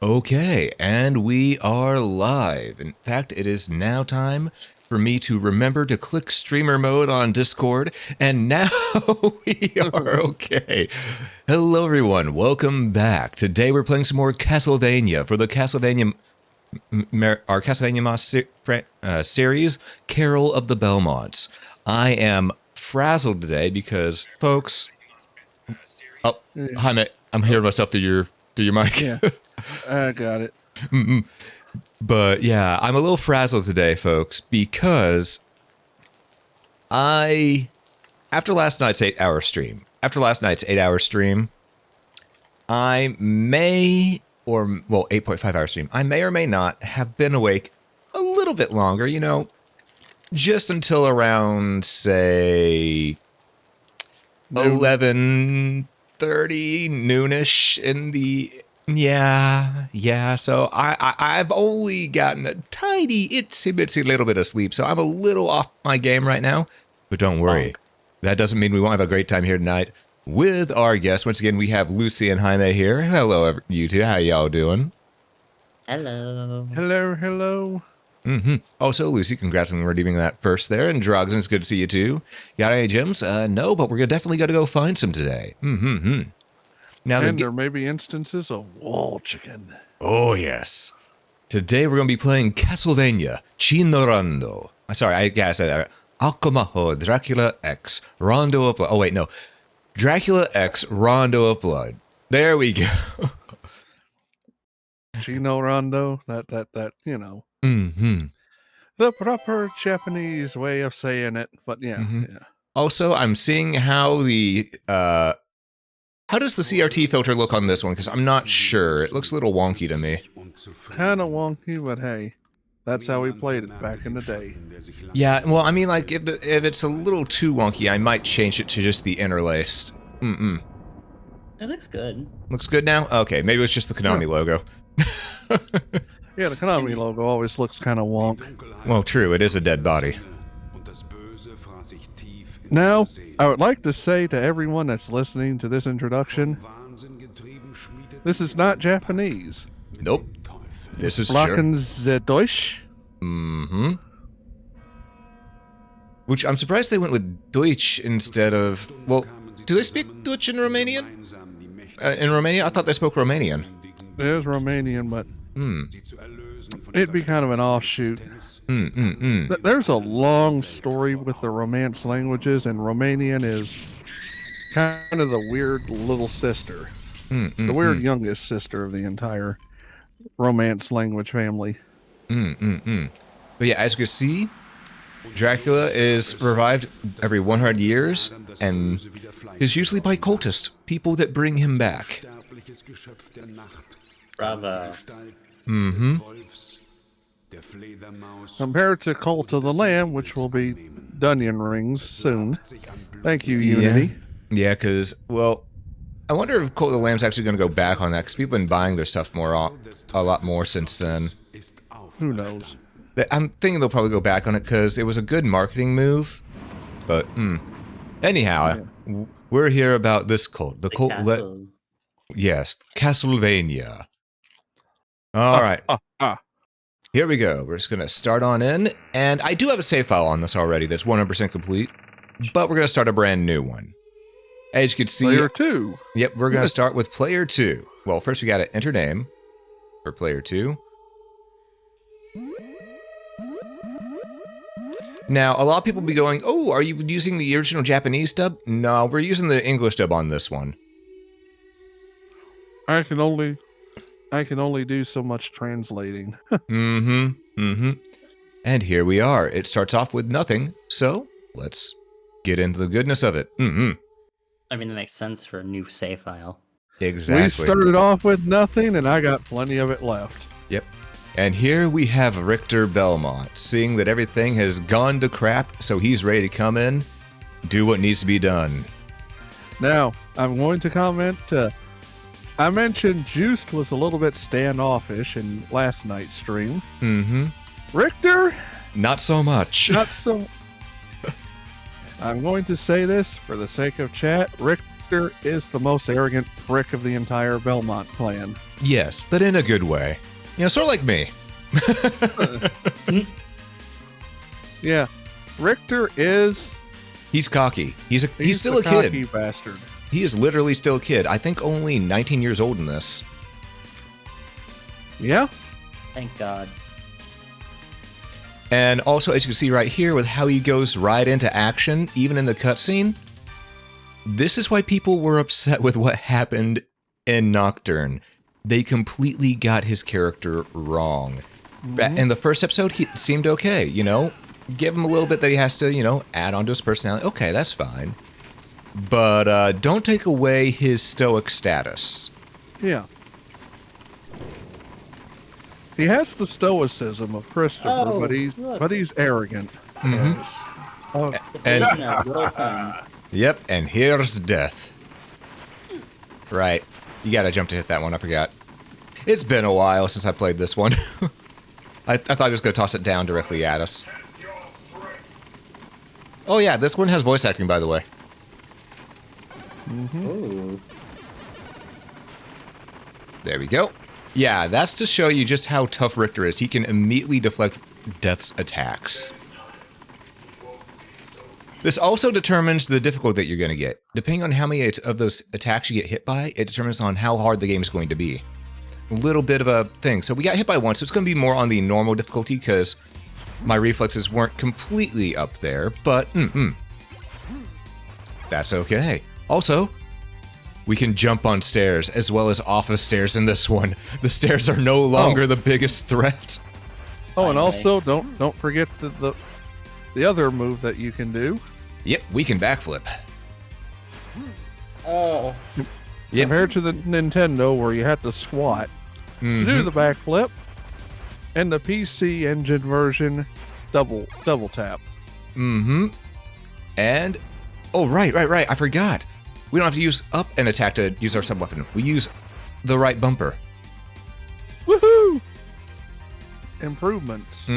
Okay, and we are live. In fact, it is now time for me to remember to click streamer mode on Discord, and now we are okay. Hello, everyone. Welcome back. Today we're playing some more Castlevania for the Castlevania, our Castlevania series, Carol of the Belmonts. I am frazzled today because, folks. Oh, hi, mate. I'm hearing myself through your mic. Yeah, I got it. But yeah, I'm a little frazzled today, folks, because after last night's 8-hour stream, I may, 8.5-hour stream, I may or may not have been awake a little bit longer, just until around, say, 11:30, noonish in the... Yeah. So I've only gotten a tiny itsy bitsy little bit of sleep, so I'm a little off my game right now. But don't worry, that doesn't mean we won't have a great time here tonight with our guests. Once again, we have Lucy and Jaime here. Hello, you two. How y'all doing? Hello. Hello. Also, Lucy, congrats on redeeming that first there. And Drogs, it's good to see you too. Got any gems? No, but we're definitely going to go find some today. Now, and there may be instances of wall chicken. Oh, yes. Today we're going to be playing Castlevania, Rondo. Sorry, I gotta say that. Alcomaho, Dracula X, Rondo of Blood. Oh, wait, no. Dracula X, Rondo of Blood. There we go. Rondo, that, the proper Japanese way of saying it. But yeah. Also, I'm seeing how how does the CRT filter look on this one? Because I'm not sure. It looks a little wonky to me. Kind of wonky, but hey, that's how we played it back in the day. Yeah, well, I mean, like, if it's a little too wonky, I might change it to just the interlaced. It looks good. Looks good now? Okay, maybe it's just the Konami logo. Yeah, the Konami logo always looks kind of wonk. Well, true, it is a dead body. Now, I would like to say to everyone that's listening to this introduction, this is not Japanese. Nope. This is Sprachen Sie Deutsch? Which I'm surprised they went with Deutsch instead of... Well, do they speak Deutsch in Romanian? In Romania? I thought they spoke Romanian. It is Romanian, but it'd be kind of an offshoot. There's a long story with the Romance languages, and Romanian is kind of the weird little sister. The weird youngest sister of the entire Romance language family. But yeah, as you can see, Dracula is revived every 100 years, and is usually by cultists, people that bring him back. Bravo. Compared to Cult of the Lamb, which will be Dunyan Rings soon. Thank you, Unity. Yeah, because, well, I wonder if Cult of the Lamb's actually going to go back on that, because people have been buying their stuff a lot more since then. Who knows? I'm thinking they'll probably go back on it, because it was a good marketing move. But, anyhow, we're here about this cult. The cult... Yes, Castlevania. All right. Here we go. We're just going to start on in. And I do have a save file on this already that's 100% complete. But we're going to start a brand new one. As you can see... Player 2. Yep, we're going to start with Player 2. Well, first we got to enter name for Player 2. Now, a lot of people be going, oh, are you using the original Japanese dub? No, we're using the English dub on this one. I can only do so much translating. And here we are. It starts off with nothing, so let's get into the goodness of it. I mean, that makes sense for a new save file. Exactly. We started off with nothing, and I got plenty of it left. Yep. And here we have Richter Belmont, seeing that everything has gone to crap, so he's ready to come in, do what needs to be done. Now, I'm going to comment... I mentioned Juiced was a little bit standoffish in last night's stream. Richter? Not so much. Not so... I'm going to say this for the sake of chat. Richter is the most arrogant prick of the entire Belmont clan. Yes, but in a good way. You know, sort of like me. Yeah, Richter is... He's cocky. He's still a cocky kid. Bastard. He is literally still a kid. I think only 19 years old in this. Yeah. Thank God. And also, as you can see right here, with how he goes right into action, even in the cutscene, this is why people were upset with what happened in Nocturne. They completely got his character wrong. In the first episode, he seemed okay, you know? Give him a little bit that he has to, you know, add onto his personality. Okay, that's fine. But don't take away his stoic status. Yeah. He has the stoicism of Christopher, but he's arrogant. The And- vision of little friend. Yep, and here's death. Right. You gotta jump to hit that one, I forgot. It's been a while since I played this one. I thought I was gonna toss it down directly at us. Oh yeah, this one has voice acting, by the way. Ooh. There we go. Yeah, that's to show you just how tough Richter is. He can immediately deflect Death's attacks. This also determines the difficulty that you're going to get. Depending on how many of those attacks you get hit by, it determines on how hard the game is going to be. A little bit of a thing. So we got hit by one, so it's going to be more on the normal difficulty because my reflexes weren't completely up there, but that's okay. Also, we can jump on stairs as well as off of stairs in this one. The stairs are no longer the biggest threat. Oh, and also don't forget the other move that you can do. Yep, we can backflip. Oh. Yep. Compared to the Nintendo where you had to squat to do the backflip, and the PC Engine version double tap. And oh right, I forgot. We don't have to use up an attack to use our sub weapon. We use the right bumper. Woohoo! Improvements.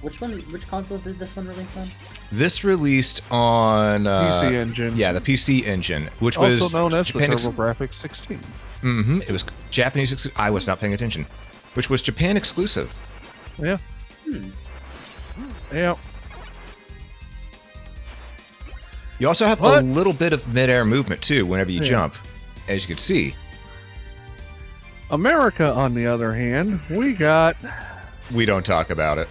Which consoles did this one release on? This released on PC Engine. Yeah, the PC Engine, which Also was known as Japan the TurboGrafx 16. It was Japanese. I was not paying attention. Which was Japan exclusive. Yeah. Yeah. You also have a little bit of mid-air movement too whenever you jump, as you can see. America, on the other hand, we don't talk about it.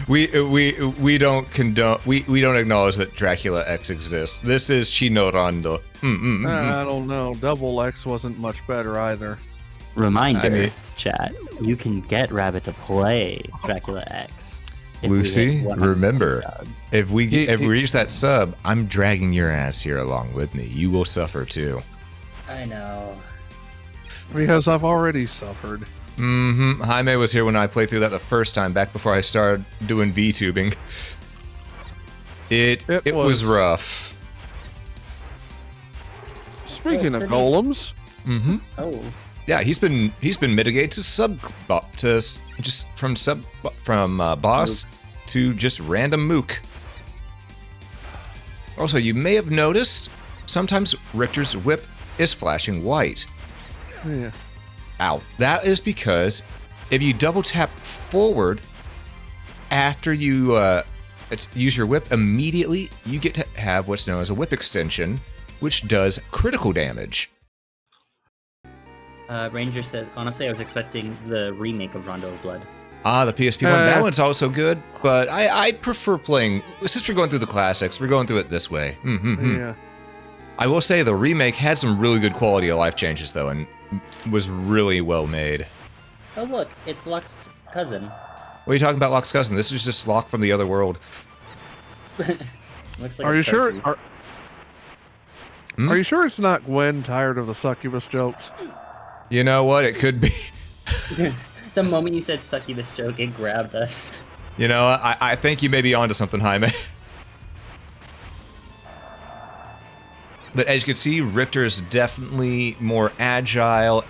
we don't condone. We don't acknowledge that Dracula X exists. This is Chino Rondo. I don't know. Double X wasn't much better either. Reminder, chat. You can get Rabbit to play Dracula X. Lucy, remember, if we reach that sub, I'm dragging your ass here along with me. You will suffer too. I know. Because I've already suffered. Jaime was here when I played through that the first time, back before I started doing VTubing. It was rough. Speaking of golems. Oh. Yeah, he's been mitigated to from boss to just random mook. Also, you may have noticed sometimes Richter's whip is flashing white. Yeah. Ow. That is because if you double tap forward after you use your whip, immediately you get to have what's known as a whip extension, which does critical damage. Ranger says, honestly, I was expecting the remake of Rondo of Blood. Ah, the PSP one. That one's also good, but I prefer playing... Since we're going through the classics, we're going through it this way. Yeah. I will say the remake had some really good quality of life changes, though, and was really well made. Oh, look, it's Locke's cousin. What are you talking about, Locke's cousin? This is just Locke from the other world. Looks like Are a you sure? cartoon. Are you sure it's not Gwen tired of the succubus jokes? You know what? It could be. The moment you said succubus joke, it grabbed us. You know, I think you may be onto something, Jaime. But as you can see, Richter is definitely more agile,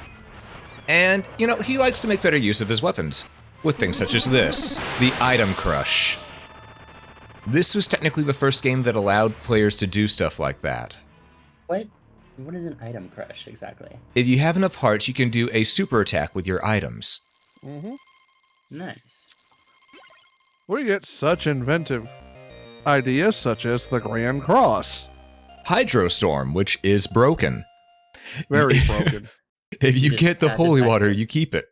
and, you know, he likes to make better use of his weapons, with things such as this, the Item Crush. This was technically the first game that allowed players to do stuff like that. What is an item crush exactly? If you have enough hearts, you can do a super attack with your items. Nice. We get such inventive ideas such as the Grand Cross. Hydrostorm, which is broken. Very broken. If you just get the had to holy backflip. water, you keep it.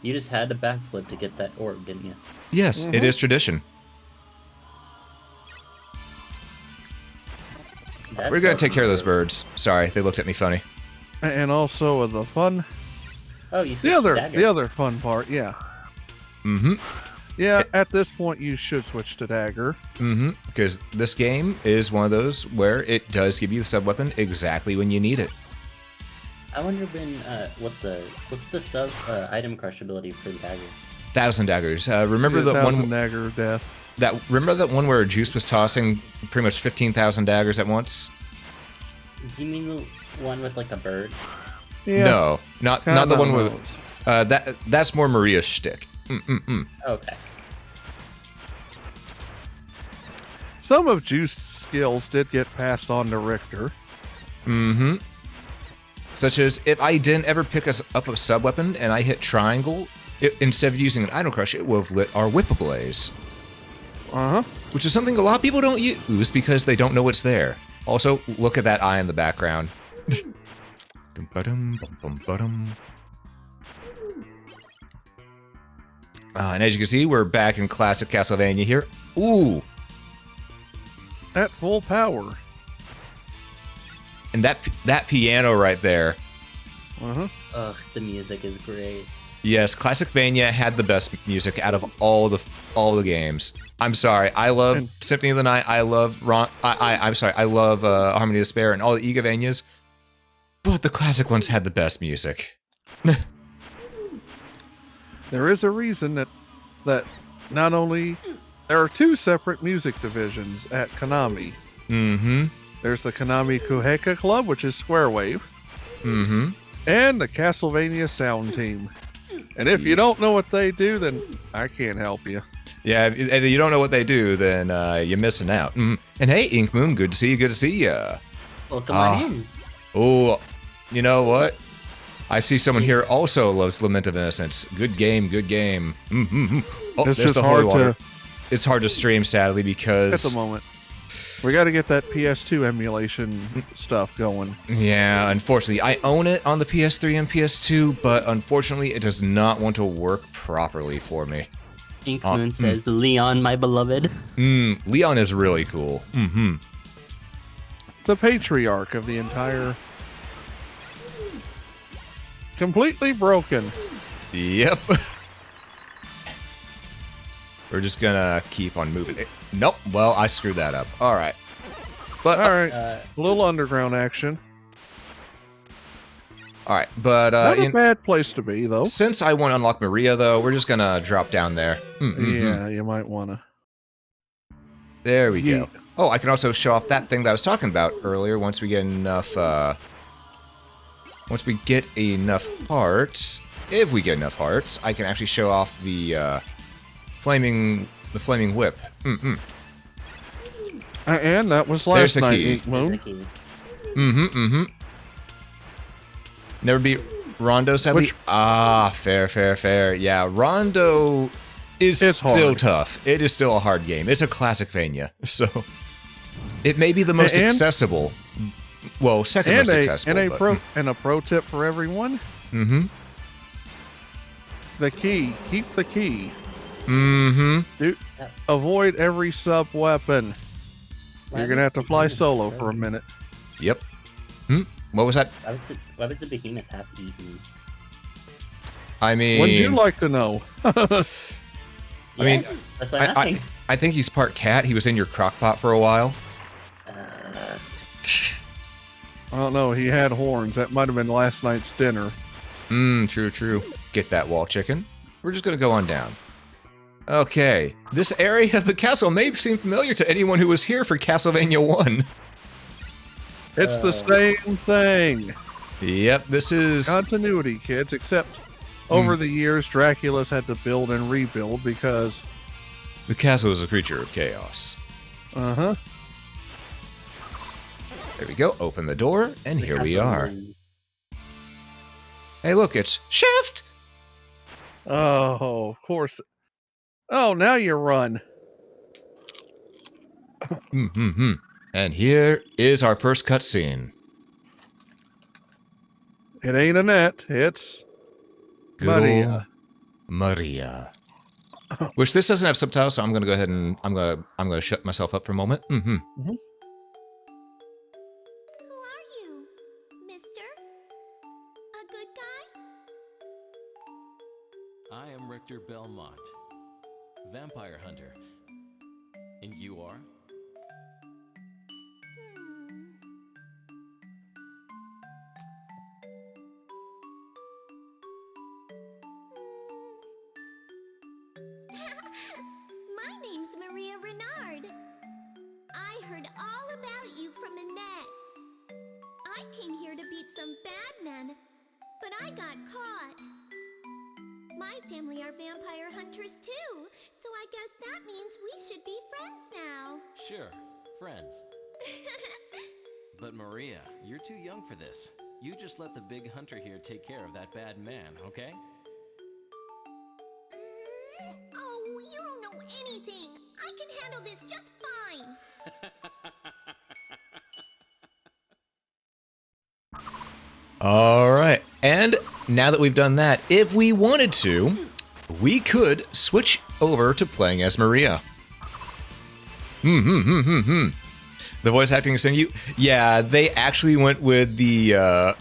You just had to backflip to get that orb, didn't you? Yes, it is tradition. That's We're going to so take care of those cool. birds. Sorry, they looked at me funny. And also the fun, Oh, you the switched to dagger. other fun part, yeah. Yeah, at this point you should switch to dagger. Because this game is one of those where it does give you the sub-weapon exactly when you need it. I wonder when what's the sub item crush ability for the dagger? 1,000 daggers. Remember the Thousand one dagger death. remember that one where Juice was tossing pretty much 15,000 daggers at once? Do you mean the one with like a bird? Yeah, No, not the one with those. that's more Maria's shtick. Okay. Some of Juice's skills did get passed on to Richter. Such as if I didn't ever pick us up a sub weapon and I hit triangle, instead of using an item crush, it would have lit our whip ablaze. Which is something a lot of people don't use because they don't know what's there. Also, look at that eye in the background. And as you can see, we're back in classic Castlevania here. Ooh, At full power. and that piano right there. Ugh, the music is great. Yes, Classicvania had the best music out of all the games. I'm sorry, I love Symphony of the Night. I love I'm sorry, I love Harmony of Despair and all the Igavanias, but the classic ones had the best music. There is a reason that not only there are two separate music divisions at Konami. There's the Konami Kuheka Club, which is Square Wave, and the Castlevania Sound Team. And if you don't know what they do, then I can't help you. Yeah, if you don't know what they do, then you're missing out. And hey, Ink Moon, good to see you. Good to see ya. Welcome on in. Oh, you know what? I see someone here also loves Lament of Innocence. Good game, good game. Oh, It's there's just the holy hard water. to It's hard to stream, sadly, at because the moment. We got to get that PS2 emulation stuff going. yeah, unfortunately, I own it on the PS3 and PS2, but unfortunately, it does not want to work properly for me. Ink Moon says, Leon, my beloved. Leon is really cool. The patriarch of the entire... Completely broken. Yep. We're just gonna keep on moving it. Nope. Well, I screwed that up. All right. But All right, a little underground action. all right. But Not a bad place to be, though. since I want to unlock Maria, though, we're just gonna drop down there. Yeah, you might want to. There we Yeet. go. Oh, I can also show off that thing that I was talking about earlier. Once we get enough, hearts, if we get enough hearts, I can actually show off the flaming whip. And that was There's last the night, key. Ink Moon. Never beat Rondo, sadly. Which- Fair. Yeah, Rondo is It's still hard. tough. It is still a hard game. It's a Classicvania, so it may be the most And- accessible. Well, second And most a accessible. and a pro tip for everyone. The key. Keep the key. Dude, avoid every sub weapon. You're gonna have to fly solo for a minute. Yep. What was that? Why was the behemoth half eaten? I mean, Wouldn't you like to know? I mean, Yes, that's what I'm asking. I think he's part cat. He was in your crock pot for a while. I don't know. He had horns. That might have been last night's dinner. True. Get that wall chicken. We're just gonna go on down. Okay, this area of the castle may seem familiar to anyone who was here for Castlevania 1. It's the same thing. Yep, this is... Continuity, kids, except over the years, Dracula's had to build and rebuild because The castle is a creature of chaos. Uh-huh. There we go. Open the door, and here we are. Wins. Hey, look, it's Shift! Oh, of course. Oh, now you run. And here is our first cutscene. It ain't Annette. It's Good Maria. ol' Maria. Which this doesn't have subtitles, so I'm gonna go ahead and I'm gonna shut myself up for a moment. Who are you, mister? A good guy? I am Richter Belmont, vampire hunter. And you are? My name's Maria Renard. I heard all about you from Annette. I came here to beat some bad men, but I got caught. My family are vampire hunters too, so I guess that means we should be friends now. Sure, friends. But Maria, you're too young for this. You just let the big hunter here take care of that bad man, okay? Oh, you don't know anything. I can handle this just fine. All right, and now that we've done that, if we wanted to, we could switch over to playing as Maria. The voice acting is saying you, yeah, they actually went with the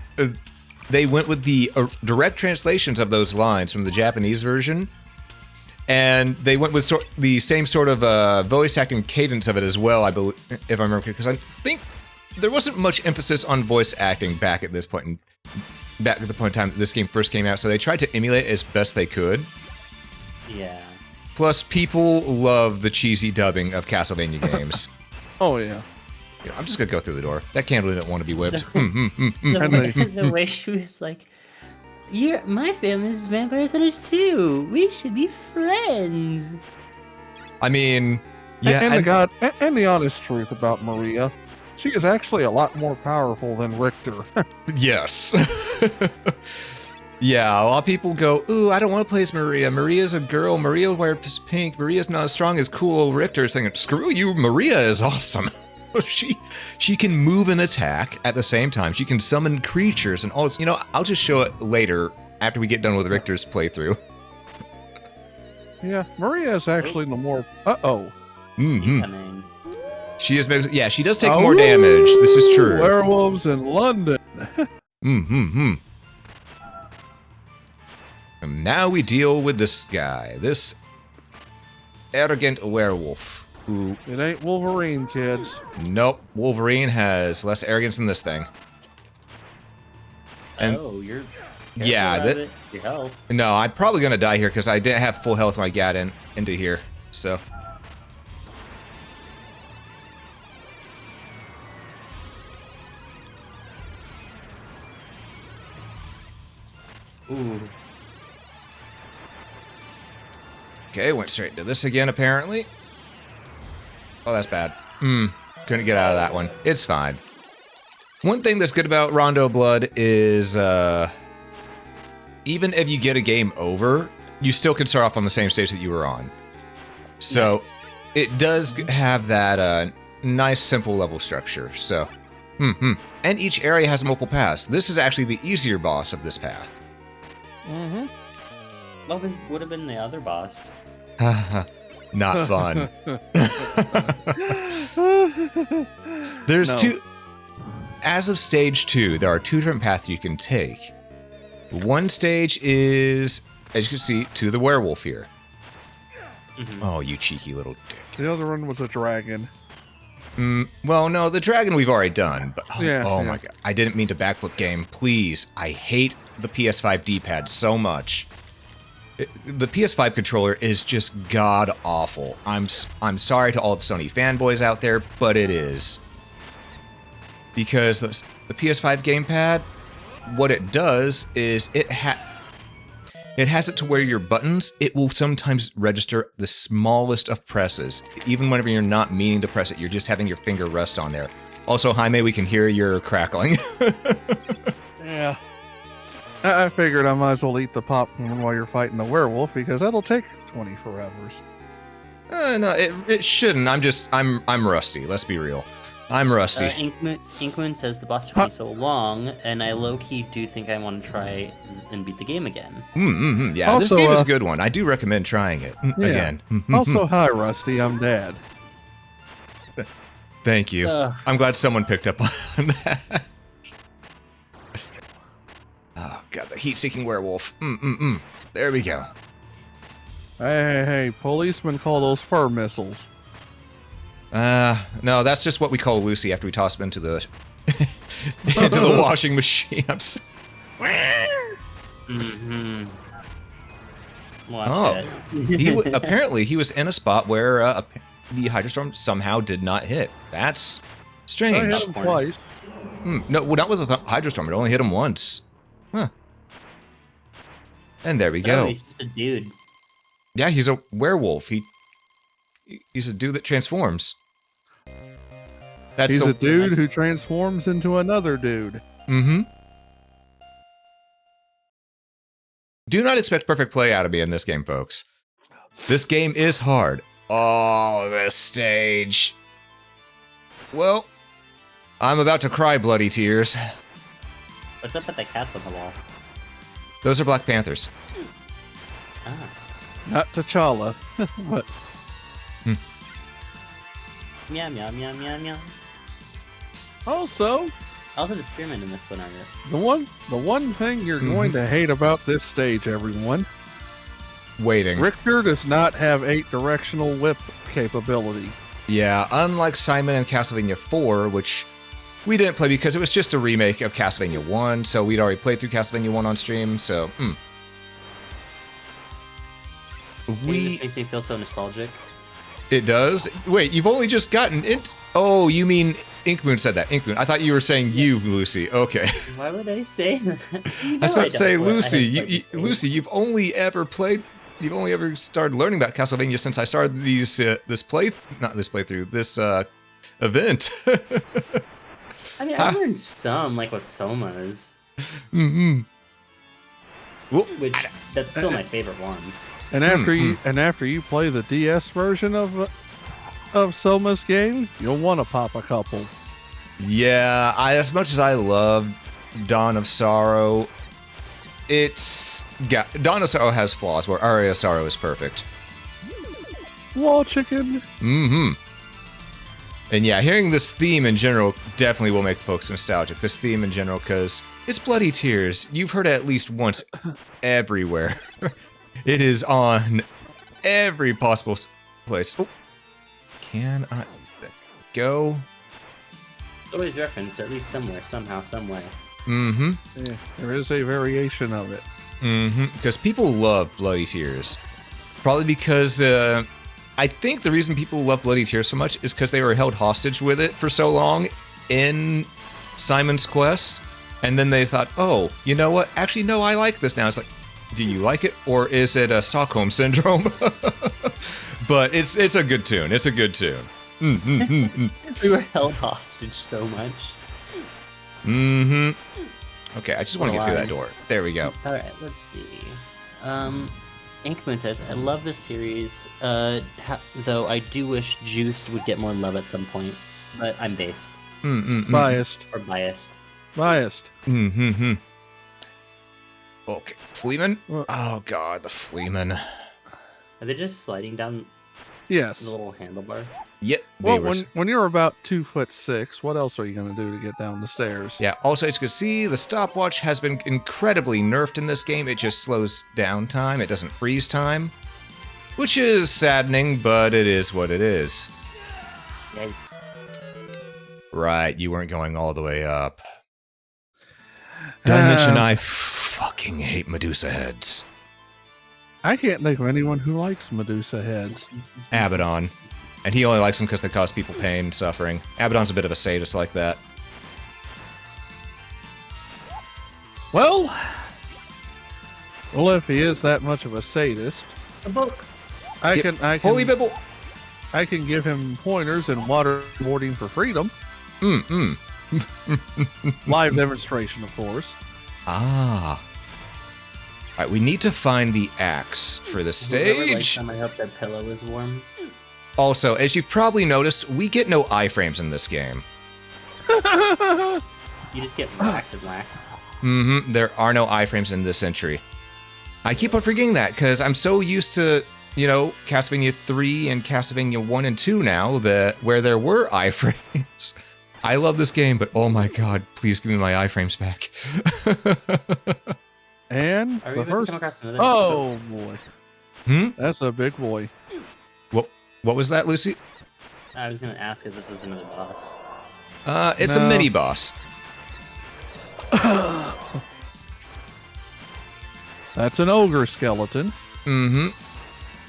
direct translations of those lines from the Japanese version, and they went with the same sort of voice acting cadence of it as well, I believe, if I remember, because I think there wasn't much emphasis on voice acting back at the point in time this game first came out, so they tried to emulate it as best they could. Yeah. Plus, people love the cheesy dubbing of Castlevania games. Oh, yeah. Yeah, I'm just gonna go through the door. That candle didn't want to be whipped. The way she was like, my family's vampire hunters too. We should be friends. I mean, yeah, And the honest truth about Maria, she is actually a lot more powerful than Richter. yes. Yeah, a lot of people go, ooh, I don't want to play as Maria. Maria's a girl. Maria wears pink. Maria's not as strong as cool Richter. Saying, screw you, Maria is awesome. She can move and attack at the same time. She can summon creatures and all this. You know, I'll just show it later after we get done with Richter's playthrough. Yeah, Maria is actually the more... Uh-oh. Coming. She is, yeah, she does take more damage. This is true. Werewolves in London. And now we deal with this guy, this arrogant werewolf. Who? It ain't Wolverine, kids. Nope, Wolverine has less arrogance than this thing. And you're yeah, your health. No, I'm probably gonna die here because I didn't have full health when I got into here. So. Ooh. Okay, went straight into this again, apparently. Oh, that's bad. Couldn't get out of that one. It's fine. One thing that's good about Rondo Blood is, even if you get a game over, you still can start off on the same stage that you were on. So, Nice. It does have that, nice, simple level structure, so. And each area has multiple paths. This is actually the easier boss of this path. What would have been the other boss? Not fun. There's two. As of stage 2, there are 2 different paths you can take. One stage is, as you can see, to the werewolf here. Oh, you cheeky little dick. The other one was a dragon. Well, no, the dragon we've already done. But Yeah, my god, I didn't mean to backflip game. Please, I hate the PS5 D-pad so much. The PS5 controller is just god awful. I'm sorry to all the Sony fanboys out there, but it is. Because the PS5 gamepad, what it does is It has it to where your buttons, it will sometimes register the smallest of presses. Even whenever you're not meaning to press it, you're just having your finger rest on there. Also, Jaime, we can hear your crackling. Yeah. I figured I might as well eat the popcorn while you're fighting the werewolf because that'll take 20 forevers. No, it shouldn't. I'm rusty. Let's be real. I'm rusty. Inkmoon says the boss took me so long, and I low-key do think I want to try and beat the game again. Yeah, Also, this game is a good one. I do recommend trying it again. Also, hi, Rusty. I'm Dad. Thank you. I'm glad someone picked up on that. Oh, God, the heat-seeking werewolf. There we go. Hey, policemen call those fur missiles. No, that's just what we call Lucy after we toss him into the into the washing machine. Watch it. Apparently he was in a spot where the Hydrostorm somehow did not hit. That's strange. I hit him twice. No, well, not with the Hydrostorm. It only hit him once. Huh. And there we go. He's just a dude. Yeah, he's a werewolf. He's a dude that transforms. He's a dude who transforms into another dude. Do not expect perfect play out of me in this game, folks. This game is hard. Oh, this stage. Well, I'm about to cry bloody tears. What's up with the cats on the wall? Those are Black Panthers. Ah. Not T'Challa, but... Meow, meow, meow, meow, meow. Also, the spearman in this one, are you? the one thing you're going to hate about this stage, everyone. Waiting. Richter does not have 8-directional whip capability. Yeah, unlike Simon and Castlevania 4, which we didn't play because it was just a remake of Castlevania 1, so we'd already played through Castlevania 1 on stream, so, This makes me feel so nostalgic. It does? Wait, you've only just gotten it? Oh, you mean Inkmoon said that. Inkmoon. I thought you were saying you, Lucy. Okay. Why would I say that? I was about to say, Lucy, Lucy, you've only ever started learning about Castlevania since I started this event. I mean, I learned some, like with Soma's. Which, that's still my favorite one. And after you play the DS version of Soma's game, you'll want to pop a couple. Yeah, as much as I love Dawn of Sorrow, Dawn of Sorrow has flaws where Aria of Sorrow is perfect. Wall chicken. And yeah, hearing this theme in general definitely will make folks nostalgic. This theme in general, because it's bloody tears. You've heard it at least once everywhere. It is on every possible place. Oh, can I go? It's always referenced, at least somewhere, somehow, some way. Yeah, there is a variation of it. Because people love bloody tears. Probably because I think the reason people love bloody tears so much is because they were held hostage with it for so long in Simon's Quest, and then they thought, oh, you know what? Actually, no, I like this now. It's like, do you like it, or is it a Stockholm syndrome? But it's a good tune. It's a good tune. We were held hostage so much. Okay, I just want to get through that door. There we go. All right, let's see. Inkmoon says, I love this series, though I do wish Juiced would get more love at some point, but I'm based. Biased. Or biased. Biased. Okay, Fleeman? Oh god, the Fleeman. Are they just sliding down Yes. the little handlebar? Yep. Well, when you're about 2'6", what else are you going to do to get down the stairs? Yeah, also as you can see, the stopwatch has been incredibly nerfed in this game. It just slows down time, it doesn't freeze time. Which is saddening, but it is what it is. Yikes. Right, you weren't going all the way up. Did I mention I fucking hate Medusa heads? I can't think of anyone who likes Medusa heads. Abaddon. And he only likes them because they cause people pain and suffering. Abaddon's a bit of a sadist like that. Well, Well, if he is that much of a sadist, A book. I can Holy Bible. I can give him pointers and waterboarding for freedom. Live demonstration, of course. Ah. All right, we need to find the axe for the Whoever likes stage. them, I hope that pillow is warm. Also, as you've probably noticed, we get no iframes in this game. You just get whacked and whacked. There are no iframes in this entry. I keep on forgetting that because I'm so used to, Castlevania 3 and Castlevania 1 and 2 now that where there were iframes. I love this game, but oh my god, please give me my iframes back. And Are we the about to first. come across another? Oh boy. That's a big boy. What was that, Lucy? I was gonna ask if this is another boss. It's a No. mini boss. That's an ogre skeleton.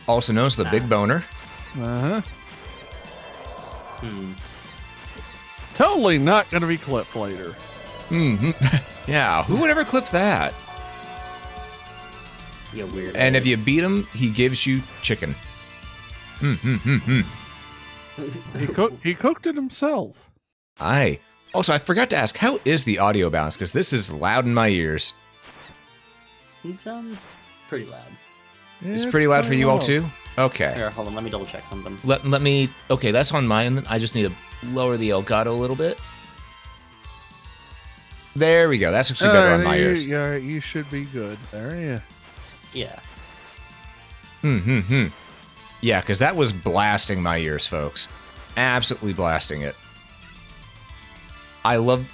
Also known as the Big Boner. Uh huh. Hmm. Totally not going to be clipped later. Yeah, who would ever clip that? You weird. And if you beat him, he gives you chicken. He cooked it himself. Aye. Also, I forgot to ask, how is the audio balance? Because this is loud in my ears. It sounds pretty loud. Yeah, It's pretty loud for you all loud. too? Okay. Here, hold on. Let me double check something. Let me. Okay, that's on mine. I just need to lower the Elgato a little bit. There we go. That's actually better on my ears. Yeah, you should be good. There, yeah. Yeah. Yeah, because that was blasting my ears, folks. Absolutely blasting it. I love...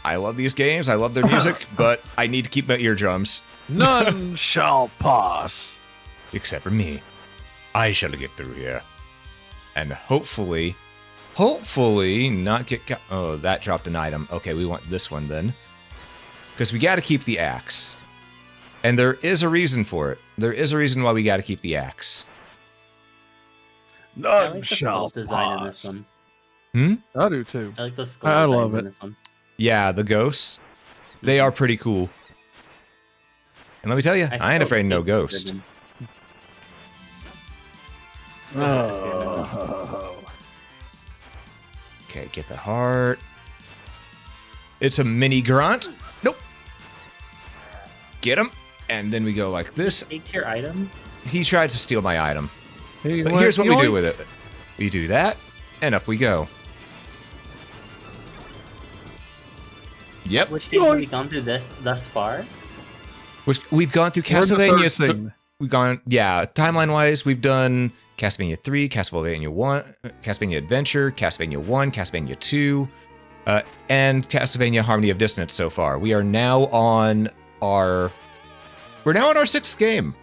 I love these games. I love their music, but I need to keep my eardrums. None shall pass. Except for me. I shall get through here. And hopefully not get... Oh, that dropped an item. Okay, we want this one then. Because we got to keep the axe. And there is a reason for it. There is a reason why we got to keep the axe. I None like the shall skull design in this pass. one. I do too. I like the skull I designs love in it. this one. Yeah, the ghosts. They are pretty cool. And let me tell you, I ain't still afraid of no think ghost. they're good. Oh. Okay, get the heart. It's a mini grunt. Nope. Get him. And then we go like this. Take your item. He tried to steal my item. He But went here's what we do yoink. with it. We do that, and up we go. Yep. Which game have we gone through this thus far? Which we've gone through We're in the third Castlevania. scene. We've gone, yeah, timeline wise, we've done Castlevania 3, Castlevania 1, Castlevania Adventure, Castlevania 1, Castlevania 2, and Castlevania Harmony of Dissonance so far. We are now on our... We're now on our 6th game.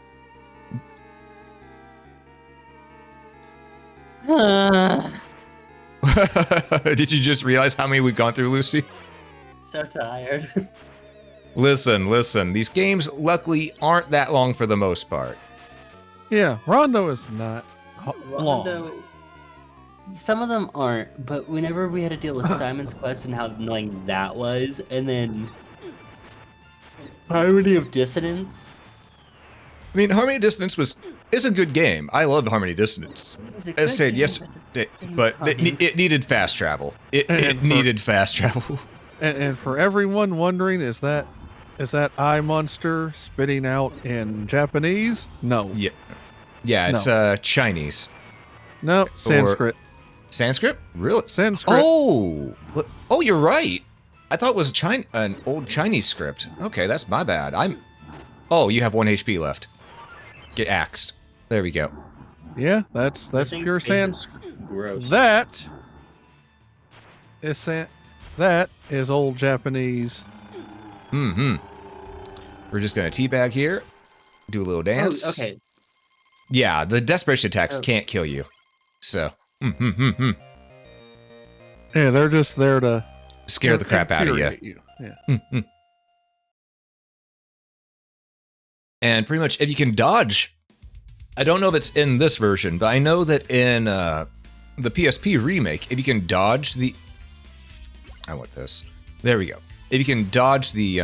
Did you just realize how many we've gone through, Lucy? So tired. Listen. These games, luckily, aren't that long for the most part. Yeah, Rondo is not long. Rondo, some of them aren't, but whenever we had to deal with Simon's Quest and how annoying that was, and then Harmony of Dissonance. I mean, Harmony of Dissonance is a good game. I loved Harmony of Dissonance. was a As good said game, yesterday, same but time. it needed fast travel. It And for- needed fast travel. And for everyone wondering, is that eye monster spitting out in Japanese? No. Yeah, it's Chinese. No, Sanskrit. Sanskrit? Really? Sanskrit. Oh, you're right. I thought it was an old Chinese script. Okay, that's my bad. Oh, you have 1 HP left. Get axed. There we go. Yeah, that's Everything's pure face is Sanskrit. Gross. That is old Japanese. We're just gonna teabag here, do a little dance. Oh, okay. Yeah, the desperation attacks Oh. can't kill you. So, Yeah, they're just there to scare the crap out of you. infuriate Yeah. And pretty much, if you can dodge, I don't know if it's in this version, but I know that in the PSP remake, if you can dodge the... I want this. There we go. if you can dodge the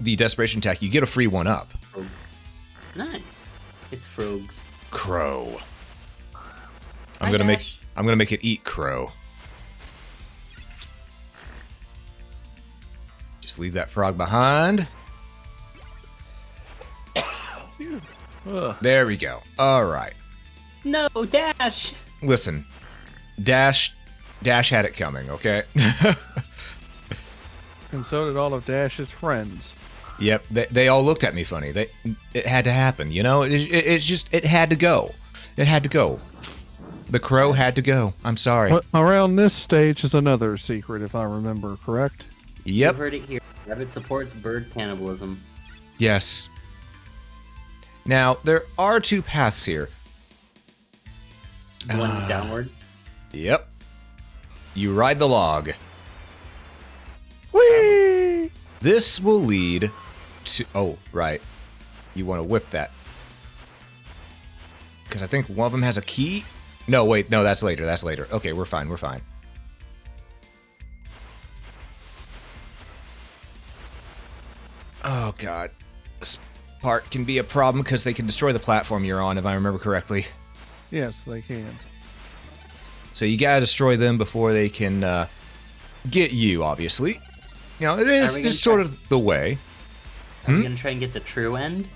desperation attack, you get a free 1-up. Nice. It's frogs. Crow. Hi, I'm gonna Dash. make it eat crow. Just leave that frog behind. There we go. All right. No, Dash. Listen, Dash had it coming. Okay. And so did all of Dash's friends. Yep. They all looked at me funny. It had to happen. You know. It had to go. It had to go. The crow had to go. I'm sorry. But around this stage is another secret, if I remember correct. Yep. You heard it here. Rabbit supports bird cannibalism. Yes. Now, there are 2 paths here. One downward. Yep. You ride the log. Whee! This will lead to... Oh, right. You want to whip that. Because I think one of them has a key. No, wait. No, that's later. That's later. Okay, we're fine. We're fine. Oh, God. This part can be a problem because they can destroy the platform you're on, if I remember correctly. Yes, they can. So you gotta destroy them before they can get you, obviously. You know, it's sort of the way. Are we gonna try and get the true end?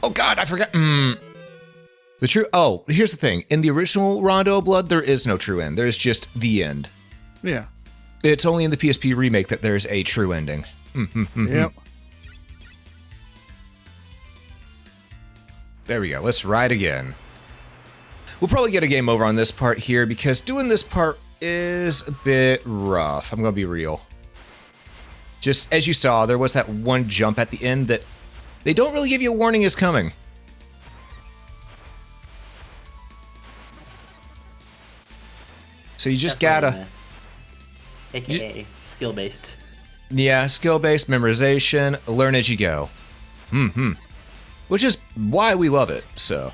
Oh, God, I forgot. The true... Oh, here's the thing. In the original Rondo Blood, there is no true end. There's just the end. Yeah. It's only in the PSP remake that there's a true ending. Yep. There we go. Let's ride again. We'll probably get a game over on this part here because doing this part is a bit rough. I'm going to be real. Just as you saw, there was that one jump at the end that they don't really give you a warning is coming. So you just gotta... AKA skill-based. Yeah, skill-based memorization, learn as you go. Which is why we love it, so...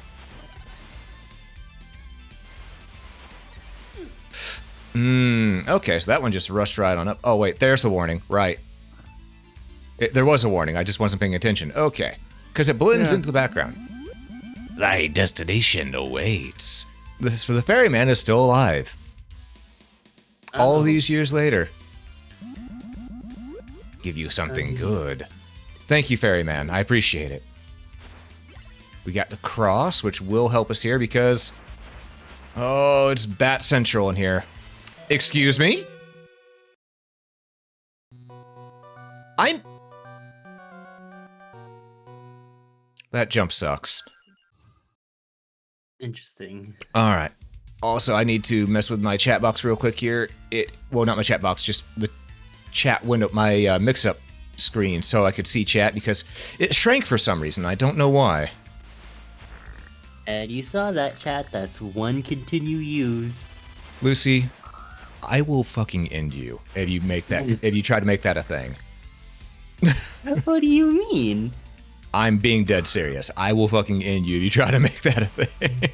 Okay, so that one just rushed right on up. Oh, wait, there's the warning. Right. There was a warning, I just wasn't paying attention. Okay. Because it blends into the background. Thy destination awaits. The ferryman is still alive. All these years later. Give you something good. Thank you, ferryman. I appreciate it. We got the cross, which will help us here because... Oh, it's Bat Central in here. Excuse me? That jump sucks. Interesting. Alright. Also, I need to mess with my chat box real quick here. Well, not my chat box, just the chat window, my mix-up screen, so I could see chat because it shrank for some reason. I don't know why. And you saw that, chat. That's one continue use. Lucy, I will fucking end you if you make that. If you try to make that a thing. What do you mean? I'm being dead serious. I will fucking end you if you try to make that a thing.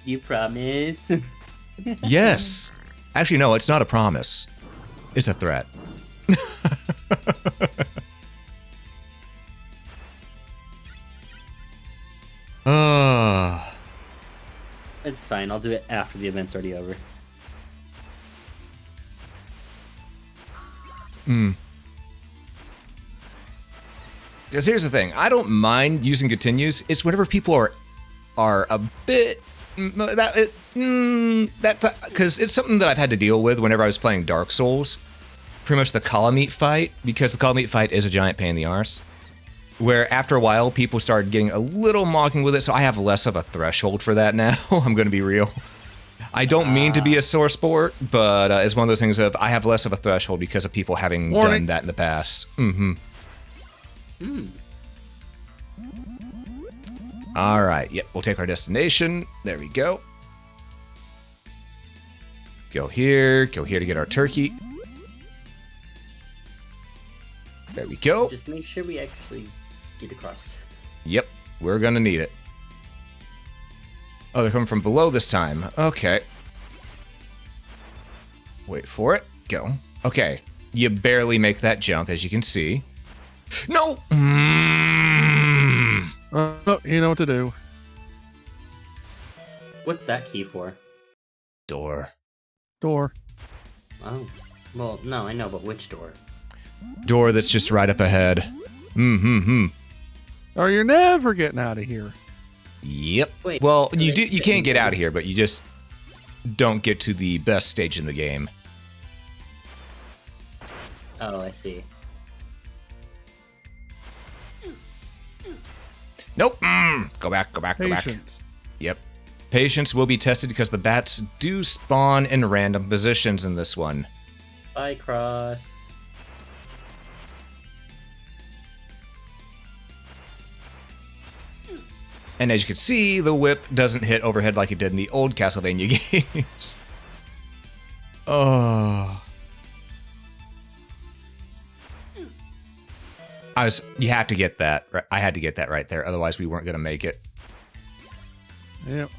You promise? Yes. Actually, no, it's not a promise. It's a threat. It's fine. I'll do it after the event's already over. Because here's the thing, I don't mind using continues. It's whenever people are a bit because it's something that I've had to deal with whenever I was playing Dark Souls. Pretty much the column meat fight, because the column meat fight is a giant pain in the arse. Where after a while, people started getting a little mocking with it, so I have less of a threshold for that now. I'm going to be real. I don't mean to be a sore sport, but it's one of those things of I have less of a threshold because of people having done that in the past. All right, yep, we'll take our destination. There we go. Go here to get our turkey. There we go. Just make sure we actually get across. Yep, we're gonna need it. Oh, they're coming from below this time. Okay. Wait for it. Go. Okay. You barely make that jump, as you can see. No! Oh, you know what to do. What's that key for? Door. Door. Oh. Well, no, I know, but which door? Door that's just right up ahead. Or you're never getting out of here. Yep. Wait, well, so you can't get out of here, but you just don't get to the best stage in the game. Oh, I see. Nope. Go back, go back, go back. Patience. Yep. Patience will be tested because the bats do spawn in random positions in this one. Bye, Cross. And as you can see, the whip doesn't hit overhead like it did in the old Castlevania games. Oh. You have to get that. I had to get that right there, otherwise we weren't going to make it. Yep.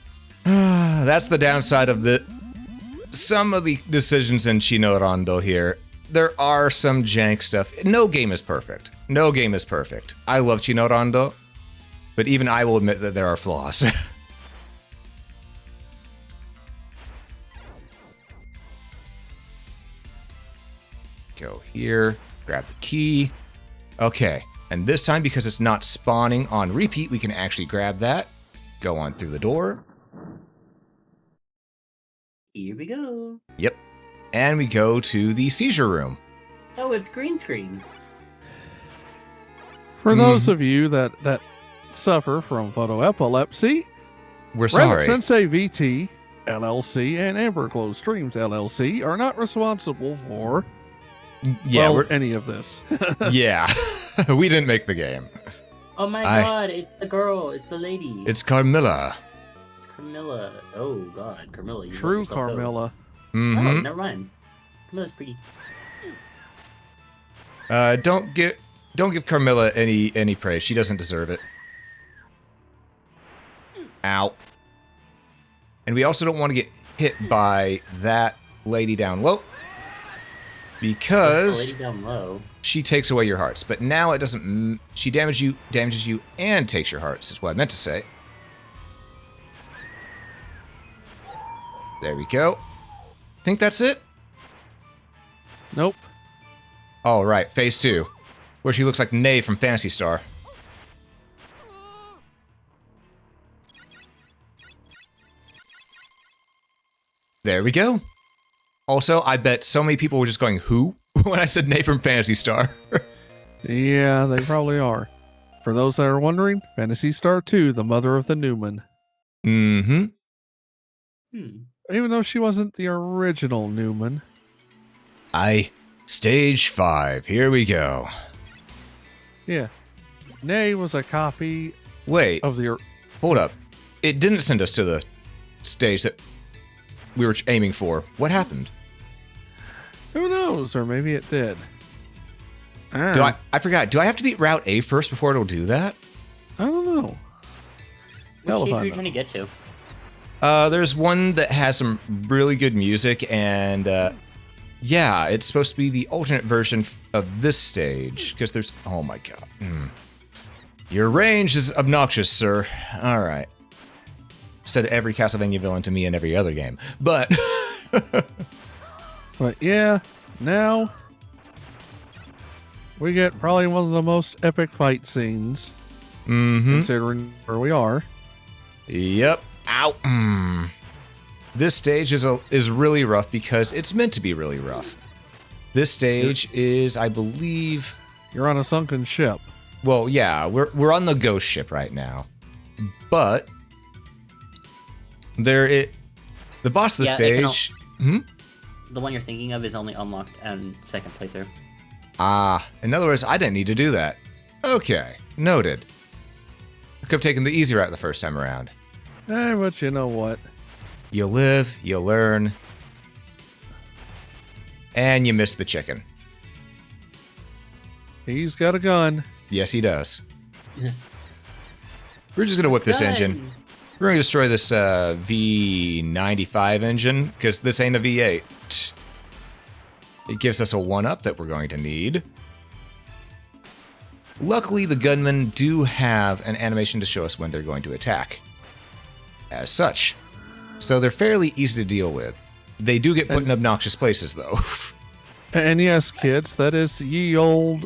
That's the downside of some of the decisions in Chino Rondo here. There are some jank stuff. No game is perfect. No game is perfect. I love Chino Rondo, but even I will admit that there are flaws. Go here, grab the key. Okay, and this time, because it's not spawning on repeat, we can actually grab that, go on through the door. Here we go. Yep. And we go to the seizure room. Oh, it's green screen. For those of you that suffer from photoepilepsy, We're sorry. Rabbit Sensei VT LLC and Amberglow Streams LLC are not responsible for any of this. Yeah. We didn't make the game. Oh my god, it's the girl. It's the lady. It's Carmilla. It's Carmilla. Oh god, Carmilla. You True let yourself go. Carmilla. Oh, never mind. Carmilla's pretty. Don't give Carmilla any praise. She doesn't deserve it. Ow. And we also don't want to get hit by that lady down low, because The lady down low. she takes away your hearts. But now it doesn't. She damages you, and takes your hearts. Is what I meant to say. There we go. Think that's it? Nope. All right, phase 2, where she looks like Nay from Phantasy Star. There we go. Also, I bet so many people were just going, who? When I said Nay from Phantasy Star. Yeah, they probably are. For those that are wondering, Phantasy Star 2, the mother of the Newman. Mm-hmm. Even though she wasn't the original Newman. Stage 5, here we go. Yeah. Nay was a copy Wait, of the... hold up. It didn't send us to the stage that we were aiming for. What happened? Who knows? Or maybe it did. I forgot. Do I have to beat Route A first before it'll do that? I don't know. What shape are you trying to get to? There's one that has some really good music, and yeah, it's supposed to be the alternate version of this stage, because there's... Oh my god. Your range is obnoxious, sir. Alright. Said every Castlevania villain to me in every other game. But... But yeah, now... we get probably one of the most epic fight scenes. Considering where we are. Yep. Ow. This stage is really rough because it's meant to be really rough. This stage is, I believe... You're on a sunken ship. Well, yeah, we're on the ghost ship right now. But... the boss of the stage... The one you're thinking of is only unlocked on second playthrough. In other words, I didn't need to do that. Okay, noted. I could have taken the easy route the first time around. But you know what? You live, you learn, and you miss the chicken. He's got a gun. Yes, he does. We're just gonna whip this engine. We're gonna destroy this V95 engine, because this ain't a V8. It gives us a 1-up that we're going to need. Luckily, the gunmen do have an animation to show us when they're going to attack. As such. So they're fairly easy to deal with. They do get put in obnoxious places, though. And yes, kids, that is ye old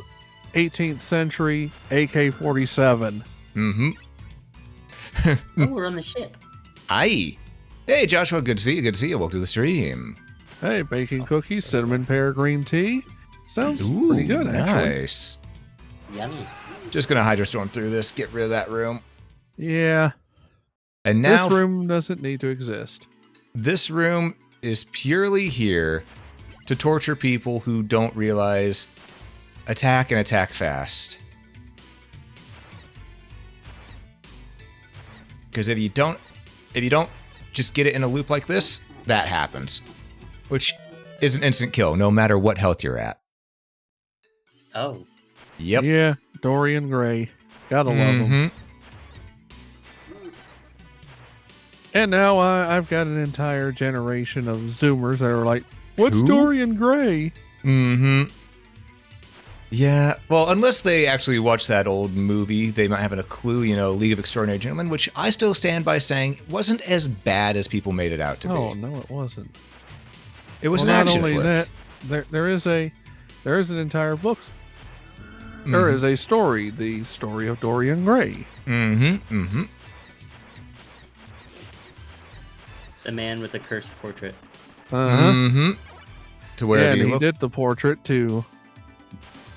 18th century AK-47. Mm-hmm. Oh, we're on the ship. Aye. Hey, Joshua, good to see you. Good to see you. Welcome to the stream. Hey, baking cookies, cinnamon pear green tea. Sounds Ooh, pretty good, actually. Nice. Yummy. Just gonna hydrostorm through this, get rid of that room. Yeah. And now This room doesn't need to exist. this room is purely here to torture people who don't realize attack and attack fast. Because if you don't just get it in a loop like this, that happens. Which is an instant kill, no matter what health you're at. Oh. Yep. Yeah, Dorian Gray. Gotta love him. And now I've got an entire generation of Zoomers that are like, what's Who? Dorian Gray? Mm-hmm. Yeah, well, unless they actually watch that old movie, they might have a clue, League of Extraordinary Gentlemen, which I still stand by saying wasn't as bad as people made it out to Oh, be. no, it wasn't. It was Well, an not action only flick. that, there is an entire book. There is a story, the story of Dorian Gray. Mm-hmm, mm-hmm. The man with the cursed portrait. Uh-huh. Mm-hmm. To wherever Yeah, and you he look. did the portrait too,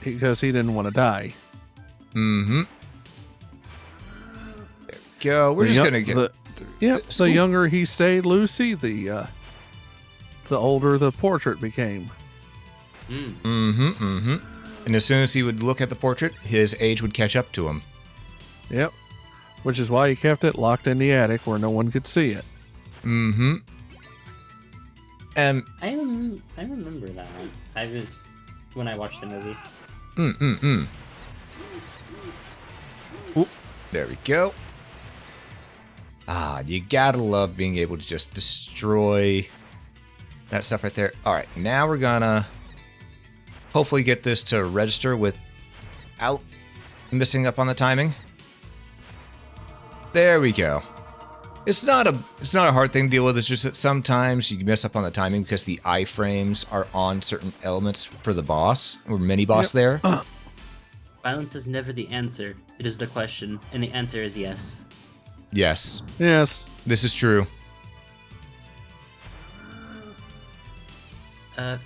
because he didn't want to die. Mm-hmm. There we go. We're The just yo- gonna get... the younger he stayed, Lucy, the older the portrait became. Mm-hmm, mm-hmm. And as soon as he would look at the portrait, his age would catch up to him. Yep. Which is why he kept it locked in the attic where no one could see it. Mm-hmm. And... I remember that one. When I watched the movie. Mm-mm-mm. Oop, there we go. Ah, you gotta love being able to just destroy that stuff right there. All right, now we're gonna hopefully get this to register without missing up on the timing. There we go. It's not a hard thing to deal with. It's just that sometimes you mess up on the timing because the iframes are on certain elements for the boss or mini boss there. Violence is never the answer. It is the question, and the answer is yes. Yes, Yes. this is true.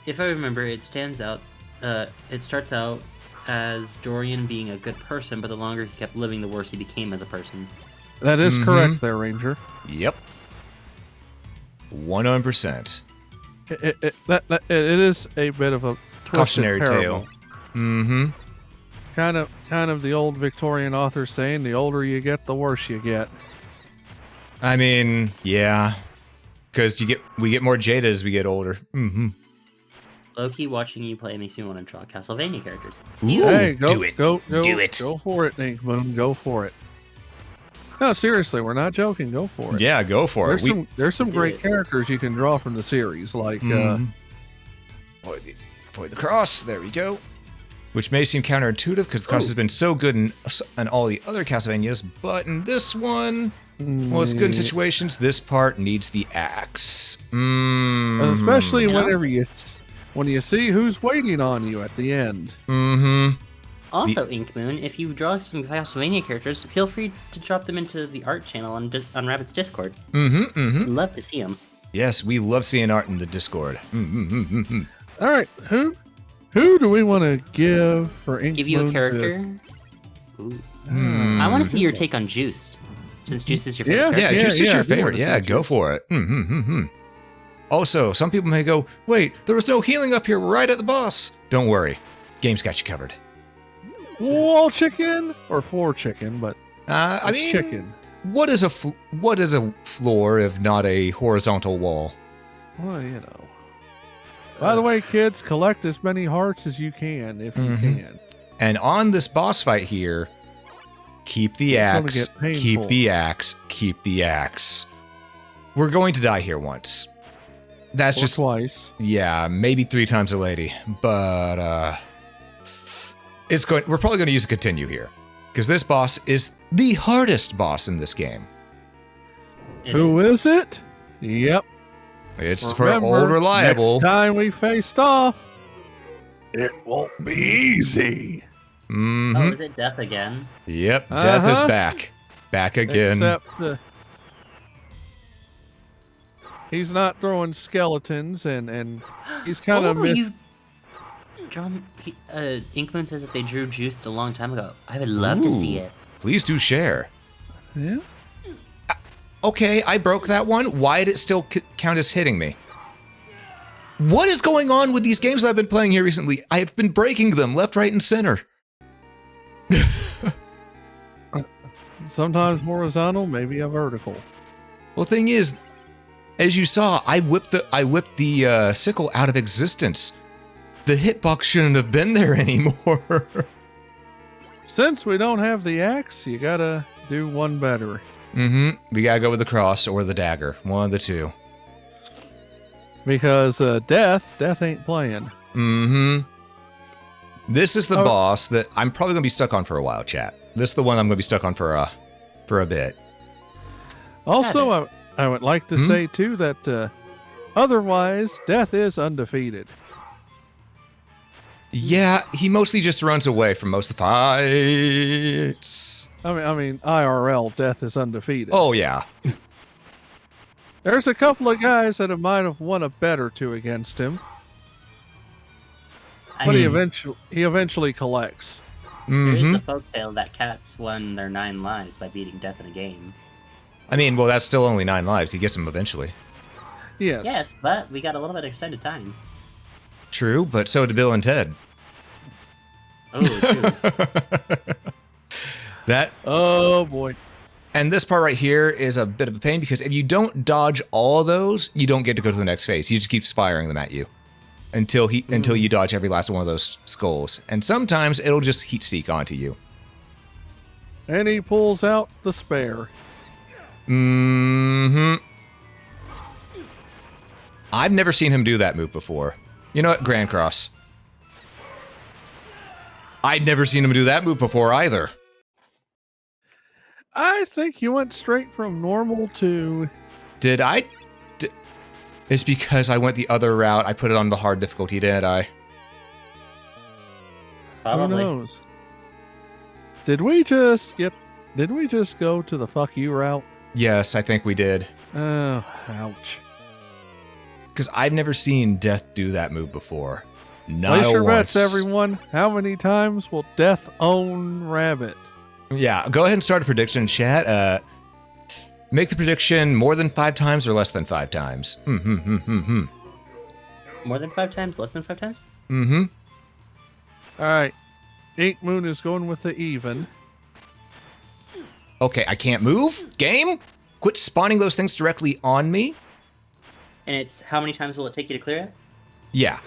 If I remember, it starts out as Dorian being a good person, but the longer he kept living, the worse he became as a person. That is correct there, Ranger. Yep. 100%. It is a bit of a twisted Cautionary parable. tale. Mm-hmm. Kind of the old Victorian author saying, the older you get, the worse you get. I mean, yeah. Because we get more jaded as we get older. Mm-hmm. Low-key watching you play makes me want to draw Castlevania characters. Hey, go, do it. Go, Do it. Go for it, Ink Moon. Go for it. No, seriously, we're not joking. Go for it. Yeah, go for it. There's some do great it. characters you can draw from the series, like Avoid the cross. There we go. Which may seem counterintuitive because the cross has been so good in all the other Castlevanias, but in this one, well, it's good in situations. This part needs the axe. especially And when you see who's waiting on you at the end. Mm-hmm. Also, Inkmoon, if you draw some Castlevania characters, feel free to drop them into the art channel on Rabbit's Discord. Mm-hmm. Mm-hmm. I'd love to see them. Yes, we love seeing art in the Discord. Mm-hmm. All right, who do we want to give for Ink Give you a Moon to- character. Ooh. I want to see your take on Juiced, since Juiced is your favorite Yeah. character. Yeah, Juice is yeah, your I do wanna favorite. see Yeah, go Juice. for it. Mm-hmm. Also, some people may go, wait, there was no healing up here right at the boss. Don't worry. Game's got you covered. Wall chicken or floor chicken, but I it's mean, chicken. what is a floor if not a horizontal wall? Well, you know. By the way, kids, collect as many hearts as you can if you can. And on this boss fight here, keep the It's gonna axe, get painful. keep the axe, keep the axe. We're going to die here once. That's or just twice. Yeah, maybe 3 times a lady, but we're probably going to use a continue here because this boss is the hardest boss in this game. Who is it? Yep. It's Remember, for old reliable. Next time we faced off, it won't be easy. Mm-hmm. Oh, is it death again? Yep, death is back again. Except he's not throwing skeletons, and he's kind of John, Inkman says that they drew Juiced a long time ago. I would love to see it. Please do share. Yeah. Okay, I broke that one. Why did it still count as hitting me? What is going on with these games that I've been playing here recently? I have been breaking them left, right, and center. Sometimes horizontal, maybe a vertical. Well, thing is, as you saw, I whipped the sickle out of existence. The hitbox shouldn't have been there anymore. Since we don't have the axe, you gotta do one better. Mm-hmm. We gotta go with the cross or the dagger. One of the two. Because death ain't playing. Mm-hmm. This is the boss that I'm probably gonna be stuck on for a while, chat. This is the one I'm gonna be stuck on for a bit. Also, I would like to say too that otherwise, death is undefeated. Yeah, he mostly just runs away from most of the fights. I mean, IRL, death is undefeated. Oh yeah. There's a couple of guys that might have won a bet or two against him, but he eventually collects. There is the folktale that cats won their 9 lives by beating death in a game. I mean, well, that's still only 9 lives. He gets them eventually. Yes. Yes, but we got a little bit extended time. True, but so did Bill and Ted. Oh, true. Oh boy. And this part right here is a bit of a pain because if you don't dodge all of those, you don't get to go to the next phase. He just keeps firing them at you until you dodge every last one of those skulls. And sometimes it'll just heat seek onto you. And he pulls out the spare. Mm-hmm. I've never seen him do that move before. You know what? Grand Cross. I'd never seen him do that move before either. I think you went straight from normal to... Did I? It's because I went the other route. I put it on the hard difficulty, did I? Probably. Who knows? Did we just go to the fuck you route? Yes, I think we did. Oh, ouch. Because I've never seen Death do that move before. Not Place your once. bets, everyone. How many times will Death own Rabbit? Yeah, go ahead and start a prediction, chat. Make the prediction more than 5 times or less than 5 times. More than 5 times? Less than 5 times? Mm-hmm. All right. Ink Moon is going with the even. Okay, I can't move? Game? Quit spawning those things directly on me? And it's how many times will it take you to clear it? Yeah.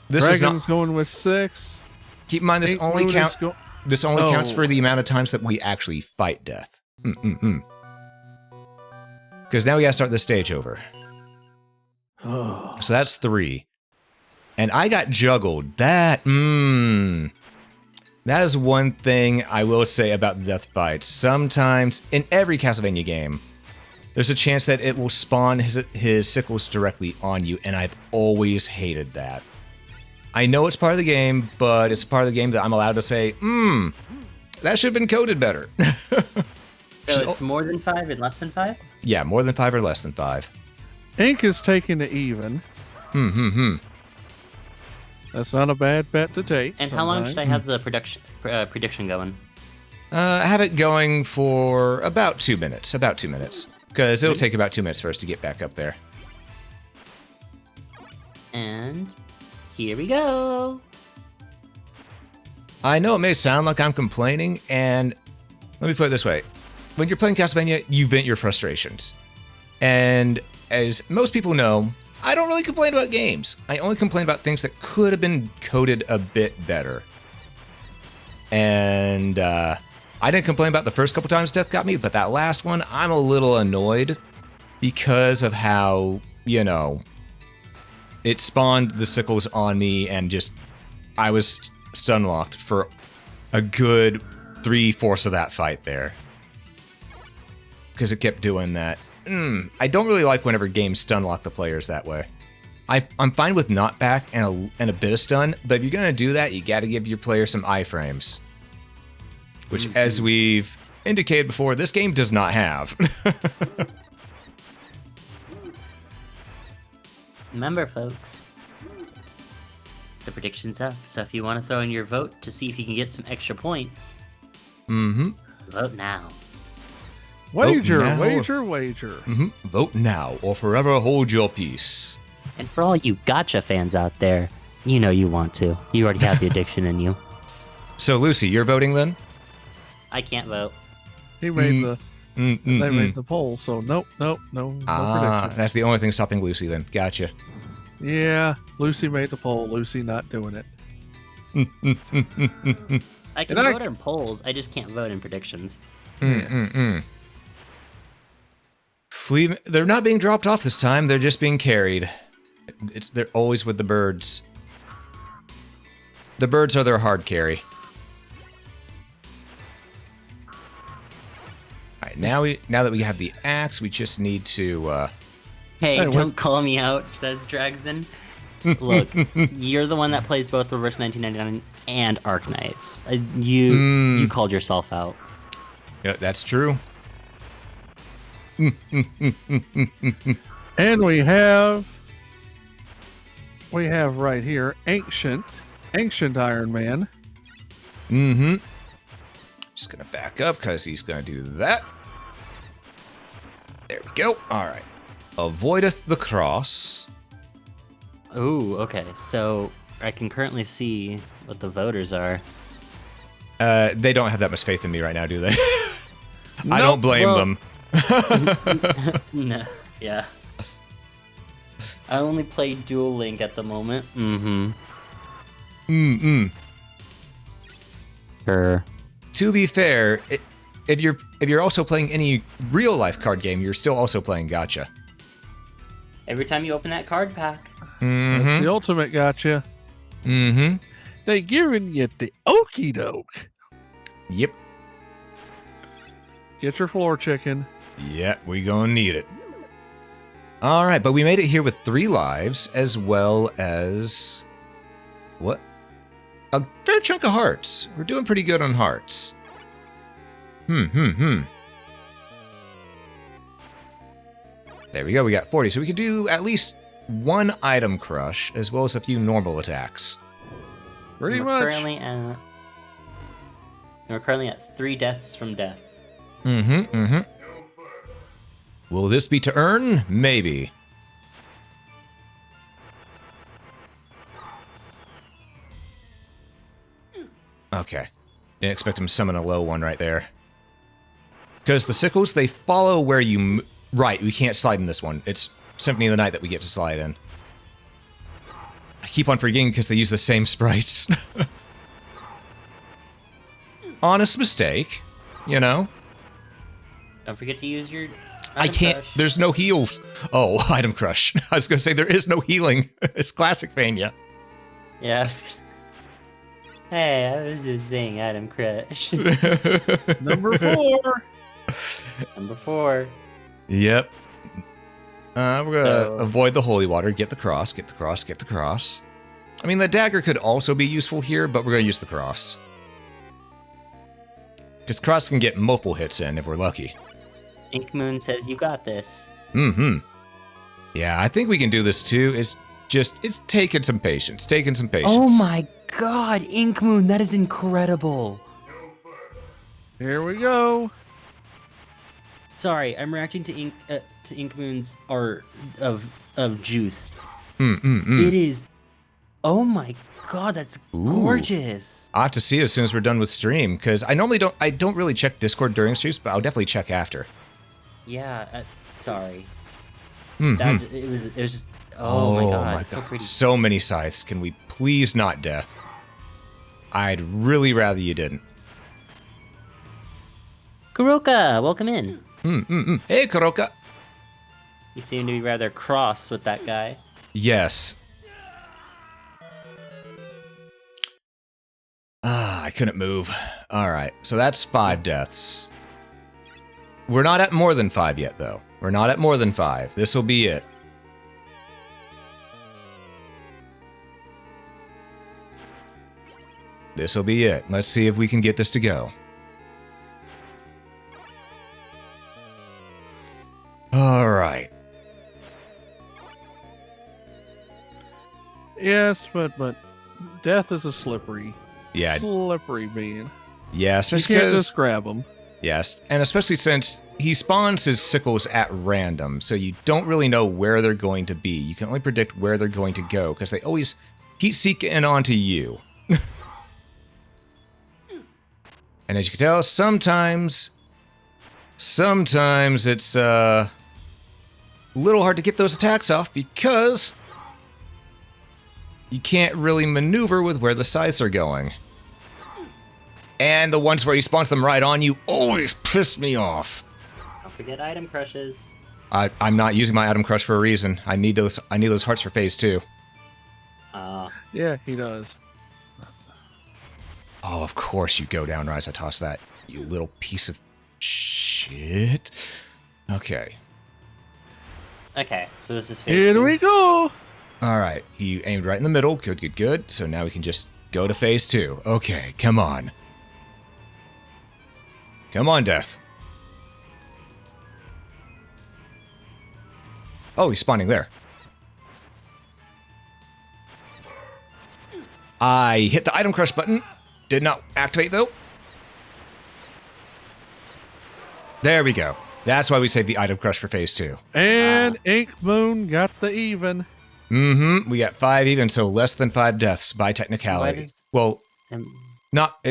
This Dragon's is not... going with 6. Keep in mind, this Ink only Moon counts... is This only counts for the amount of times that we actually fight Death. Because now we gotta start this stage over. So that's 3. And I got juggled. That is one thing I will say about Death fights. Sometimes, in every Castlevania game, there's a chance that it will spawn his sickles directly on you, and I've always hated that. I know it's part of the game, but it's part of the game that I'm allowed to say, that should have been coded better. So it's more than 5 and less than 5? Yeah, more than 5 or less than 5. Ink is taking the even. That's not a bad bet to take. And how long should I have the prediction going? Have it going for about 2 minutes. About 2 minutes. Because it'll take about 2 minutes for us to get back up there. And here we go. I know it may sound like I'm complaining, and let me put it this way. When you're playing Castlevania, you vent your frustrations. And as most people know, I don't really complain about games. I only complain about things that could have been coded a bit better. And I didn't complain about the first couple times Death got me, but that last one, I'm a little annoyed. because of how, you know, it spawned the sickles on me and just, I was stun locked for a good 3/4 of that fight there. Because it kept doing that. I don't really like whenever games stun lock the players that way. I'm fine with knockback and a bit of stun, but if you're going to do that, you got to give your player some iframes. Which, as we've indicated before, this game does not have. Remember, folks, the prediction's up, so if you want to throw in your vote to see if you can get some extra points, vote now. Wager. Vote now or forever hold your peace. And for all you gotcha fans out there, you know you want to. You already have the addiction in you. So, Lucy, you're voting then? I can't vote. He made they made the poll, so no prediction. That's the only thing stopping Lucy then. Gotcha. Yeah, Lucy made the poll. Lucy not doing it. I can vote in polls, I just can't vote in predictions. They're not being dropped off this time, they're just being carried. They're always with the birds. The birds are their hard carry. Alright, now that we have the axe, we just need to Hey, don't call me out, says Dragson. Look, you're the one that plays both Reverse 1999 and Arc Knights. You called yourself out. Yeah, that's true. And we have right here ancient Iron Man. Just gonna back up because he's gonna do that. There we go. Alright. Avoideth the cross. Ooh, okay. So I can currently see what the voters are. They don't have that much faith in me right now, do they? I don't blame them. No, yeah. I only play Dual Link at the moment. Sure. To be fair, if you're also playing any real life card game, you're still also playing Gacha. Every time you open that card pack. That's the ultimate gotcha. They giving you the okie doke. Yep. Get your floor chicken. Yeah, we gonna need it. Alright, but we made it here with 3 lives, as well as... what? A fair chunk of hearts. We're doing pretty good on hearts. There we go, we got 40. So we can do at least 1 item crush, as well as a few normal attacks. Pretty much. We're currently at 3 deaths from death. Will this be to earn? Maybe. Okay. Didn't expect him to summon a low one right there. Because the sickles, they follow where you... Right, we can't slide in this one. It's Symphony of the Night that we get to slide in. I keep on forgetting because they use the same sprites. Honest mistake, you know? Don't forget to use your... I can't. Crush. There's no heals. Oh, item crush. I was gonna say there is no healing. It's classic Vania. Yeah. Hey, I was just saying item crush. Number 4. Number 4. Yep. We're gonna avoid the holy water. Get the cross. Get the cross. Get the cross. I mean, the dagger could also be useful here, but we're gonna use the cross. Because cross can get multiple hits in if we're lucky. Ink Moon says you got this. Yeah, I think we can do this too. It's taking some patience. Oh my god, Ink Moon, that is incredible. Here we go. Sorry, I'm reacting to Ink Moon's art of Juiced. It is... Oh my god, that's gorgeous. I'll have to see it as soon as we're done with stream, because I don't really check Discord during streams, but I'll definitely check after. Yeah, sorry. It was just... Oh my god, it's so pretty. So many scythes. Can we please not death? I'd really rather you didn't. Kuroka, welcome in. Hey, Kuroka. You seem to be rather cross with that guy. Yes. I couldn't move. All right, so that's 5 deaths. We're not at more than 5 yet, though. We're not at more than 5. This will be it. This will be it. Let's see if we can get this to go. All right. Yes, but death is a slippery being. Yeah, especially You can't because just grab them. yes, and especially since he spawns his sickles at random, so you don't really know where they're going to be. You can only predict where they're going to go because they always heat seek in onto you. And as you can tell, sometimes it's a little hard to get those attacks off because you can't really maneuver with where the scythes are going. And the ones where he spawns them right on you always piss me off. Don't forget item crushes. I'm not using my item crush for a reason. I need those hearts for phase 2. Yeah, he does. Oh, of course you go down, Rise. I toss that, you little piece of shit. Okay. Okay, so this is phase Here 2. we go. All right. He aimed right in the middle. Good, good, good. So now we can just go to phase 2. Okay, come on. Come on, Death. Oh, he's spawning there. I hit the item crush button. Did not activate, though. There we go. That's why we saved the item crush for phase 2. And Ink Moon got the even. Mm-hmm. We got 5 even, so less than 5 deaths by technicality. Well, not...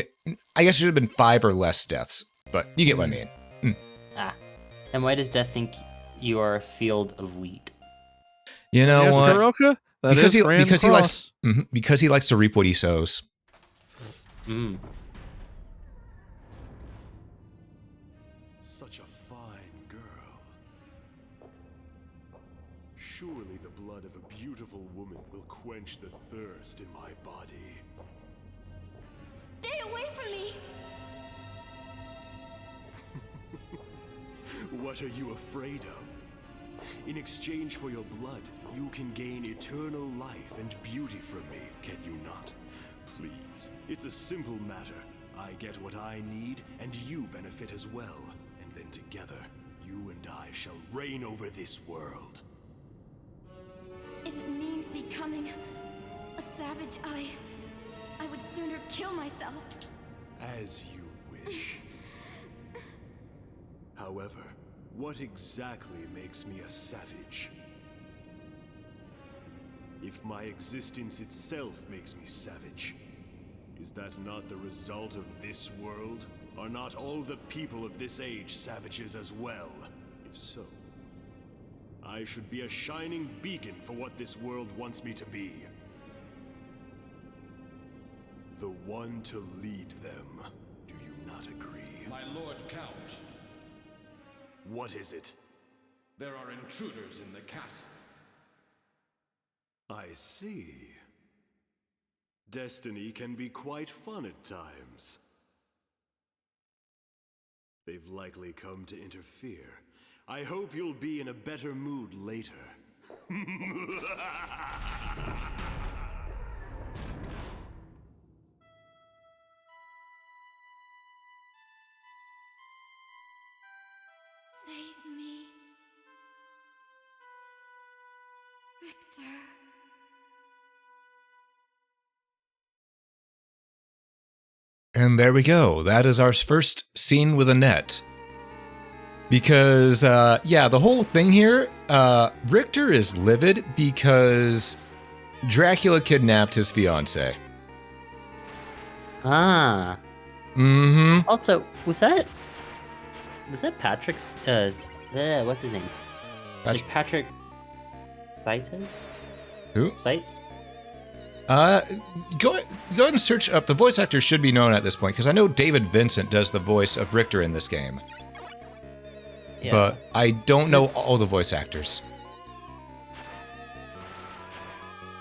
I guess it should have been 5 or less deaths, but you get what I mean. And why does Death think you are a field of wheat? You know Yes, what? Karoka, that Because is he likes because he likes to reap what he sows. Such a fine girl. Surely the blood of a beautiful woman will quench the thirst in my body. Stay away from me! What are you afraid of? In exchange for your blood, you can gain eternal life and beauty from me, can you not? Please, it's a simple matter. I get what I need, and you benefit as well. And then together, you and I shall reign over this world. If it means becoming a savage, I would sooner kill myself. As you wish. However, what exactly makes me a savage? If my existence itself makes me savage, is that not the result of this world? Are not all the people of this age savages as well? If so, I should be a shining beacon for what this world wants me to be. The one to lead them. Do you not agree? My Lord Count, What is it? there are intruders in the castle. I see. Destiny can be quite fun at times. They've likely come to interfere. I hope you'll be in a better mood later. Save me. Richter. And there we go. That is our first scene with Annette. Because, yeah, the whole thing here, Richter is livid because Dracula kidnapped his fiancée. Mm-hmm. Also, was that Patrick's, what's his name? Patrick Cites? Who? Cites? Go ahead and search up. The voice actor should be known at this point, because I know David Vincent does the voice of Richter in this game. Yeah. But I don't know all the voice actors.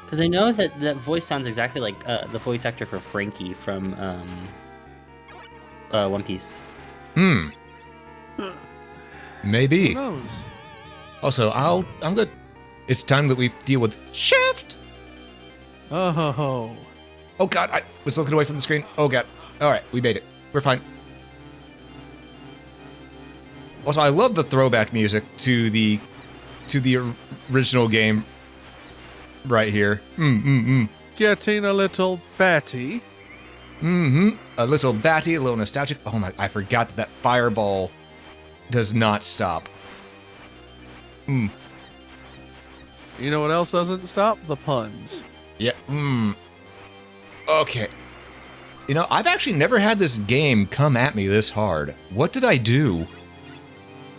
Because I know that that voice sounds exactly like the voice actor for Frankie from One Piece. Maybe. Who knows? Also, I'm good. It's time that we deal with Shaft. Oh. Oh god, I was looking away from the screen. Oh god. All right, we made it. We're fine. Also, I love the throwback music to the original game right here. Getting a little batty. A little batty, a little nostalgic. Oh my, I forgot that fireball does not stop. You know what else doesn't stop? The puns. Yeah. Okay. You know, I've actually never had this game come at me this hard. What did I do?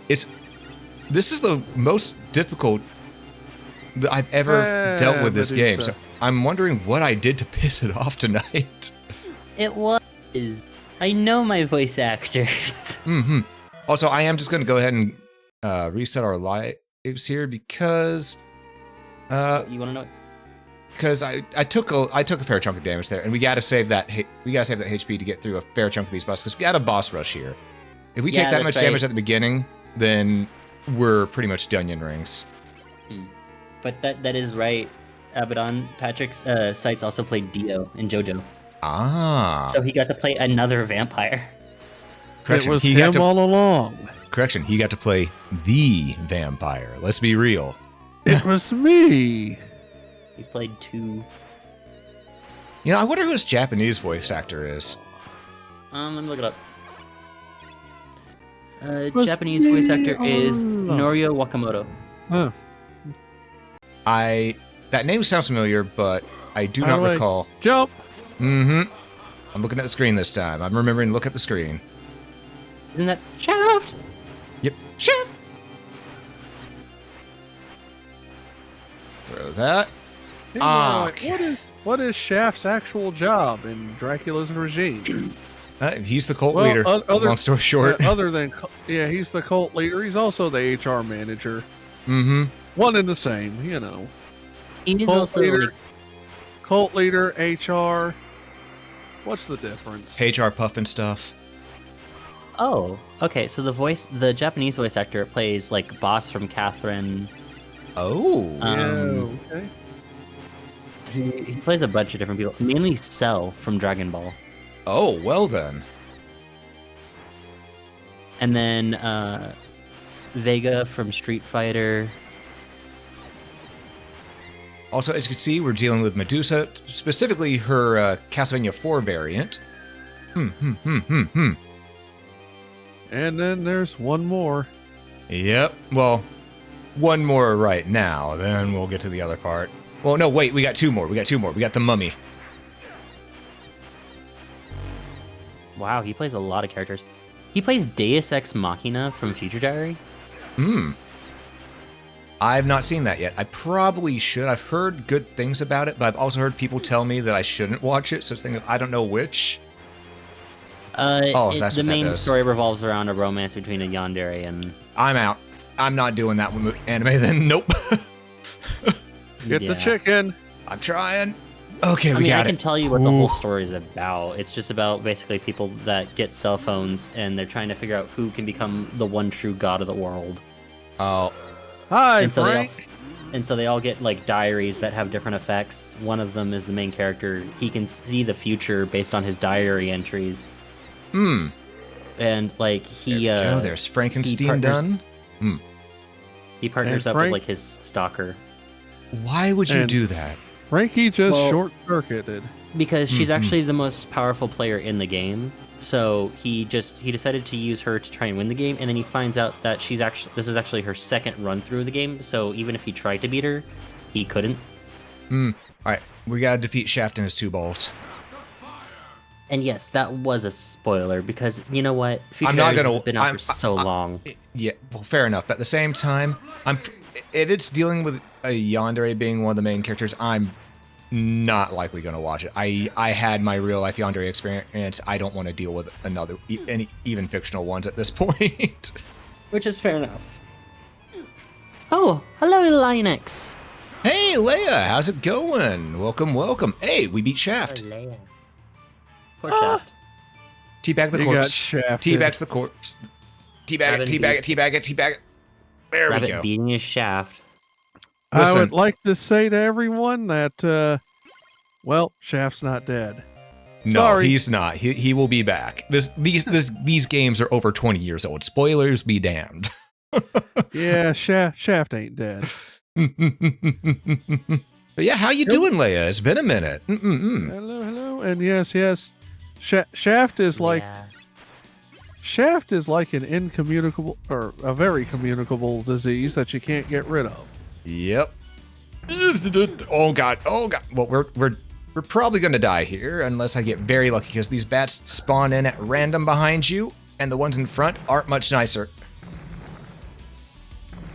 This is the most difficult that I've ever dealt with this game. So I'm wondering what I did to piss it off tonight. It was. I know my voice actors. Also, I am just going to go ahead and reset our lives here because You want to know? because I took a fair chunk of damage there, and we gotta save that HP to get through a fair chunk of these bosses because we got a boss rush here. If we take that much damage at the beginning, then we're pretty much Dunyan rings. But that is right. Abaddon, Patrick's sites also played Dio in JoJo. Ah. So he got to play another vampire. Correction, It was he him got to, all along. correction, he got to play the vampire. Let's be real. It was me. He's played 2. You know, I wonder who his Japanese voice actor is. Let me look it up. Was Japanese me voice actor all is along. Norio Wakamoto. Huh. That name sounds familiar, but I do By not the way, recall. Jump. I'm looking at the screen this time. I'm remembering to look at the screen. Isn't that Shaft? Yep. Chef! Throw that. Hey, Okay. what is Shaft's actual job in Dracula's regime? He's the cult leader. Long story short. He's the cult leader. He's also the HR manager. One and the same, you know. He is Cult also leader. like, Cult leader, HR. What's the difference? HR puff and stuff. oh, okay. So the Japanese voice actor plays like boss from Catherine. Oh. Okay. He plays a bunch of different people, mainly Cell from Dragon Ball, Oh, well then. and then Vega from Street Fighter. Also, as you can see, we're dealing with Medusa, specifically her Castlevania 4 variant. And then there's one more. Yep. Well, one more right now, then we'll get to the other part. Well, no, wait, we got 2 more. We got the mummy. Wow, he plays a lot of characters. He plays Deus Ex Machina from Future Diary. I've not seen that yet. I probably should. I've heard good things about it, but I've also heard people tell me that I shouldn't watch it, so it's thinking, I don't know which. That's The what that main does. story revolves around a romance between a yandere and I'm out. I'm not doing that one anime then. Nope. Get the Yeah. chicken. I'm trying. Okay, I we mean, I got can it. tell you what the whole story is about. It's just about basically people that get cell phones and they're trying to figure out who can become the one true god of the world. Oh, Hi, And so, Frank. they all get like diaries that have different effects. One of them is the main character. He can see the future based on his diary entries. And like he oh, there's Frankenstein partners- done. he partners And up with Frank- like his stalker Why would you And- do that? Frankie just Well- short-circuited. because she's actually the most powerful player in the game. So he decided to use her to try and win the game, and then he finds out that this is actually her second run through the game. So even if he tried to beat her, he couldn't. All right, we gotta defeat Shaft and his 2 balls. And yes, that was a spoiler because you know what? Future I'm not Diaries gonna- has been out I'm- for so long. Yeah, well, fair enough. But at the same time, if it's dealing with a yandere being one of the main characters, I'm not likely going to watch it. I had my real life yandere experience. I don't want to deal with any even fictional ones at this point. Which is fair enough. Oh, hello, Linux. Hey, Leia, how's it going? Welcome, welcome. Hey, we beat Shaft. Leia. Poor Shaft. Teabag the You got corpse. shafted. Teabag's the corpse. Teabag it, teabag it, teabag it, teabag it. There we Rabbit go. beating his Shaft. I Listen. would like to say to everyone that, well, Shaft's not dead. No, Sorry. he's not. He will be back. These games are over 20 years old. Spoilers be damned. Yeah, Shaft ain't dead. But yeah, how you doing, Leia? It's been a minute. Hello, hello, and yes. Shaft is like an incommunicable or a very communicable disease that you can't get rid of. Yep. Oh god. Well, we're probably gonna die here unless I get very lucky because these bats spawn in at random behind you, and the ones in front aren't much nicer.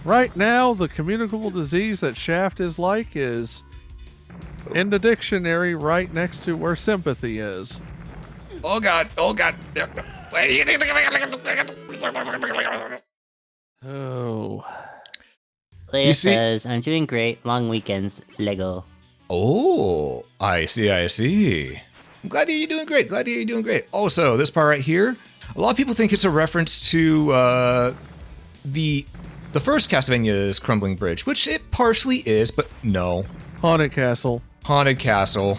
Right now, the communicable disease that Shaft is like is in the dictionary right next to where sympathy is. Oh god. Oh. Leia see- says, I'm doing great. Long weekends. Lego. Oh, I see. I'm glad to hear you're doing great. Also, this part right here, a lot of people think it's a reference to the first Castlevania's Crumbling Bridge, which it partially is, but no. Haunted Castle. Haunted Castle.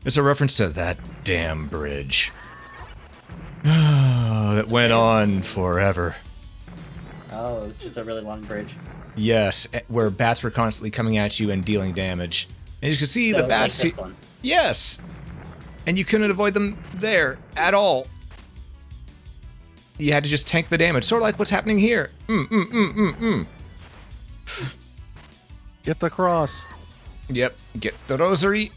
It's a reference to that damn bridge. That went on forever. Oh, it was just a really long bridge. Yes, where bats were constantly coming at you and dealing damage. And you can see the bats. Like this one. Yes! And you couldn't avoid them there at all. You had to just tank the damage, sort of like what's happening here. Get the cross. Yep, get the rosary.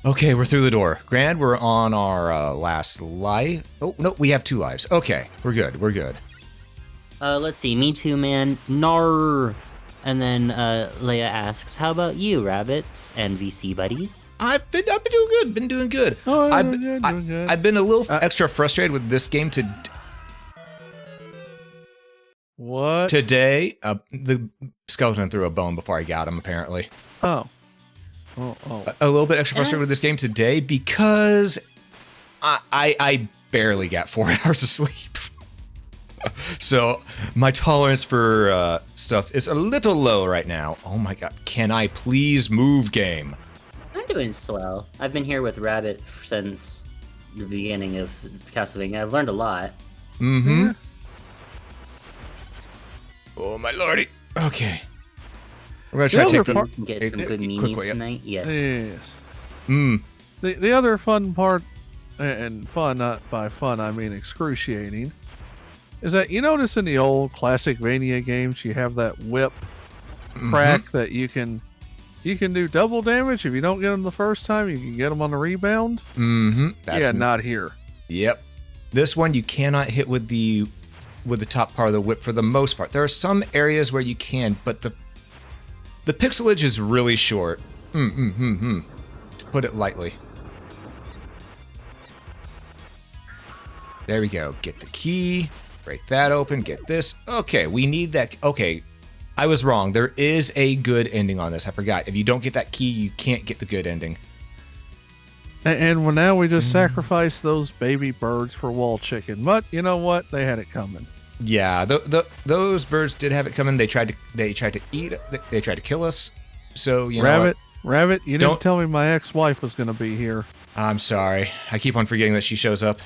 Okay, we're through the door. Grand, we're on our last life. Oh, no, we have 2 lives. Okay, we're good. Let's see. Me too, man. Nar. And then Leia asks, "How about you, rabbits and VC buddies?" I've been doing good. Oh, I've doing good. been a little extra frustrated with this game What? today. The skeleton threw a bone before I got him, apparently. Oh. A little bit extra frustrated with this game today because I barely got 4 hours of sleep. So my tolerance for stuff is a little low right now. Oh my god, can I please move, game? I'm doing swell. I've been here with Rabbit since the beginning of Castlevania. I've learned a lot. Mm-hmm. Oh my lordy. Okay. We're gonna try to take other the... part- Get some good quick memes way up. tonight. Yes. Yes. The other fun part, and fun, not by fun, I mean excruciating, is that you notice in the old classic Vania games, you have that whip crack that you can do double damage. If you don't get them the first time, you can get them on the rebound. That's Not here. Yep. This one you cannot hit with the top part of the whip for the most part. There are some areas where you can, but the pixelage is really short. To put it lightly. There we go. Get the key. Break that open. Get this. Okay, we need that. Okay, I was wrong. There is a good ending on this. I forgot. If you don't get that key, you can't get the good ending. And well, now we just sacrifice those baby birds for wall chicken. But you know what? They had it coming. Yeah, those birds did have it coming. They tried to eat. They tried to kill us. So you know. Rabbit, you Don't- didn't tell me my ex-wife was going to be here. I'm sorry. I keep on forgetting that she shows up.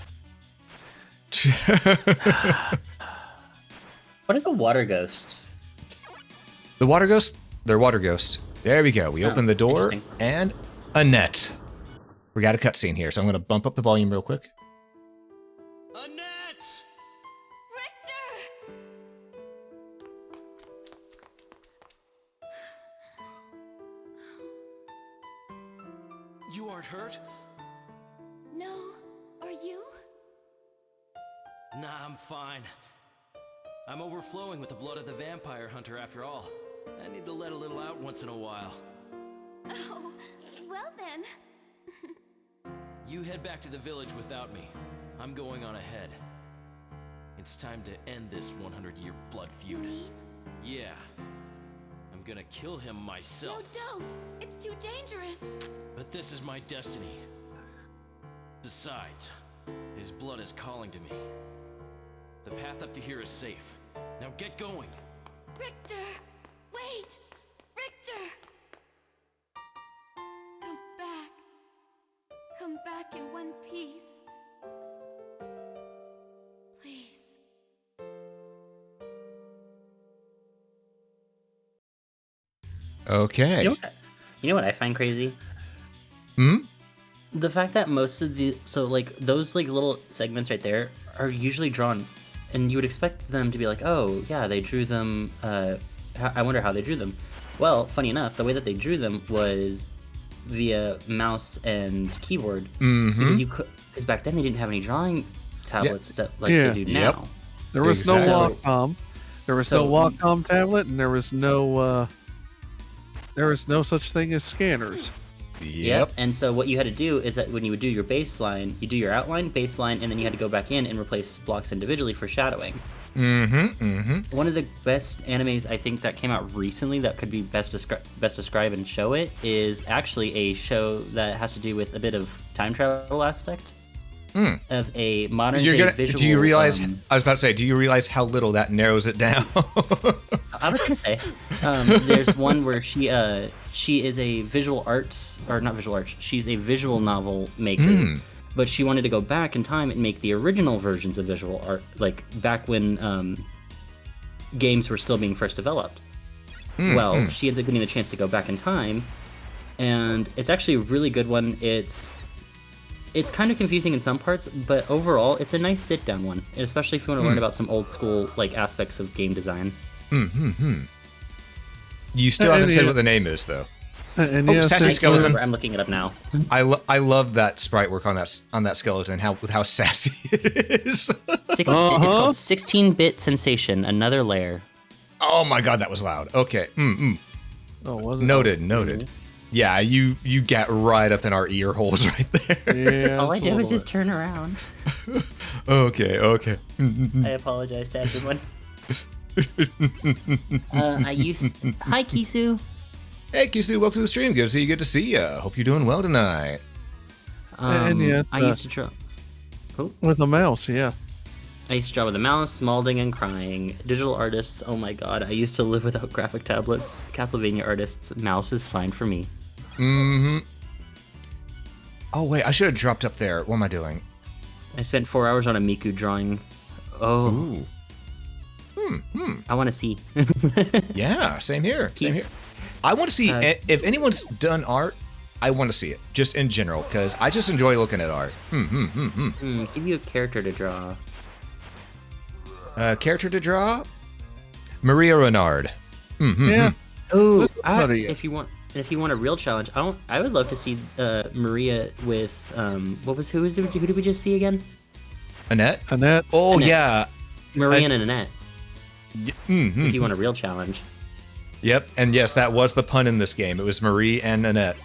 What are the water ghosts? The water ghost? They're water ghosts. There we go. We open the door interesting. and a net. We got a cutscene here, so I'm going to bump up the volume real quick. Annette! Richter! You aren't hurt? No, are you? Nah, I'm fine. I'm overflowing with the blood of the vampire hunter after all. I need to let a little out once in a while. Oh, well then. You head back to the village without me. I'm going on ahead. It's time to end this 100-year blood feud. Mean? Yeah. I'm I'm gonna kill him myself. No, don't. It's too dangerous. But this is my destiny. Besides, his blood is calling to me. The path up to here is safe. Now get going. Richter! Wait! Richter! Come back. Come back in one piece. Please. Okay. You know what I find crazy? Hmm? The fact that most of the those little segments right there are usually drawn, and you would expect them to be like, oh yeah, they drew them. I wonder how they drew them. Well, funny enough, the way that they drew them was via mouse and keyboard, because back then they didn't have any drawing tablets that they do now. There was no Wacom. There was no Wacom tablet, and there was no such thing as scanners. Yep. And so what you had to do is that when you would do your baseline, you do your outline, baseline, and then you had to go back in and replace blocks individually for shadowing. One of the best animes I think that came out recently that could be best describe and show it is actually a show that has to do with a bit of time travel aspect of a modern visual. Do you realize? I was about to say, do you realize how little that narrows it down? I was gonna say, there's one where she is a she's a visual novel maker, but she wanted to go back in time and make the original versions of visual art, like back when games were still being first developed. Well, she ends up getting the chance to go back in time, and it's actually a really good one. It's kind of confusing in some parts, but overall, it's a nice sit-down one, especially if you want to learn about some old school aspects of game design. You still haven't said what the name is, though. Sassy Skeleton. I'm looking it up now. I love that sprite work on that skeleton. With how sassy it is. It's called 16-bit Sensation. Another layer. Oh my god, that was loud. Okay. Oh, was it? Noted. Yeah, you got right up in our ear holes right there. Yeah. All I did was just turn around. Okay. I apologize to everyone. Hi, Kisu. Hey, Kisu, welcome to the stream. Good to see you. Hope you're doing well tonight. And yes, I used to draw. With a mouse, yeah. I used to draw with a mouse, malding and crying. Digital artists, oh my god, I used to live without graphic tablets. Castlevania artists, mouse is fine for me. Oh, wait, I should have dropped up there. What am I doing? I spent 4 hours on a Miku drawing. Oh. I want to see. Yeah, same here. I want to see, if anyone's done art, I want to see it, just in general, because I just enjoy looking at art. Give you a character to draw. Character to draw? Maria Renard. Yeah. Oh, if you want a real challenge, I would love to see Maria with who did we just see again? Annette. Oh, Annette. Yeah. Maria and Annette. If you want a real challenge. Yep, and yes, that was the pun in this game. It was Marie and Annette.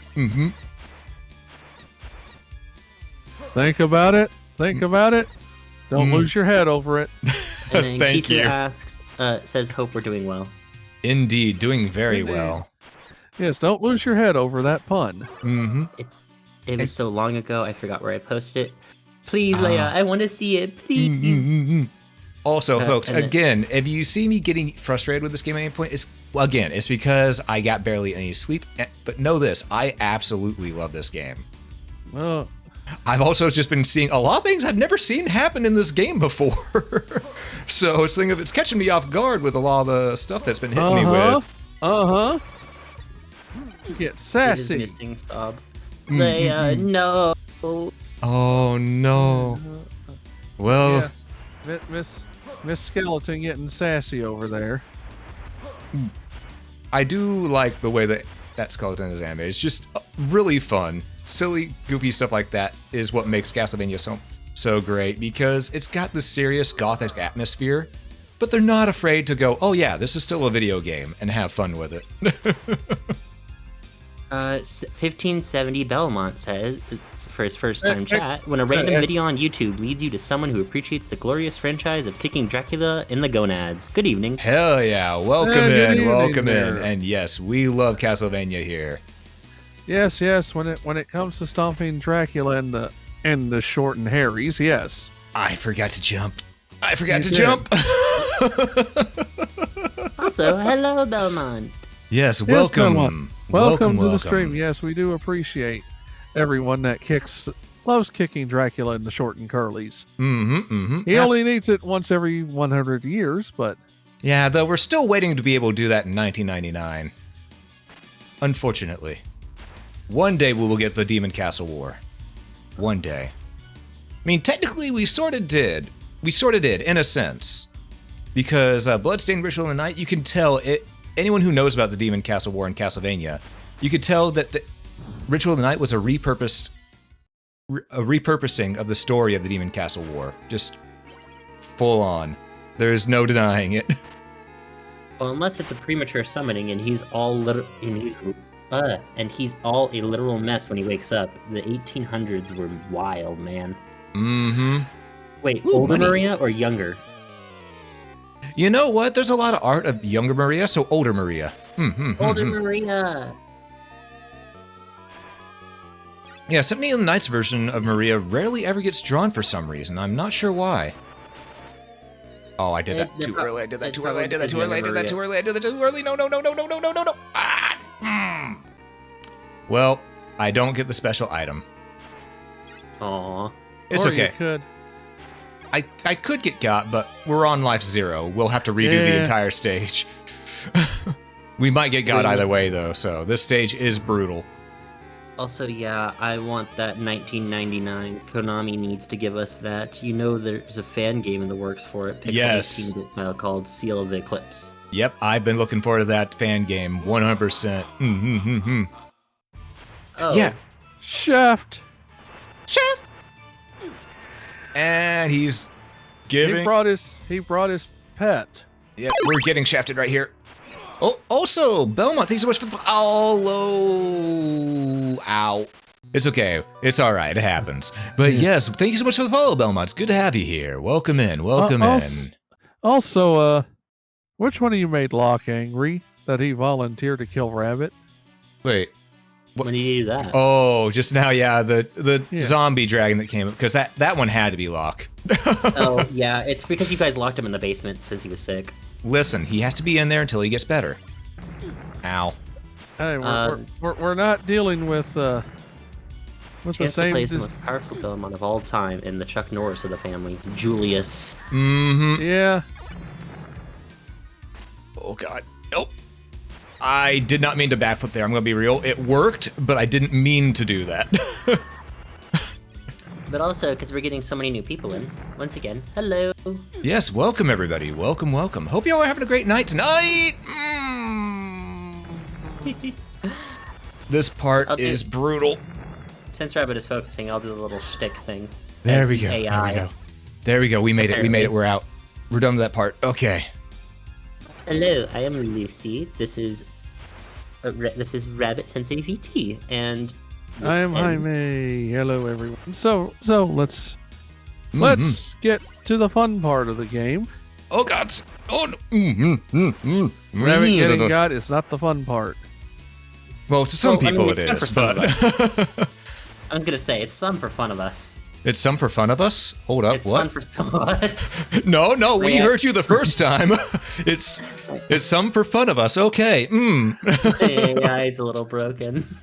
Think about it. Don't lose your head over it. And then Thank Kisu you. asks, says, hope we're doing well. Indeed, doing very well. Yes, don't lose your head over that pun. It was so long ago, I forgot where I posted it. Please, Leia, I want to see it. Please. Also, folks, again, if you see me getting frustrated with this game at any point, it's because I got barely any sleep. But know this, I absolutely love this game. Well, I've also just been seeing a lot of things I've never seen happen in this game before. So it's catching me off guard with a lot of the stuff that's been hitting me with. You get sassy. It is missing Stob. Leia, no. Oh no. Well, yeah. Miss Skeleton getting sassy over there. I do like the way that skeleton is animated. It's just really fun. Silly, goofy stuff like that is what makes Castlevania so great, because it's got this serious gothic atmosphere, but they're not afraid to go, oh yeah, this is still a video game, and have fun with it. 1570 Belmont says, for his first time chat, when a random video on YouTube leads you to someone who appreciates the glorious franchise of kicking Dracula in the gonads. Good evening. Hell yeah. Welcome good in. evening Welcome there. in. And yes, we love Castlevania here. Yes, yes. When it comes to stomping Dracula and the short and hairies, yes. I forgot to jump. I forgot to did. jump. Also, hello, Belmont. Yes, Yes, welcome. Belmont. Welcome to the stream. Yes, we do appreciate everyone that loves kicking Dracula in the short and curlies. He only needs it once every 100 years, but Yeah, though we're still waiting to be able to do that in 1999. Unfortunately. One day we will get the Demon Castle War. One day. I mean, technically we sort of did. We sort of did, in a sense. Because Bloodstained Ritual of the Night, you can tell it. Anyone who knows about the Demon Castle War in Castlevania, you could tell that the Ritual of the Night was a repurposing of the story of the Demon Castle War. Just full on. There's no denying it. Well, unless it's a premature summoning and he's all he's all a literal mess when he wakes up. The 1800s were wild, man. Wait, Ooh, older money. Maria or younger? You know what? There's a lot of art of younger Maria, so older Maria. Older Maria. Yeah, Symphony of the Night's version of Maria rarely ever gets drawn for some reason. I'm not sure why. Oh, I did that too early. I did that too early. I did that too early. I did that too early. I did that too early. No, no, no, no, no, no, no, no, no. Ah! Well, I don't get the special item. Aw. It's or okay. You could. I could get got, but we're on life 0. We'll have to redo the entire stage. We might get got either way, though, so this stage is brutal. Also, yeah, I want that 1999. Konami needs to give us that. You know there's a fan game in the works for it. Yes. 18-bit style called Seal of the Eclipse. Yep, I've been looking forward to that fan game 100%. Oh. Yeah. Shaft. Chef! And he's giving... He brought his pet. Yep, we're getting shafted right here. Oh, also, Belmont, thanks so much for the... Oh, ow. It's okay. It's all right. It happens. But yes, thank you so much for the follow, Belmont. It's good to have you here. Welcome in. Welcome in. Also, which one of you made Locke angry that he volunteered to kill Rabbit? Wait. When did you do that? Oh, just now, yeah, the Yeah. zombie dragon that came up, because that one had to be Locke. Oh, yeah, it's because you guys locked him in the basement since he was sick. Listen, he has to be in there until he gets better. Ow. Hey, we're not dealing with the Chance to same. plays the most powerful Belmont of all time in the Chuck Norris of the family, Julius. Yeah. Oh, God. Nope. I did not mean to backflip there. I'm going to be real. It worked, but I didn't mean to do that. But also, because we're getting so many new people in. Once again, hello. Yes, welcome, everybody. Welcome, welcome. Hope you all are having a great night tonight. This part is brutal. Since Rabbit is focusing, I'll do the little shtick thing. There As we the go. AI. There we go. There we go. We made it. We made it. Apparently. We're out. We're done with that part. Okay. Hello, I am Lucy. This is Rabbit Sensei VT, and I am Jaime. Hello, everyone. So let's get to the fun part of the game. Oh God! Oh no! Rabbit getting got is not the fun part. Well, to some people it it's is, fun for some but of us. I was gonna say it's some for fun of us. it's some for fun of us. Hold up, It's what? fun for some of us. No, we Yeah. heard you the first time. it's some for fun of us. Okay. The AI's a little broken.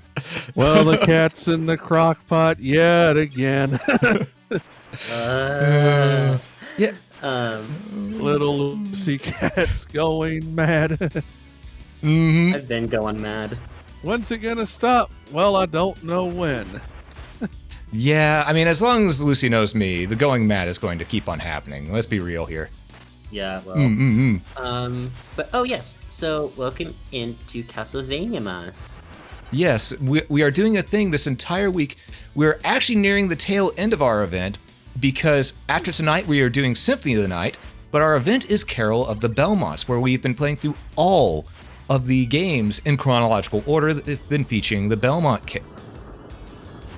Well, the cat's in the crock pot yet again. Yeah. Little Lucy cat's going mad. I've been going mad. When's it gonna stop? Well, I don't know when. Yeah, I mean, as long as Lucy knows me, the going mad is going to keep on happening. Let's be real here. Yeah, well. But oh yes, so welcome into Castlevania Mas. Yes, we are doing a thing this entire week. We're actually nearing the tail end of our event because after tonight we are doing Symphony of the Night, but our event is Carol of the Belmonts, where we've been playing through all of the games in chronological order that have been featuring the Belmont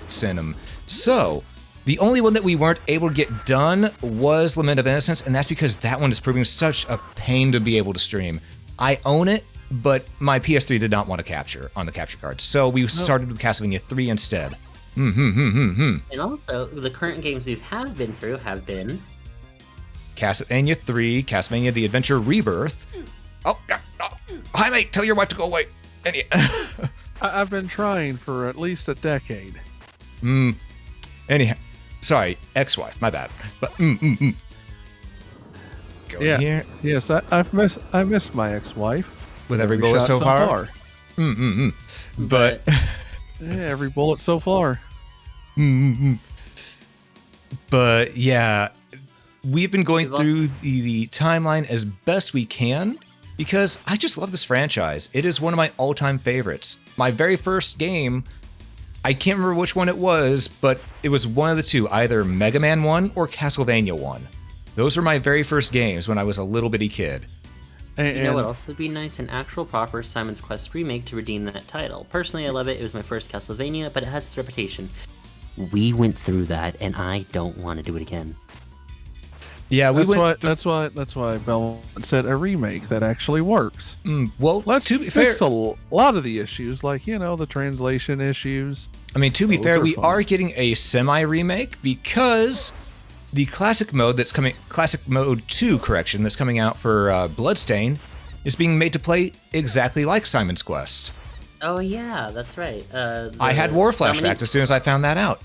Cinema. So, the only one that we weren't able to get done was Lament of Innocence, and that's because that one is proving such a pain to be able to stream. I own it, but my PS3 did not want to capture on the capture card, so we started with Castlevania 3 instead. And also, the current games we have been through have been Castlevania 3, Castlevania The Adventure Rebirth. Oh, God, no. Hi, mate, tell your wife to go away. I've been trying for at least a decade. Anyhow, sorry, ex-wife, my bad. But Go in here. Yes, I missed my ex-wife. With every bullet shot so far. But yeah, every bullet so far. But yeah, we've been going through the timeline as best we can because I just love this franchise. It is one of my all-time favorites. My very first game, I can't remember which one it was, but it was one of the two, either Mega Man 1 or Castlevania 1. Those were my very first games when I was a little bitty kid. You know what else would be nice? An actual proper Simon's Quest remake to redeem that title. Personally, I love it. It was my first Castlevania, but it has its reputation. We went through that, and I don't want to do it again. Yeah, that's why Belmont said a remake that actually works. Well, let's fix a lot of the issues, like the translation issues. I mean, to be fair, we are getting a semi-remake because the classic mode classic mode 2 correction that's coming out for Bloodstain is being made to play exactly like Simon's Quest. Oh yeah, that's right. I had war flashbacks as soon as I found that out.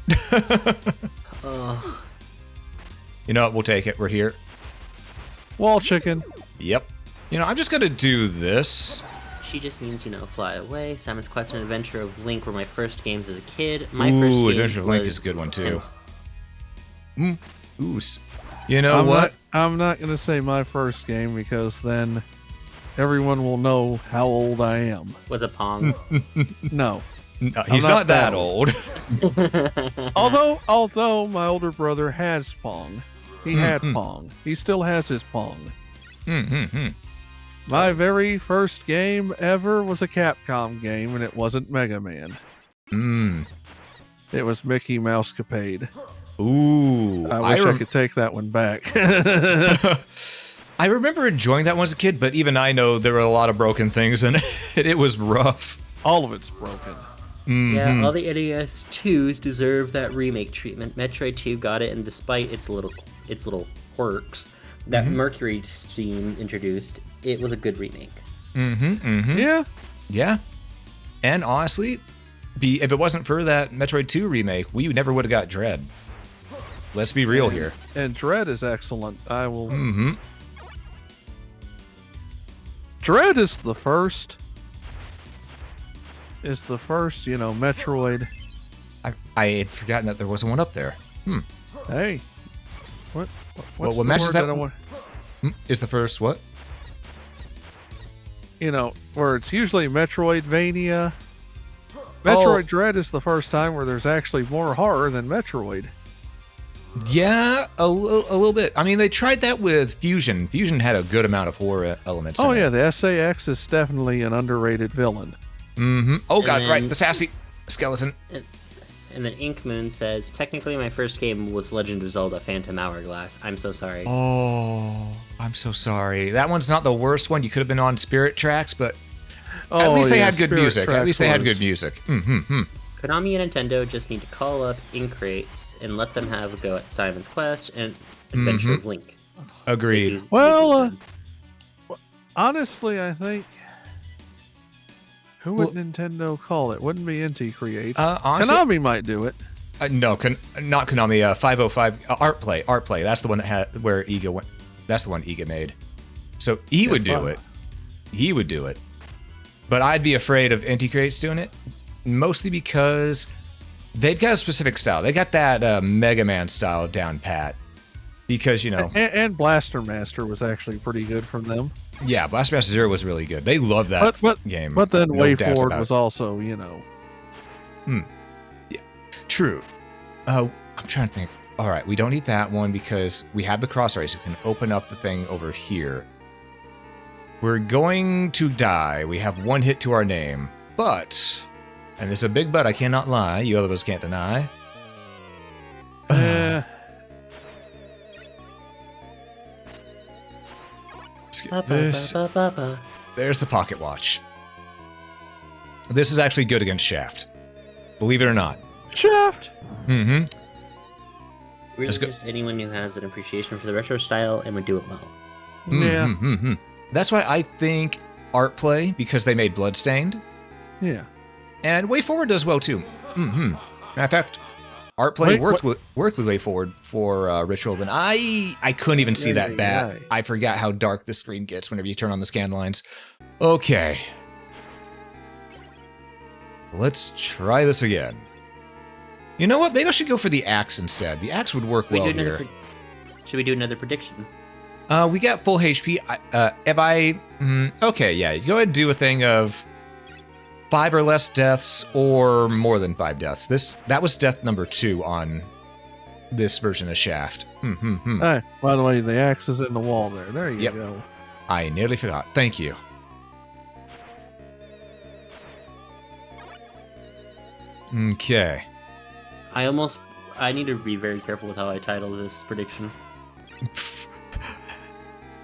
You know what? We'll take it. We're here. Wall chicken. Yep. I'm just gonna do this. She just means, fly away. Simon's Quest and Adventure of Link were my first games as a kid. My first game Adventure of Link is a good one too. Ooh. I'm not gonna say my first game because then everyone will know how old I am. Was it Pong? No. He's not that old. although my older brother has Pong. He had Pong. He still has his Pong. My very first game ever was a Capcom game, and it wasn't Mega Man. It was Mickey Mousecapade. Ooh. I wish I could take that one back. I remember enjoying that one as a kid, but even I know there were a lot of broken things in it. It was rough. All of it's broken. Yeah, all the NES 2s deserve that remake treatment. Metroid 2 got it, and despite its little quirks that Mercury Steam introduced, it was a good remake. Yeah. And honestly, if it wasn't for that Metroid 2 remake, we never would have got Dread. Let's be real here. And Dread is excellent. I will. Dread is the first. Metroid. I had forgotten that there wasn't one up there. Hey, what's what the matches word that? I want? Is the first what? Where it's usually Metroidvania. Metroid Dread is the first time where there's actually more horror than Metroid. Yeah, a little bit. I mean, they tried that with Fusion. Fusion had a good amount of horror elements. Oh yeah, the SAX is definitely an underrated villain. Oh god, right, the sassy skeleton. And then Ink Moon says, technically my first game was Legend of Zelda Phantom Hourglass. I'm so sorry. Oh, I'm so sorry. That one's not the worst one. You could have been on Spirit Tracks, but at least they had good music. At least they had good music. Konami and Nintendo just need to call up Incrates and let them have a go at Simon's Quest and Adventure of Link. Agreed. Well, honestly, I think... Who would Nintendo call it? Wouldn't be NT Creates. Honestly, Konami might do it. No, not Konami. 505 Artplay. That's the one that had where Iga went. That's the one Iga made. So he would do it. He would do it. But I'd be afraid of NT Creates doing it, mostly because they've got a specific style. They got that Mega Man style down pat. Because and Blaster Master was actually pretty good from them. Yeah, Blaster Master Zero was really good. They loved that game. But then Way Forward was also, Yeah, true. I'm trying to think. All right, we don't need that one because we have the cross race. We can open up the thing over here. We're going to die. We have 1 hit to our name. But, and this is a big but, I cannot lie. You others can't deny. Skip this. There's the pocket watch. This is actually good against Shaft. Believe it or not. Shaft! Really, Let's go. just anyone who has an appreciation for the retro style and would do it well. Yeah. That's why I think Art Play, because they made Bloodstained. Yeah. And Way Forward does well too. Matter of fact, Art Play worked with Way Forward for Ritual, and I couldn't even see that bat. I forgot how dark the screen gets whenever you turn on the scan lines. Okay. Let's try this again. You know what? Maybe I should go for the axe instead. The axe would work well here. Should we do another prediction? We got full HP. Okay, yeah. Go ahead and do a thing of 5 or less deaths or more than 5 deaths. That was death number 2 on this version of Shaft. Hey, by the way, the axe is in the wall there. There you go. I nearly forgot. Thank you. Okay. I need to be very careful with how I title this prediction.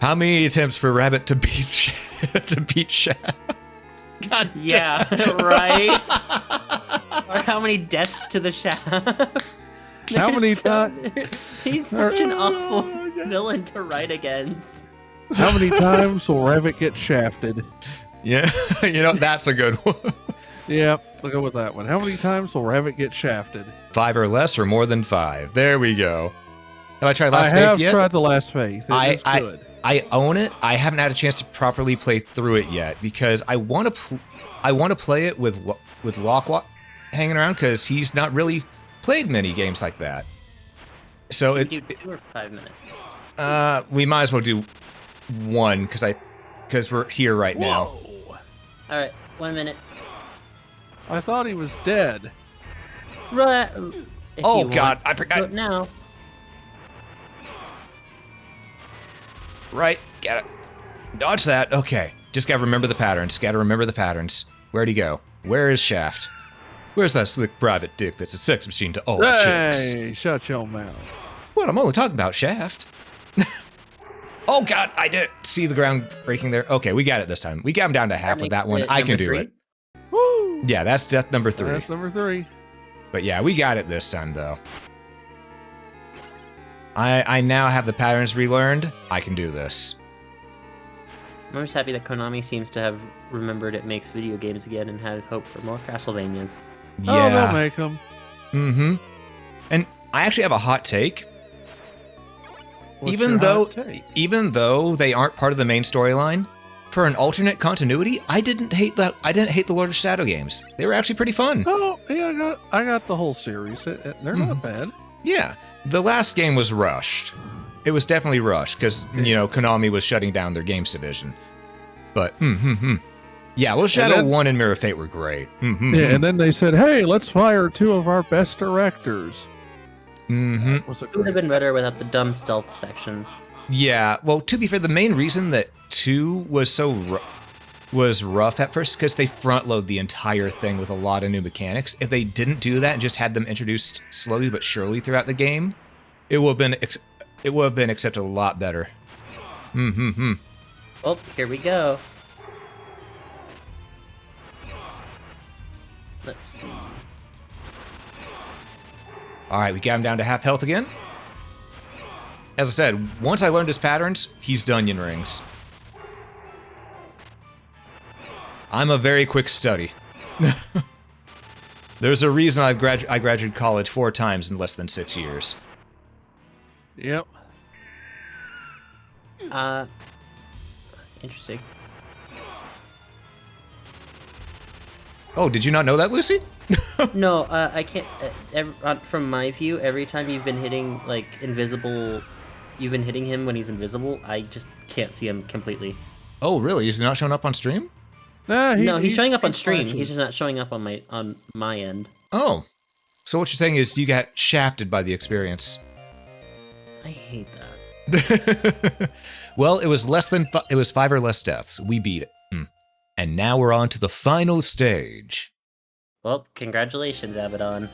How many attempts for Rabbit to beat Shaft? God yeah, right? Or how many deaths to the Shaft? How many times? He's such an awful villain to write against. How many times will Rabbit get shafted? Yeah, that's a good one. Yeah, we'll go with that one. How many times will Rabbit get shafted? 5 or less or more than 5. There we go. Have I tried Last Faith yet? I have tried the Last Faith. It's good. I own it. I haven't had a chance to properly play through it yet because I want to play it with Lockwat hanging around because he's not really played many games like that. So Should we do 2 or 5 minutes? We might as well do 1 because we're here right now. All right, 1 minute. I thought he was dead. Right. Oh God, I forgot. Do it now. Right, got it. Dodge that. Okay, just gotta remember the patterns. Where'd he go? Where is Shaft? Where's that slick private dick that's a sex machine to all chicks? Hey, shut your mouth. What? I'm only talking about Shaft. Oh God, I didn't see the ground breaking there. Okay, we got it this time. We got him down to half with that one. I can do it. Woo! Yeah, that's death number 3. That's number 3. But yeah, we got it this time though. I now have the patterns relearned. I can do this. I'm just happy that Konami seems to have remembered it makes video games again and have hope for more Castlevanias. Yeah. Oh, they'll make them. Mm-hmm. And I actually have a hot take. What's even your though hot take? even though they aren't part of the main storyline, for an alternate continuity, I didn't hate the Lord of Shadow games. They were actually pretty fun. Oh, yeah, I got the whole series. They're not bad. Yeah. The last game was rushed. It was definitely rushed because, Konami was shutting down their games division. But, yeah, Lord of Shadow 1 and Mirror of Fate were great. Yeah, and then they said, hey, let's fire 2 of our best directors. It would have been better without the dumb stealth sections. Yeah, well, to be fair, the main reason that 2 was was rough at first because they front load the entire thing with a lot of new mechanics. If they didn't do that and just had them introduced slowly but surely throughout the game, it would have been accepted a lot better. Well, here we go. Let's see. All right, we got him down to half health again. As I said, once I learned his patterns, he's Dunyan Rings. I'm a very quick study. There's a reason I graduated college 4 times in less than 6 years. Yep. Interesting. Oh, did you not know that, Lucy? No, I can't. From my view, every time you've been hitting you've been hitting him when he's invisible. I just can't see him completely. Oh, really? Is he not showing up on stream? Nah, he's showing up on stream. He's just not showing up on my end. Oh, so what you're saying is you got shafted by the experience. I hate that. Well, it was less than it was 5 or less deaths. We beat it. And now we're on to the final stage. Well, congratulations, Abaddon.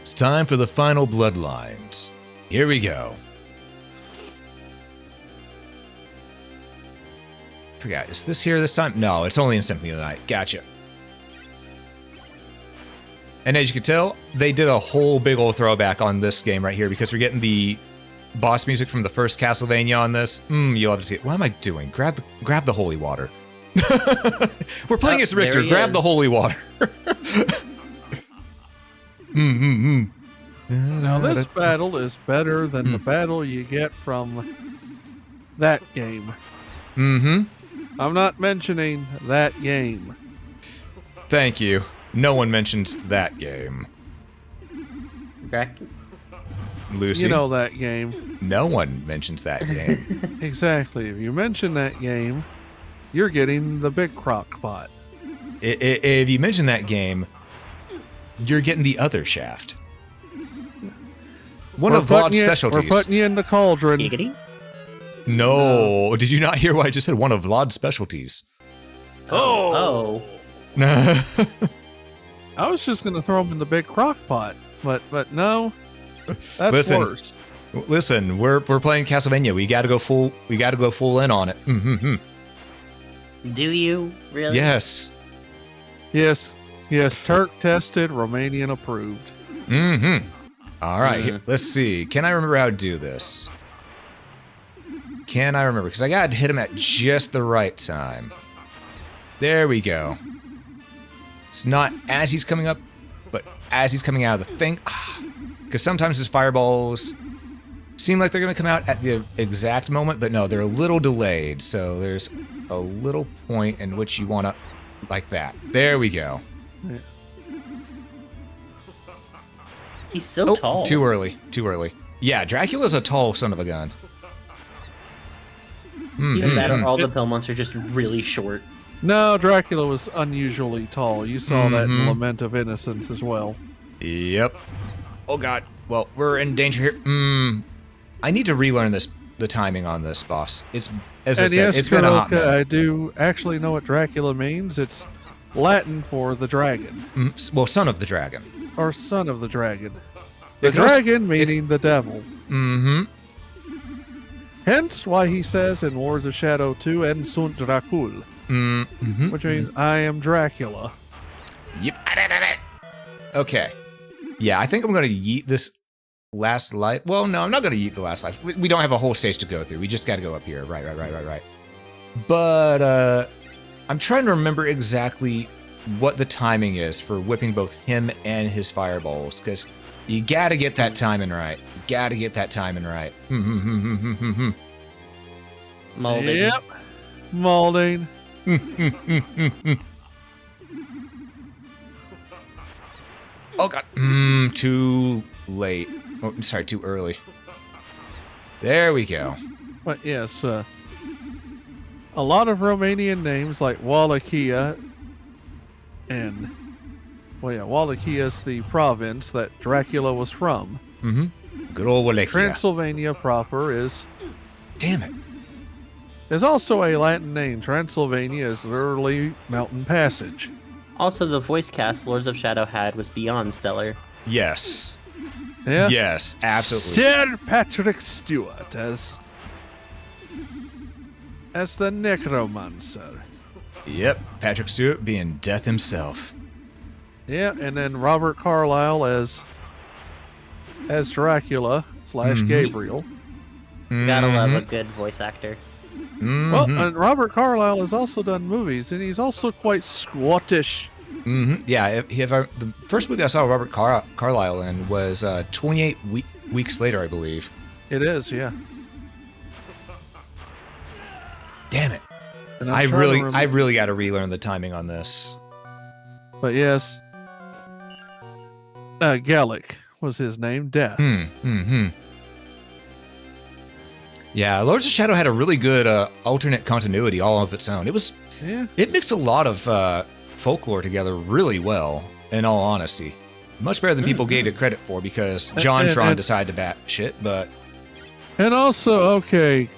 It's time for the final bloodlines. Here we go. Forgot, is this here this time? No, it's only in Symphony of the Night. Gotcha. And as you can tell, they did a whole big old throwback on this game right here because we're getting the boss music from the first Castlevania on this. You'll have to see it. What am I doing? Grab the holy water. We're playing as Richter. Grab the holy water. Now this battle is better than the battle you get from that game. I'm not mentioning that game. Thank you. No one mentions that game. Lucy? You know that game. No one mentions that game. Exactly. If you mention that game, you're getting the big crock pot. If you mention that game, you're getting the other shaft. One of Vlad's specialties. We're putting you in the cauldron. Giggity? No. Did you not hear what I just said? One of Vlad's specialties. Oh. I was just going to throw him in the big crock pot, but no. That's worse. Listen, we're playing Castlevania. We got to go full. We got to go full in on it. Do you really? Yes. Turk tested, Romanian approved. All right. Let's see. Can I remember how to do this? Can I remember? Because I got to hit him at just the right time. There we go. It's not as he's coming up, but as he's coming out of the thing. Because sometimes his fireballs seem like they're going to come out at the exact moment, but no, they're a little delayed. So there's a little point in which you want to, like that. There we go. Yeah. He's so tall. Too early. Yeah, Dracula's a tall son of a gun. Either that or all the Belmonts are just really short. No, Dracula was unusually tall. You saw that in Lament of Innocence as well. Yep. Oh god. Well, we're in danger here. I need to relearn the timing on this boss. It's, as I said, it's been a hot minute. I do actually know what Dracula means. It's Latin for the dragon. Well, son of the dragon. Or son of the dragon. The dragon meaning the devil. Hence why he says in Wars of Shadow 2, En sunt Dracul. Which means I am Dracula. Yep. Okay. Yeah, I think I'm going to yeet this last life. Well, no, I'm not going to yeet the last life. We don't have a whole stage to go through. We just got to go up here. Right. But I'm trying to remember exactly what the timing is for whipping both him and his fireballs, because you got to get that timing right. Molding. Yep. Molding. Oh god. Too late. Oh, sorry, too early. There we go. But yes, a lot of Romanian names like Wallachia and, well, yeah, Wallachia is the province that Dracula was from. Good old Wallachia. Transylvania proper is... Damn it. There's also a Latin name. Transylvania is literally mountain passage. Also, the voice cast Lords of Shadow had was beyond stellar. Yes. Yeah. Yes, absolutely. Sir Patrick Stewart as the Necromancer. Yep, Patrick Stewart being death himself. Yeah, and then Robert Carlyle as Dracula / Gabriel. Gotta love a good voice actor. Well, and Robert Carlyle has also done movies, and he's also quite Scottish. Yeah, the first movie I saw Robert Carlyle in was 28 Weeks Later, I believe. It is, yeah. Damn it. I really got to relearn the timing on this. But yes, Gallic was his name, Death. Yeah, Lords of Shadow had a really good alternate continuity all of its own. It mixed a lot of folklore together really well, in all honesty. Much better than people gave it credit for, because JonTron decided to bat shit, but... And also, okay,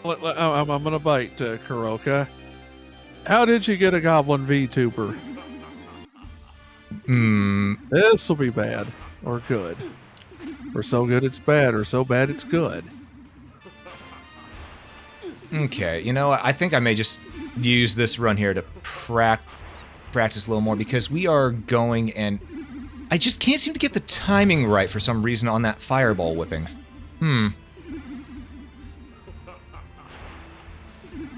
I'm gonna bite Kuroka. How did you get a goblin VTuber? This will be bad or good, or so good it's bad, or so bad it's good. Okay, you know what? I think I may just use this run here to practice a little more because we are going and I just can't seem to get the timing right for some reason on that fireball whipping.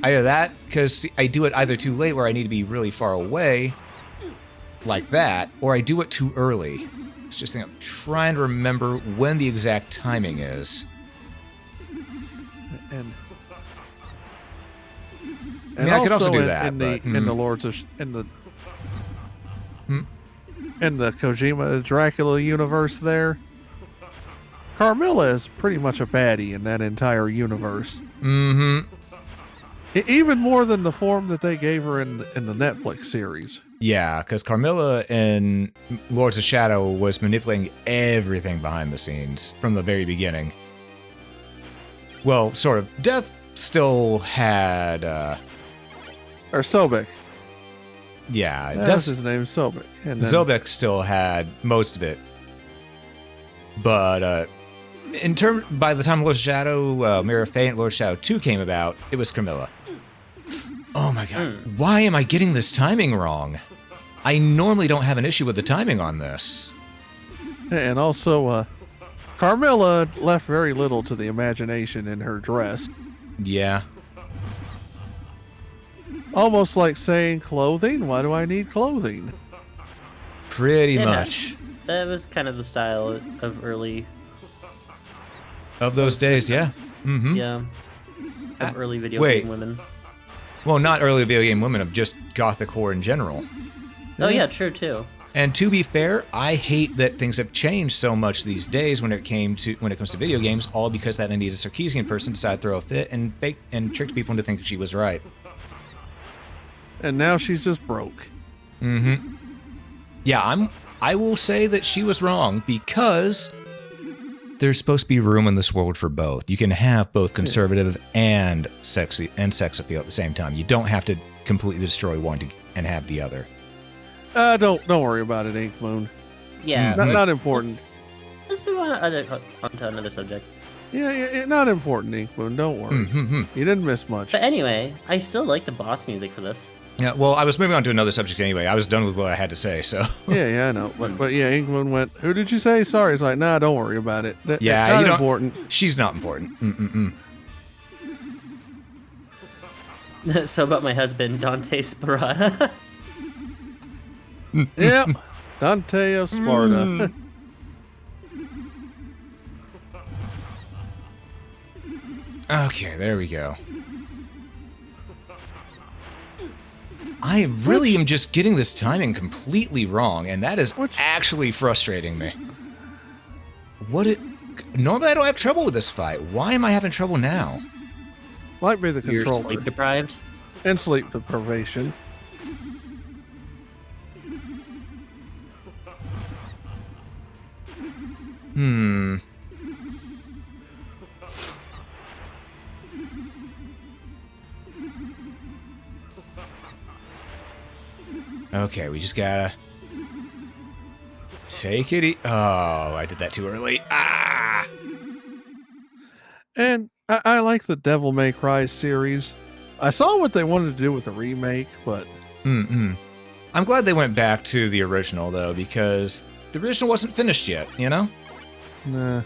Either that, because I do it either too late where I need to be really far away, like that, or I do it too early. It's just I'm trying to remember when the exact timing is. And I mean, I could also do that, in the Kojima Dracula universe there, Carmilla is pretty much a baddie in that entire universe. Even more than the form that they gave her in the Netflix series. Yeah, because Carmilla in Lords of Shadow was manipulating everything behind the scenes from the very beginning. Well, sort of. Death still had, Or Sobek. Yeah, That's his name, Sobek. And then, Sobek still had most of it. But, by the time Lords of Shadow, Mirror of Fate, Lords of Shadow 2 came about, it was Carmilla. Oh my god, why am I getting this timing wrong? I normally don't have an issue with the timing on this. And also, Carmilla left very little to the imagination in her dress. Yeah. Almost like saying, clothing? Why do I need clothing? Pretty much. That was kind of the style of early... Of those days, yeah. Yeah. Of early video game women. Well, not early video game women, of just gothic horror in general. Oh yeah, true too. And to be fair, I hate that things have changed so much these days when it comes to video games, all because that Anita Sarkeesian person decided to throw a fit and tricked people into thinking she was right. And now she's just broke. Yeah, I will say that she was wrong because there's supposed to be room in this world for both. You can have both conservative and sexy and sex appeal at the same time. You don't have to completely destroy one and have the other. Don't worry about it, Ink Moon. Yeah, not important. Let's move on to another subject. Yeah, not important, Ink Moon. Don't worry. You didn't miss much. But anyway, I still like the boss music for this. Yeah, well, I was moving on to another subject anyway. I was done with what I had to say, so. Yeah, I know. But yeah, Ink Moon went, who did you say? Sorry. It's like, nah, don't worry about it. Yeah, not important. She's not important. So about my husband, Dante Sparata. Yep. Dante of Sparta. Okay, there we go. I really am just getting this timing completely wrong, and that is actually frustrating me. Normally I don't have trouble with this fight. Why am I having trouble now? Might be the controller. You're sleep deprived? And sleep deprivation. Okay, we just gotta take it Oh, I did that too early. Ah! And I like the Devil May Cry series. I saw what they wanted to do with the remake, but... I'm glad they went back to the original, though, because the original wasn't finished yet, you know? Nah.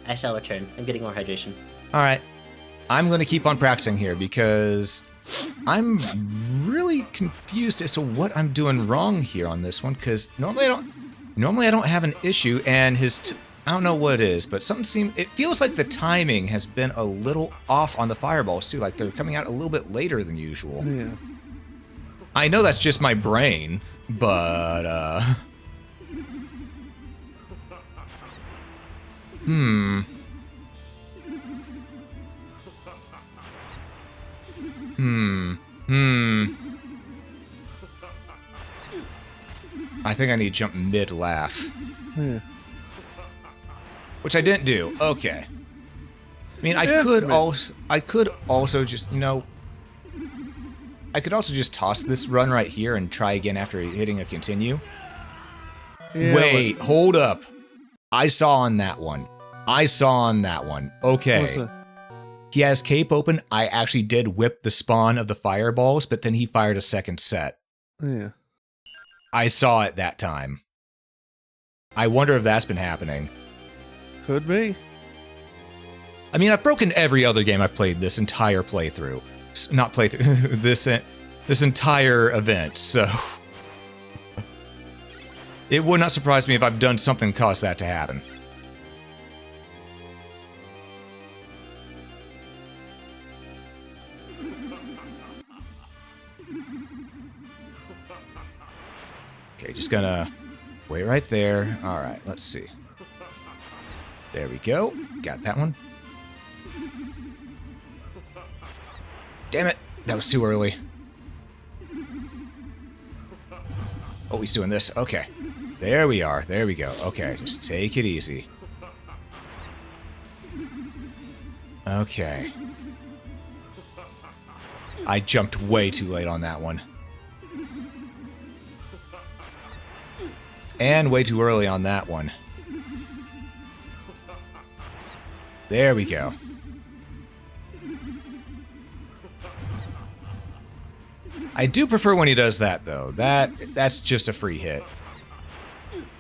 I shall return. I'm getting more hydration. Alright. I'm gonna keep on practicing here, because I'm really confused as to what I'm doing wrong here on this one, because normally I don't have an issue, and I don't know what it is, but it feels like the timing has been a little off on the fireballs too, like they're coming out a little bit later than usual. Yeah. I know that's just my brain, but I think I need to jump mid-laugh. Yeah. which I didn't do. Okay. I mean, I could also just, I could also just toss this run right here and try again after hitting a continue. Yeah, wait, hold up. I saw on that one. Okay. He has cape open. I actually did whip the spawn of the fireballs, but then he fired a second set. Yeah. I saw it that time. I wonder if that's been happening. Could be. I mean, I've broken every other game I've played this entire playthrough. Not playthrough, this entire event, so... It would not surprise me if I've done something to cause that to happen. Okay, just gonna wait right there. Alright, let's see. There we go. Got that one. Damn it! That was too early. Oh, he's doing this. Okay. There we are. There we go. Okay, just take it easy. Okay. I jumped way too late on that one. And way too early on that one. There we go. I do prefer when he does that, though. That's just a free hit.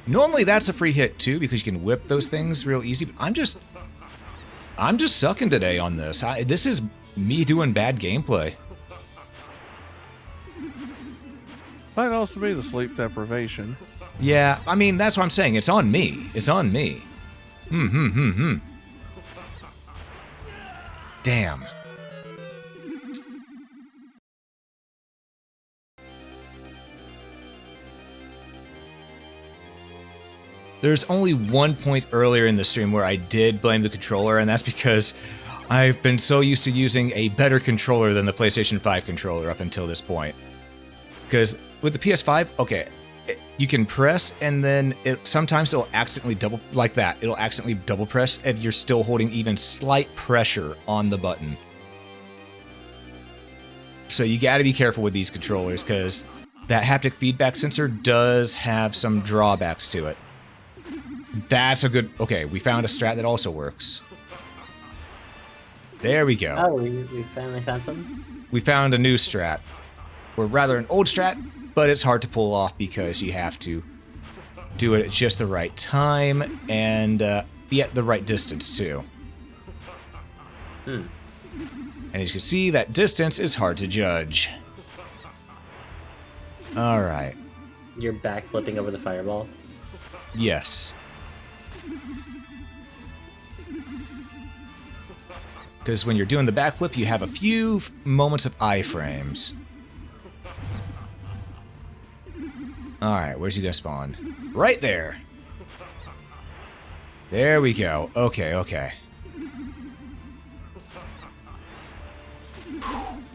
Normally that's a free hit, too, because you can whip those things real easy, but I'm just sucking today on this. This is me doing bad gameplay. Might also be the sleep deprivation. Yeah, I mean, that's what I'm saying. It's on me. It's on me. Damn. There's only one point earlier in the stream where I did blame the controller, and that's because I've been so used to using a better controller than the PlayStation 5 controller up until this point. Because with the PS5, okay, you can press, and then sometimes it'll accidentally double, like that. It'll accidentally double press, and you're still holding even slight pressure on the button. So you gotta be careful with these controllers, because that haptic feedback sensor does have some drawbacks to it. That's a good... Okay, we found a strat that also works. There we go. Oh, we finally found something? We found a new strat. Or rather, an old strat, but it's hard to pull off because you have to do it at just the right time and be at the right distance, too. And as you can see, that distance is hard to judge. Alright. You're backflipping over the fireball? Yes. Because when you're doing the backflip, you have a few moments of iframes. Alright, where's he gonna spawn? Right there! There we go. Okay, okay.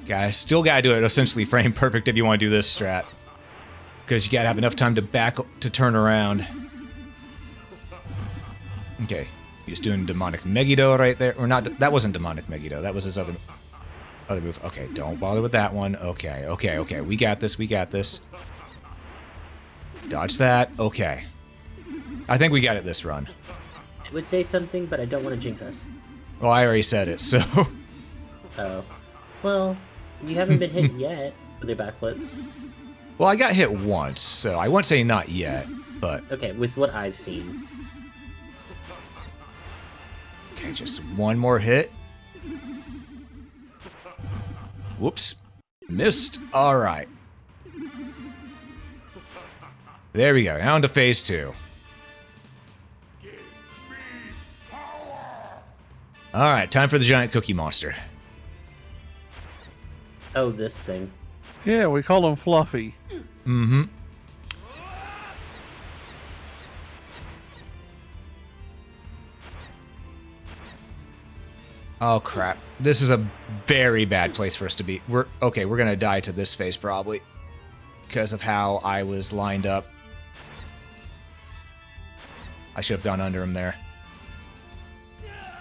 Guys, still gotta do it essentially frame perfect if you want to do this strat. Because you gotta have enough time to turn around. Okay, he's doing demonic Megiddo right there. Or not, that wasn't demonic Megiddo, that was his other move. Okay, don't bother with that one. Okay, okay, okay, we got this, we got this. Dodge that, okay. I think we got it this run. I would say something, but I don't want to jinx us. Well, I already said it, so... Oh. Well, you haven't been hit yet with your backflips. Well, I got hit once, so I won't say not yet, but... Okay, with what I've seen. Okay, just one more hit. Whoops. Missed. Alright. There we go. Now into phase 2. Alright, time for the giant cookie monster. Oh, this thing. Yeah, we call him Fluffy. Mm-hmm. Oh crap. This is a very bad place for us to be. We're gonna die to this phase probably. Because of how I was lined up. I should have gone under him there.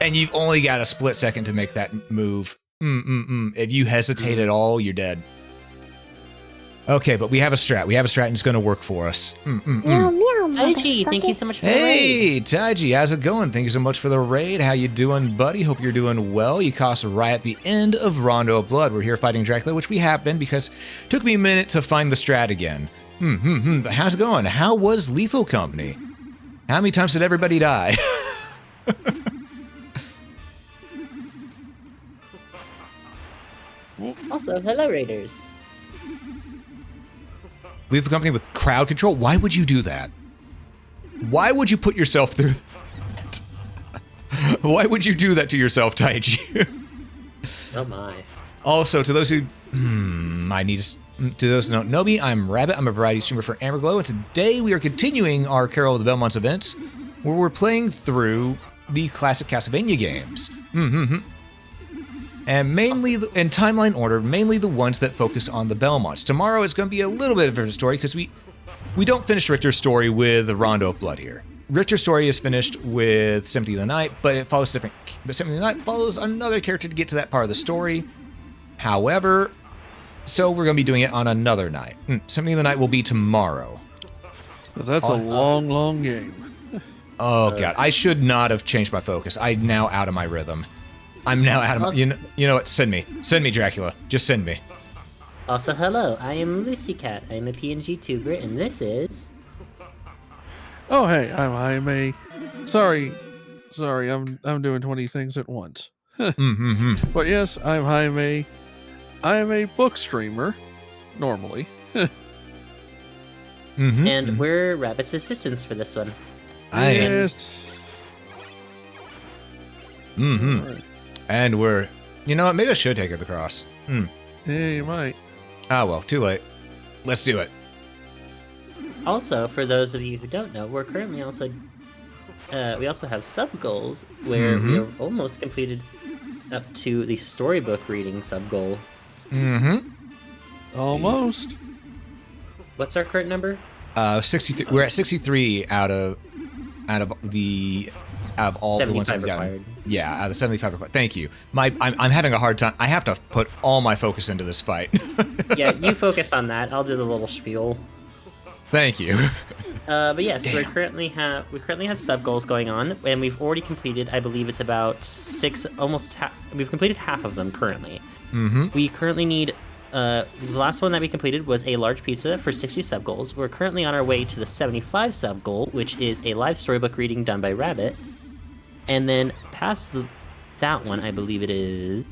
And you've only got a split second to make that move. If you hesitate at all, you're dead. Okay, but we have a strat. We have a strat and it's going to work for us. Meow, meow, Taiji, thank you so much for the raid. Hey, Taiji, how's it going? Thank you so much for the raid. How you doing, buddy? Hope you're doing well. You caught us right at the end of Rondo of Blood. We're here fighting Dracula, which we have been because it took me a minute to find the strat again. But how's it going? How was Lethal Company? How many times did everybody die? Also, hello, Raiders. Lethal Company with crowd control? Why would you do that? Why would you put yourself through that? Why would you do that to yourself, Taiji? Oh my. Also, to those who to those who don't know me, I'm Rabbit. I'm a variety streamer for Amberglow, and today we are continuing our Carol of the Belmonts events, where we're playing through the classic Castlevania games. And mainly, in timeline order, mainly the ones that focus on the Belmonts. Tomorrow is going to be a little bit of a different story, because we don't finish Richter's story with the Rondo of Blood here. Richter's story is finished with Symphony of the Night, but it follows different. But Symphony of the Night follows another character to get to that part of the story. However, so we're going to be doing it on another night. Symphony of the Night will be tomorrow. Because that's a long, long game. Oh god, I should not have changed my focus. I'm now out of my rhythm. I'm now out of my. You know what? Send me, Dracula. Just send me. Also, hello. I am Lucy Cat. I am a PNG tuber, and this is. Oh hey, I'm a. Sorry, I'm doing 20 things at once. But yes, I'm Jaime. I am a book streamer, normally. And we're Rabbit's assistants for this one. Yes. And we're. You know what? Maybe I should take it across. Yeah, you might. Ah, well, too late. Let's do it. Also, for those of you who don't know, we're currently also we also have sub goals where we are almost completed up to the storybook reading sub goal. Almost. What's our current number? 63. We're at 63 out of all the ones I've gotten. Required. Yeah, out of the 75 required. Thank you. I'm having a hard time. I have to put all my focus into this fight. Yeah, you focus on that. I'll do the little spiel. Thank you. But yes, Damn. we currently have sub goals going on, and we've already completed. I believe it's about 6, almost. We've completed half of them currently. We currently need. The last one that we completed was a large pizza for 60 sub goals. We're currently on our way to the 75 sub goal, which is a live storybook reading done by Rabbit. And then past that one, I believe it is.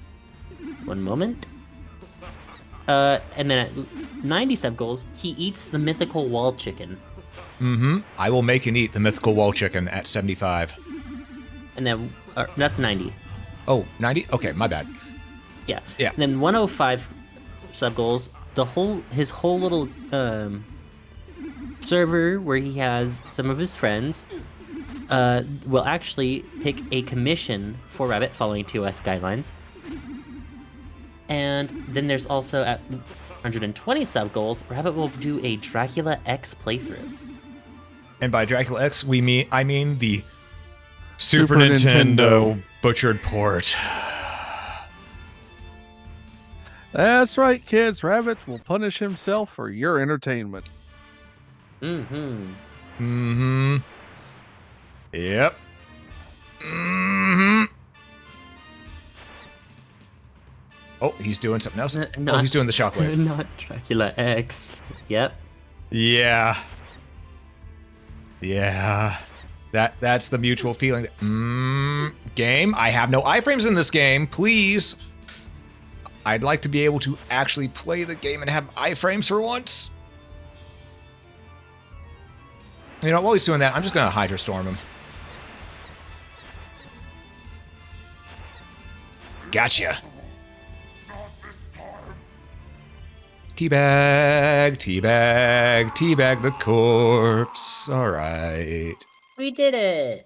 One moment. And then at 90 sub goals, he eats the mythical wall chicken. I will make and eat the mythical wall chicken at 75. And then that's 90. Oh, 90? Okay, my bad. Yeah. Yeah. And then 105 sub goals. His whole little server where he has some of his friends will actually pick a commission for Rabbit following TOS guidelines. And then there's also at 120 sub goals, Rabbit will do a Dracula X playthrough. And by Dracula X, I mean the Super Nintendo butchered port. That's right, kids. Rabbit will punish himself for your entertainment. Yep. Oh, he's doing something else. Oh, he's doing the shockwave. Not Dracula X. Yep. Yeah. That's the mutual feeling. Game. I have no iframes in this game. Please. I'd like to be able to actually play the game and have iframes for once. You know, while he's doing that, I'm just gonna Hydra Storm him. Gotcha. Teabag the corpse. Alright. We did it!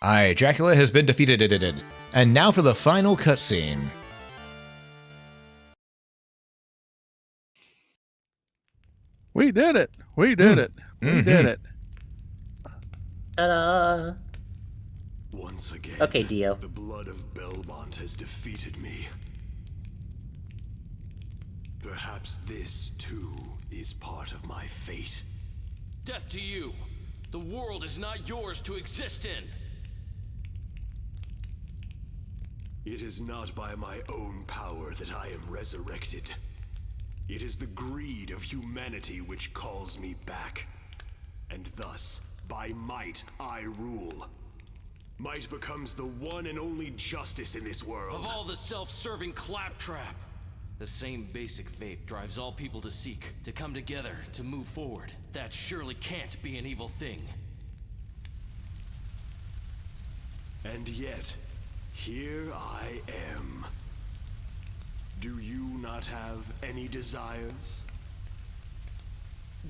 Alright, Dracula has been defeated. And now for the final cutscene. We did it. We did it. Mm-hmm. We did it. Ta-da! Once again, Okay, Dio. the blood of Belmont has defeated me. Perhaps this, too, is part of my fate. Death to you! The world is not yours to exist in! It is not by my own power that I am resurrected. It is the greed of humanity which calls me back. And thus, by might, I rule. Might becomes the one and only justice in this world. Of all the self-serving claptrap! The same basic faith drives all people to seek, to come together, to move forward. That surely can't be an evil thing. And yet, here I am. Do you not have any desires?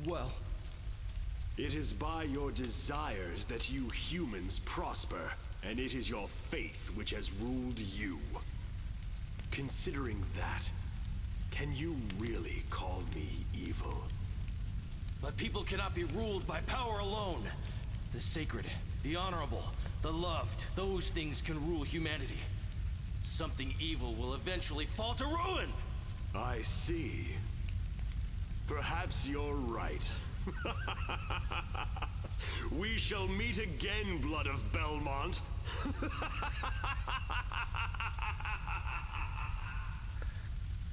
Well, It is by your desires that you humans prosper, and it is your faith which has ruled you. Considering that, can you really call me evil? but people cannot be ruled by power alone. The sacred, the honorable, the loved, those things can rule humanity. Something evil will eventually fall to ruin! I see. Perhaps you're right. We shall meet again, Blood of Belmont.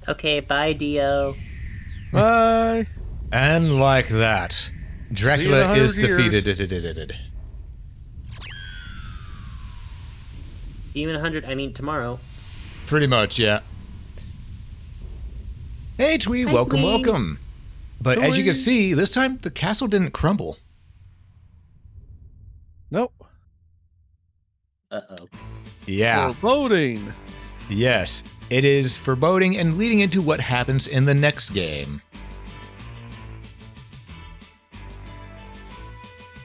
Okay, bye, Dio. Bye. And like that, Dracula 100 is years. defeated. See you in 100. I mean, tomorrow. Pretty much, yeah. Hey, Twee, Hi, welcome, Twee. welcome. But as you can Twee. see, this time the castle didn't crumble. Nope. Uh-oh. Yeah, Foreboding. yes, it is foreboding and leading into what happens in the next game.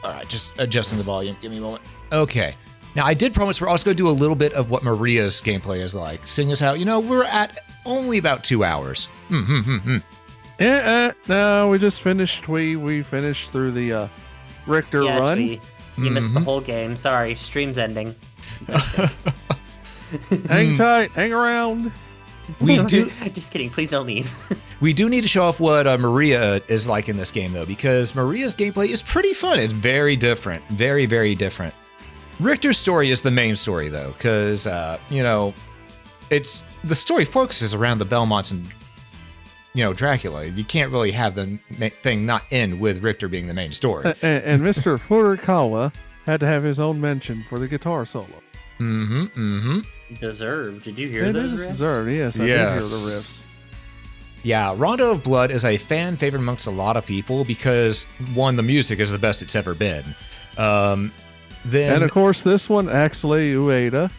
All right, just adjusting the volume. Give me a moment. Okay. Now, I did promise we're also going to do a little bit of what Maria's gameplay is like, seeing as how, we're at only about 2 hours. No, we just finished. We finished through the Richter Yeah, run. Twee, you missed the whole game. Sorry, stream's ending. Hang tight. Hang around. We do Just kidding. Please don't leave. we do need to show off what Maria is like in this game, though, because Maria's gameplay is pretty fun. It's very different. Very, very different. Richter's story is the main story, though, because, it's the story focuses around the Belmonts and, Dracula. You can't really have the thing not end with Richter being the main story. And Mr. Furukawa had to have his own mention for the guitar solo. Deserved. Did you hear It those is riffs? deserved. Yes, I did hear the Yes. riffs. Yeah, Rondo of Blood is a fan favorite amongst a lot of people because, one, the music is the best it's ever been. Then, And of course, this one, actually, Ueda,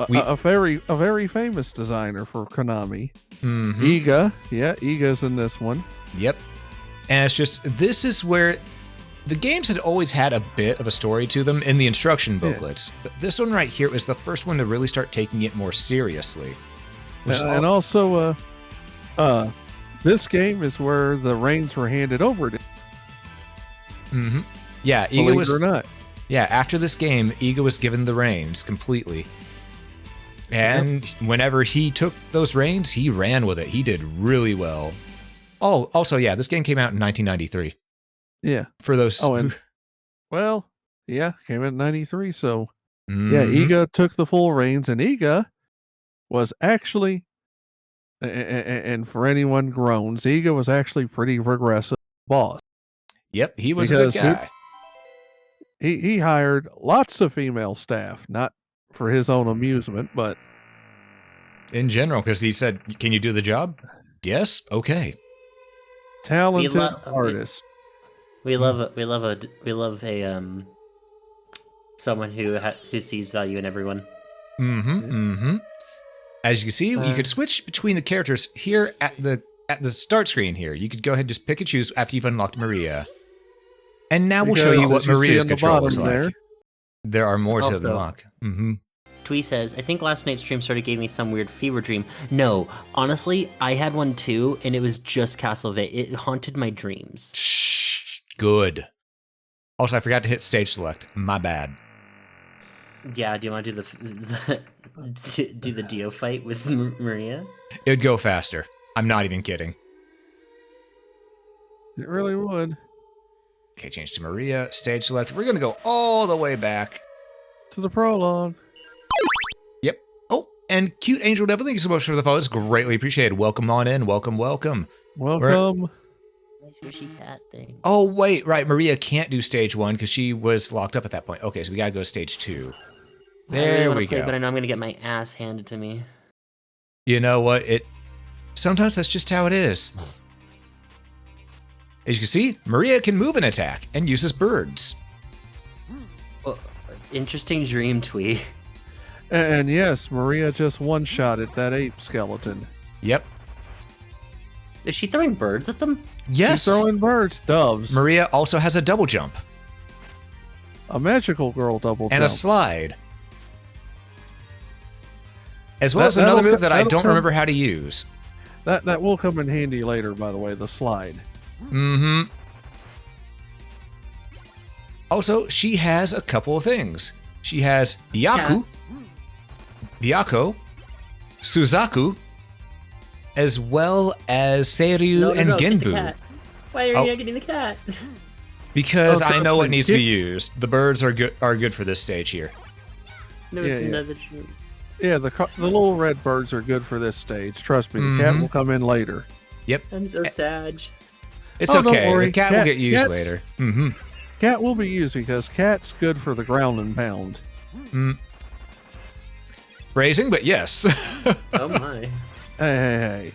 We- a very famous designer for Konami. Mm-hmm. Iga, yeah, Iga's in this one. Yep. And it's just, this is where the games had always had a bit of a story to them in the instruction booklets. But this one right here was the first one to really start taking it more seriously. And also, this game is where the reins were handed over to. Yeah, Iga Believe was. it or not. Yeah, after this game, Iga was given the reins completely. And whenever he took those reins, he ran with it. He did really well. Oh, also, yeah, this game came out in 1993. Yeah. For those. Oh, and well, yeah, came in '93. So yeah, Mhm. Iga took the full reins, and Iga was actually, and for anyone groans, Iga was actually pretty progressive boss. Yep, he was a good Because guy. He hired lots of female staff, not for his own amusement, but In general, because he said, "Can you do the job?" Yes. Okay. talented lo- we- artists. We love someone who sees value in everyone. As you can see, you could switch between the characters here at the start screen. Here, you could go ahead and just pick and choose after you've unlocked Maria. And now we'll show Because you what as you see Maria's on the control is bottom like. There are more to Also- unlock. Twee says, I think last night's stream sort of gave me some weird fever dream. No, honestly, I had one too, and it was just Castlevania. It haunted my dreams. Shh. Good. Also, I forgot to hit stage select. My bad. Yeah, do you want to do do the Dio fight with Maria? It would go faster. I'm not even kidding. It really would. Okay, change to Maria. Stage select. We're gonna go all the way back. To the prologue. Yep. Oh, and Cute Angel Devil, thank you so much for the follow. It's greatly appreciated. Welcome on in. Welcome, welcome. Welcome. Nice sushi cat thing. Oh, wait, right. Maria can't do stage 1 because she was locked up at that point. Okay, so we gotta go stage 2. There we go. But I know I'm gonna get my ass handed to me. You know what? Sometimes that's just how it is. As you can see, Maria can move and attack and uses birds. Well, interesting dream, Twee. And yes, Maria just one-shotted that ape skeleton. Yep. Is she throwing birds at them? Yes. She's throwing birds, doves. Maria also has a double jump. A magical girl double jump. And a slide. As well as another move that I don't remember how to use. That will come in handy later, by the way, the slide. Mm-hmm. Also, she has a couple of things. She has Byaku, Byako, Suzaku, as well as Seiryu and Genbu. Why are you not getting the cat? Because I know what needs to be used. The birds are good for this stage here. No, it's another dream. Yeah, the little red birds are good for this stage. Trust me, the cat will come in later. Yep. I'm so sad. It's don't okay. worry. The cat will get used later. Mm-hmm. Cat will be used because cat's good for the ground and pound. Phrasing, but yes. Oh my. Hey.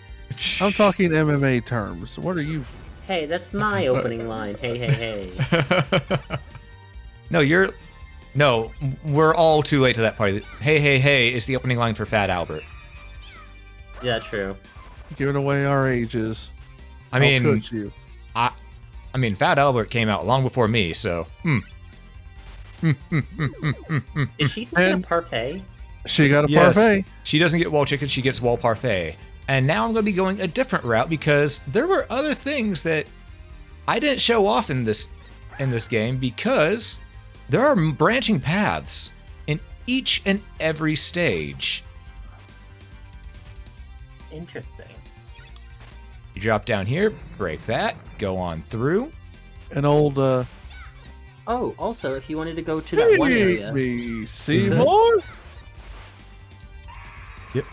I'm talking MMA terms. What are you? Hey, that's my opening line. Hey. No, we're all too late to that party. Hey is the opening line for Fat Albert. Yeah, true. Giving away our ages. I mean, I'll coach you. I mean, Fat Albert came out long before me, so. Is she just a parfait? She got a yes, parfait. She doesn't get wall chicken, she gets wall parfait. And now I'm going to be going a different route because there were other things that I didn't show off in this game because there are branching paths in each and every stage. Interesting. You drop down here, break that, go on through. An old Oh, also, if you wanted to go to that one area. Me, Seymour? Yep.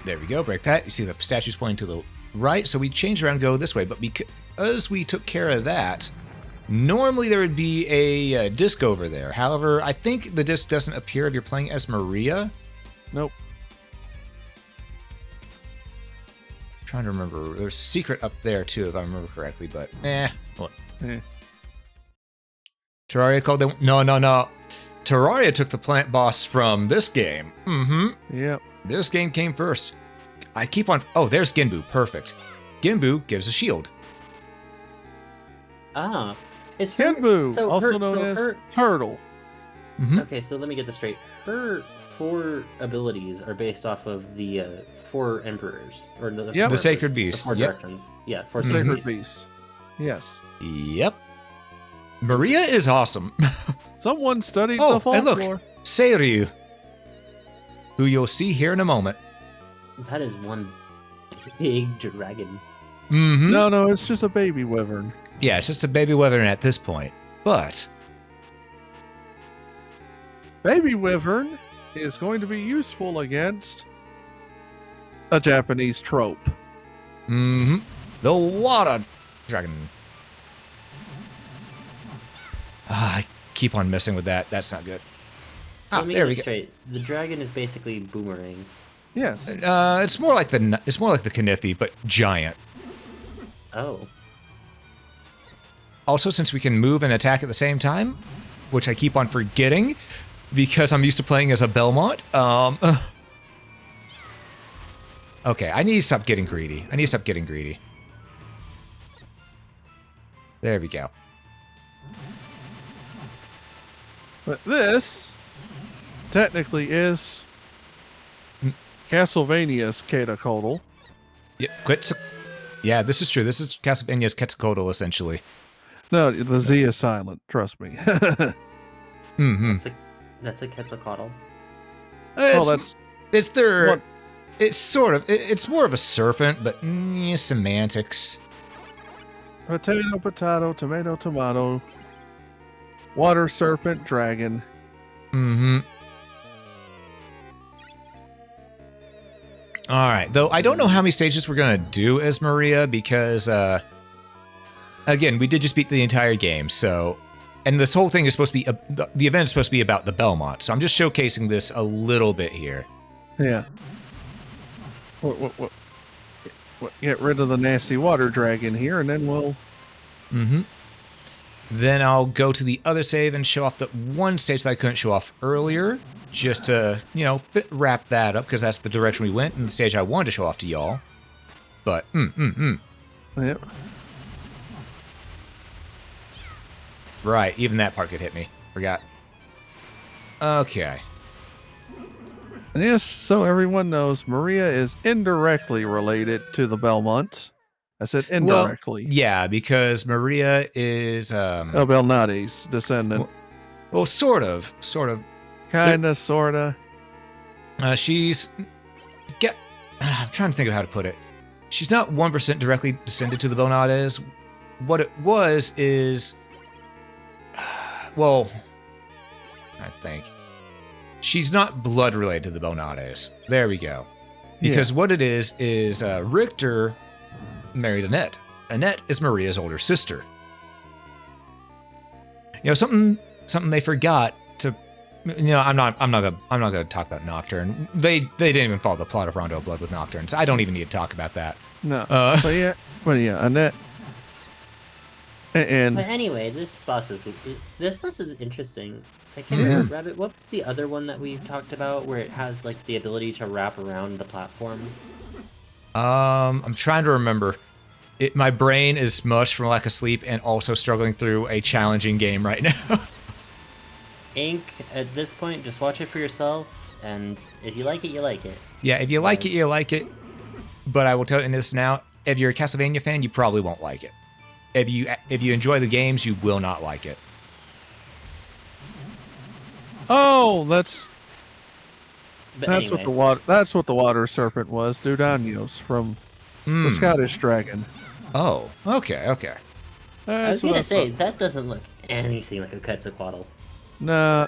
There we go, break that. You see the statue's pointing to the right, so we changed around and go this way, but because we took care of that, normally there would be a disc over there. However, I think the disc doesn't appear if you're playing as Maria. Nope. Trying to remember. There's a secret up there too, if I remember correctly, but What? Terraria called them. No. Terraria took the plant boss from this game. Yep. This game came first. I keep on. Oh, there's Genbu. Perfect. Genbu gives a shield. Ah. Is her, Genbu, also known as Turtle. Okay, so let me get this straight. Her 4 abilities are based off of the 4 emperors, or the Sacred Beast. The 4 directions. Yeah, 4 Sacred Beast. Yes. Yep. Maria is awesome. Someone studied the folklore. And look, Seiryu, who you'll see here in a moment. That is one big dragon. No, it's just a baby wyvern. Yeah, it's just a baby wyvern at this point. But baby wyvern is going to be useful against a Japanese trope. The water dragon. I keep on messing with that. That's not good. So let me get it straight. The dragon is basically boomerang. Yes. It's more like the Kniffy, but giant. Oh. Also, since we can move and attack at the same time, which I keep on forgetting because I'm used to playing as a Belmont. Okay, I need to stop getting greedy. There we go. But this technically is Castlevania's Quetzalcoatl. Yeah, this is true. This is Castlevania's Quetzalcoatl, essentially. No, the Z is silent. Trust me. That's a Quetzalcoatl. It's their. What? It's sort of. It's more of a serpent, but semantics. Potato, potato, tomato, tomato. Water serpent, dragon. Mm-hmm. All right. Though I don't know how many stages we're gonna do as Maria because, again, we did just beat the entire game. So, and this whole thing is supposed to be the event is supposed to be about the Belmont. So I'm just showcasing this a little bit here. Yeah. What, get rid of the nasty water dragon here, and then we'll. Mm-hmm. Then I'll go to the other save and show off the one stage that I couldn't show off earlier, just to, wrap that up, because that's the direction we went, and the stage I wanted to show off to y'all. But, Yep. Right, even that part could hit me. Forgot. Okay. And yes, so everyone knows, Maria is indirectly related to the Belmonts. I said indirectly. Well, yeah, because Maria is Belnati's descendant. Well, sort of. Kinda, sorta. She's I'm trying to think of how to put it. She's not 1% directly descended to the Belmonts. What it was is, well, I think she's not blood related to the Belmonts. There we go. Because what it is Richter married Annette. Annette is Maria's older sister. Something they forgot to. I'm not gonna talk about Nocturne. They didn't even follow the plot of Rondo Blood with Nocturne, so I don't even need to talk about that. No. But Annette. And But anyway, this boss is interesting. I can't remember, Rabbit. What was the other one that we talked about where it has like the ability to wrap around the platform? I'm trying to remember. My brain is smushed from lack of sleep and also struggling through a challenging game right now. Ink, at this point, just watch it for yourself, and if you like it, you like it. Yeah, if you like it, you like it. But I will tell you this now, if you're a Castlevania fan, you probably won't like it. If you enjoy the games, you will not like it. oh, that's Anyway, what the water serpent was, Dudanios from the Scottish dragon. Oh, okay. I was gonna say, that doesn't look anything like a Quetzalcoatl. Nah,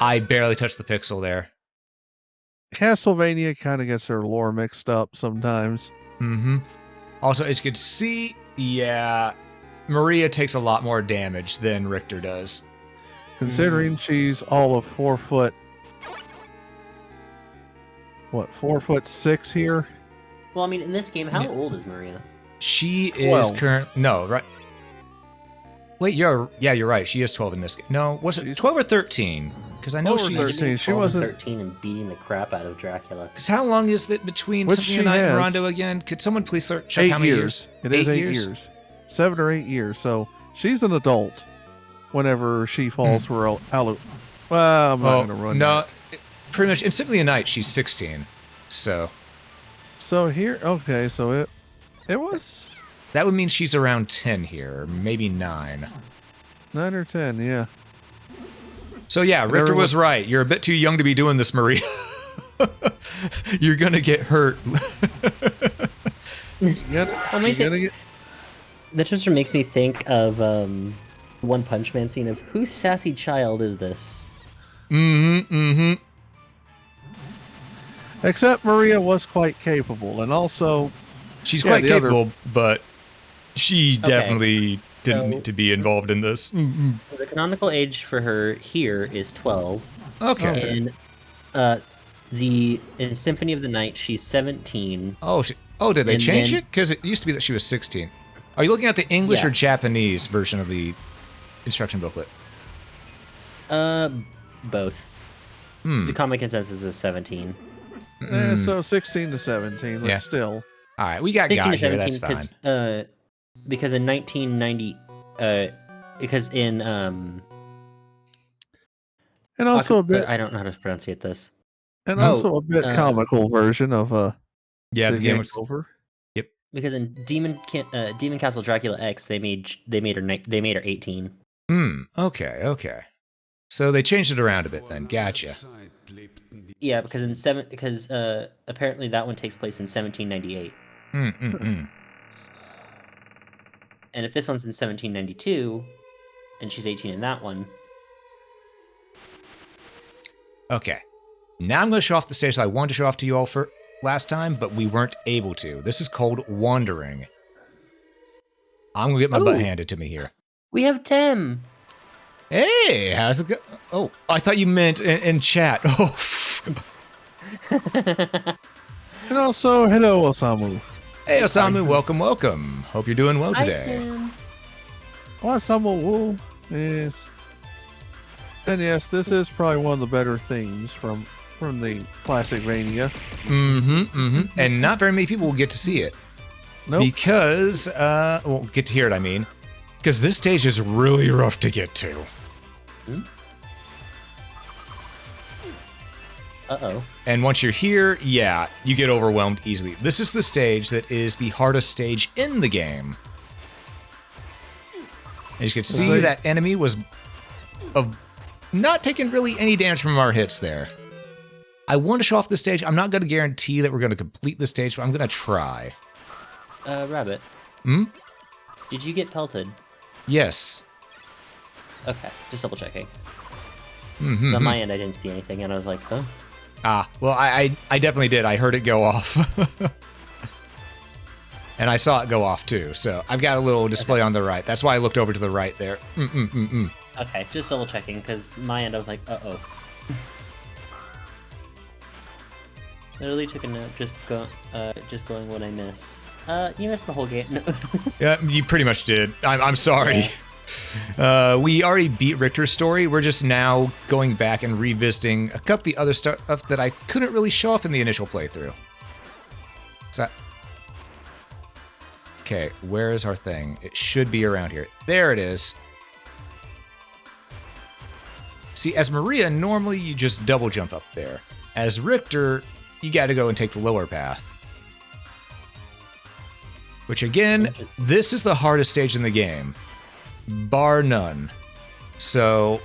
I barely touched the pixel there. Castlevania kind of gets their lore mixed up sometimes. Mm-hmm. Also, as you can see, yeah, Maria takes a lot more damage than Richter does. Considering she's all of 4 foot. What, 4'6" here? Well, I mean, in this game, how old is Maria? She 12. is right. Wait, you're right. She is 12 in this game. No, was it 12 or 13? Because I know 12 or she's 13. She 12 and wasn't 13 and beating the crap out of Dracula. Because how long is it between Which Symphony of she the Night and has. Rondo again? Could someone please check 8 how many years. It is 8 years. 7 or 8 years. So she's an adult whenever she falls for Well, I'm not going to run that. Pretty much. In Symphony of the Night, she's 16. So here, okay, so it was that would mean she's around 10 here, or maybe 9. 9 or 10, yeah. So yeah, Richter was right. You're a bit too young to be doing this, Maria. You're gonna get hurt. That just makes me think of One Punch Man scene of whose sassy child is this? Except Maria was quite capable, and also she's quite capable, but she definitely didn't So- need to be involved in this. The canonical age for her here is 12. Okay. And in Symphony of the Night, she's 17. Did they And change then- it? Because it used to be that she was 16. Are you looking at the English or Japanese version of the instruction booklet? Both. The comic consensus is 17. so 16 to 17, but Yeah. still. All right, we got 16 guy to here. That's 17 fine. because in 1990 because in And also a bit I don't know how to pronunciate this. and also a bit comical version of Yeah, the game was over. Because in Demon Castle Dracula X they made her 18. Okay. So they changed it around a bit then. Gotcha. Yeah, because apparently that one takes place in 1798. And if this one's in 1792, and she's 18 in that one. Okay. Now I'm going to show off the stage that I wanted to show off to you all for last time, but we weren't able to. This is called Wandering. I'm going to get my butt handed to me here. We have Tim. Hey, how's it go? Oh, I thought you meant in chat. Oh. And also, hello, Osamu. Hey, Osamu, welcome. Hope you're doing well today. Osamu, yes. And yes, this is probably one of the better themes from the classic Vania. And not very many people will get to see it. Nope. Because, well, get to hear it, I mean. Because this stage is really rough to get to. Uh-oh. And once you're here, yeah, you get overwhelmed easily. This is the stage that is the hardest stage in the game. As you can see, that enemy was not taking really any damage from our hits there. I want to show off this stage. I'm not going to guarantee that we're going to complete this stage, but I'm going to try. Rabbit. Did you get pelted? Yes. Okay, just double checking. So on my end, I didn't see anything, and I was like, huh? Ah, well, I definitely did. I heard it go off. And I saw it go off, too. So I've got a little display on the right. That's why I looked over to the right there. Okay, just double checking, because my end, I was like, uh-oh. Literally took a note, just going what I miss. You missed the whole game. No. Yeah, you pretty much did. I'm sorry. Yeah. We already beat Richter's story. We're just now going back and revisiting a couple of the other stuff that I couldn't really show off in the initial playthrough. Okay, where is our thing? It should be around here. There it is. See, as Maria, normally you just double jump up there. As Richter, you gotta go and take the lower path. Which again, this is the hardest stage in the game. Bar none. So,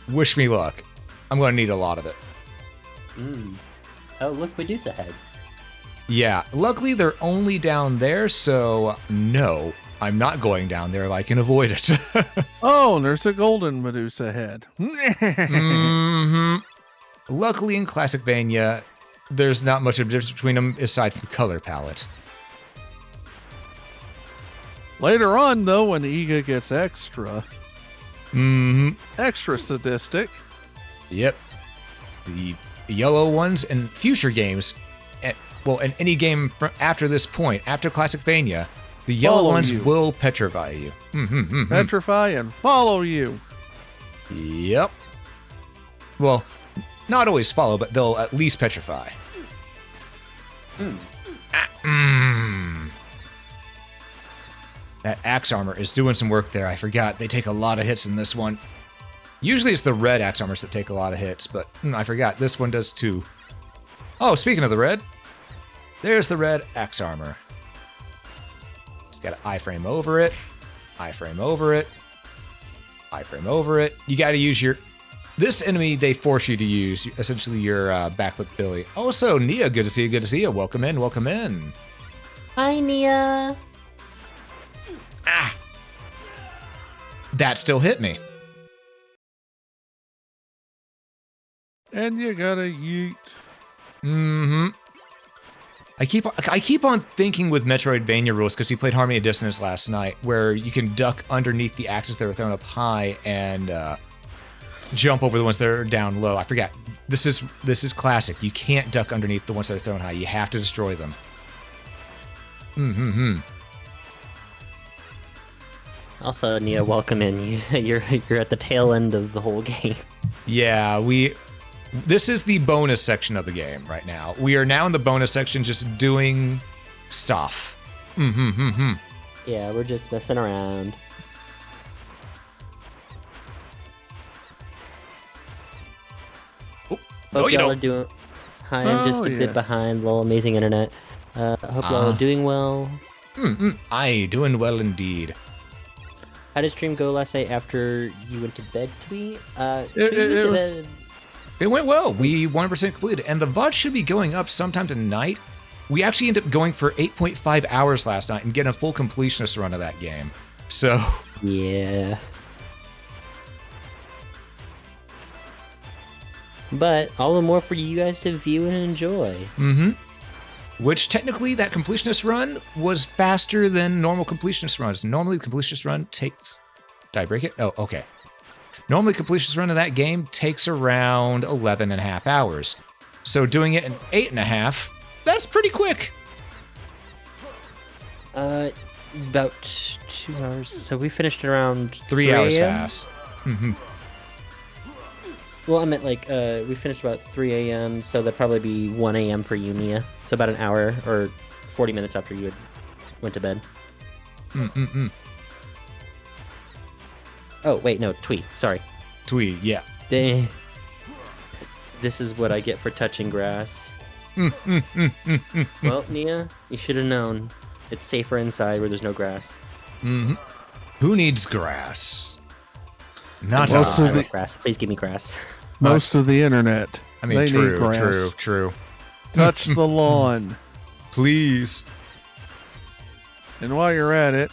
wish me luck. I'm gonna need a lot of it. Oh, look, Medusa heads. Yeah, luckily they're only down there, so no, I'm not going down there if I can avoid it. Oh, and there's a golden Medusa head. Luckily in Classicvania, there's not much of a difference between them aside from color palette. Later on, though, when Iga gets extra sadistic. Yep. The yellow ones in future games, well, in any game after this point, after Classicvania, the yellow ones will petrify you. Petrify and follow you. Yep. Well, not always follow, but they'll at least petrify. That axe armor is doing some work there. I forgot. They take a lot of hits in this one. Usually it's the red axe armors that take a lot of hits, but I forgot. This one does too. Oh, speaking of the red, there's the red axe armor. Just got to iframe over it. Iframe over it. Iframe over it. You got to use your... This enemy, they force you to use essentially your backflip Billy. Also, Nia, good to see you. Good to see you. Welcome in. Welcome in. Hi, Nia. Ah! That still hit me. And you gotta yeet. I keep on thinking with Metroidvania rules, because we played Harmony of Dissonance last night, where you can duck underneath the axes that are thrown up high and jump over the ones that are down low. I forgot. This is classic. You can't duck underneath the ones that are thrown high. You have to destroy them. Also, Nia, welcome in. You're at the tail end of the whole game. Yeah, this is the bonus section of the game right now. We are now in the bonus section just doing stuff. Yeah, we're just messing around. Hope y'all are doing... Hi, I'm just a bit behind. Little amazing internet. Hope y'all are doing well. I doing well indeed. How did stream go last night after you went to bed, Twee? It went well. We 100% completed, and the VOD should be going up sometime tonight. We actually ended up going for 8.5 hours last night and getting a full completionist run of that game. So yeah. But all the more for you guys to view and enjoy. Mm-hmm. Which technically that completionist run was faster than normal completionist runs. Normally the completionist run takes... Did I break it? Oh, okay. Normally completionist run of that game takes around 11 and a half hours. So doing it in 8.5, that's pretty quick. About 2 hours. So we finished around 3 hours a.m.? fast. Mm-hmm. Well, I meant like we finished about 3 a.m. So that'd probably be 1 a.m. for you, Mia. So about an hour or 40 minutes after you went to bed. Oh wait, no, Twee. Sorry. Twee, yeah. Dang. This is what I get for touching grass. Well, Nia, you should have known. It's safer inside where there's no grass. Mm-hmm. Who needs grass? Not I like grass. Please give me grass. Most of the internet. I mean, they true, need grass. true. Touch the lawn. Please. And while you're at it,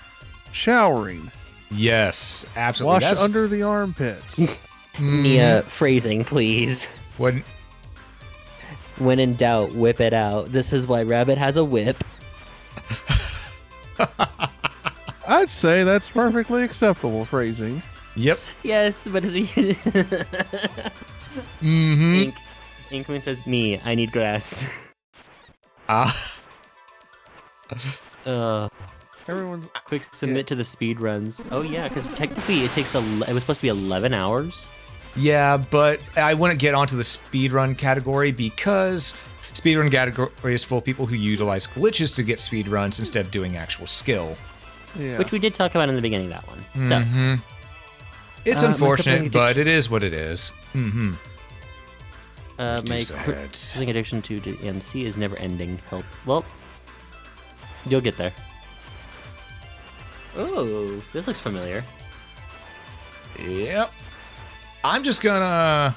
showering. Yes, absolutely. Wash under the armpits. Nia, phrasing, please. When in doubt, whip it out. This is why Rabbit has a whip. I'd say that's perfectly acceptable phrasing. Yep. Yes, but Inkman says, me, I need grass. Everyone's quick submit to the speed runs. Oh yeah, because technically it takes it was supposed to be 11 hours. Yeah, but I wouldn't get onto the speedrun category because speedrun category is full of people who utilize glitches to get speedruns instead of doing actual skill. Yeah. Which we did talk about in the beginning of that one. So it's unfortunate, but it is what it is. My crippling addiction to DMC is never ending. Help. Well, you'll get there. Oh, this looks familiar. Yep. I'm just gonna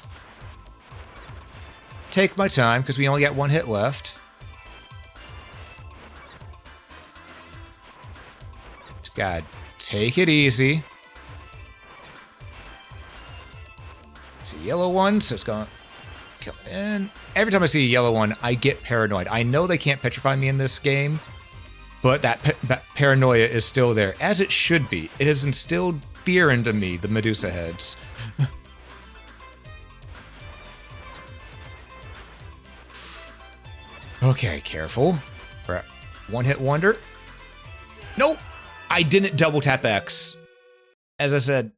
take my time because we only got one hit left. Just gotta take it easy. It's a yellow one, so it's gonna come in. Every time I see a yellow one, I get paranoid. I know they can't petrify me in this game, but that paranoia is still there, as it should be. It has instilled fear into me, the Medusa heads. Okay, careful. One hit wonder. Nope! I didn't double tap X. As I said,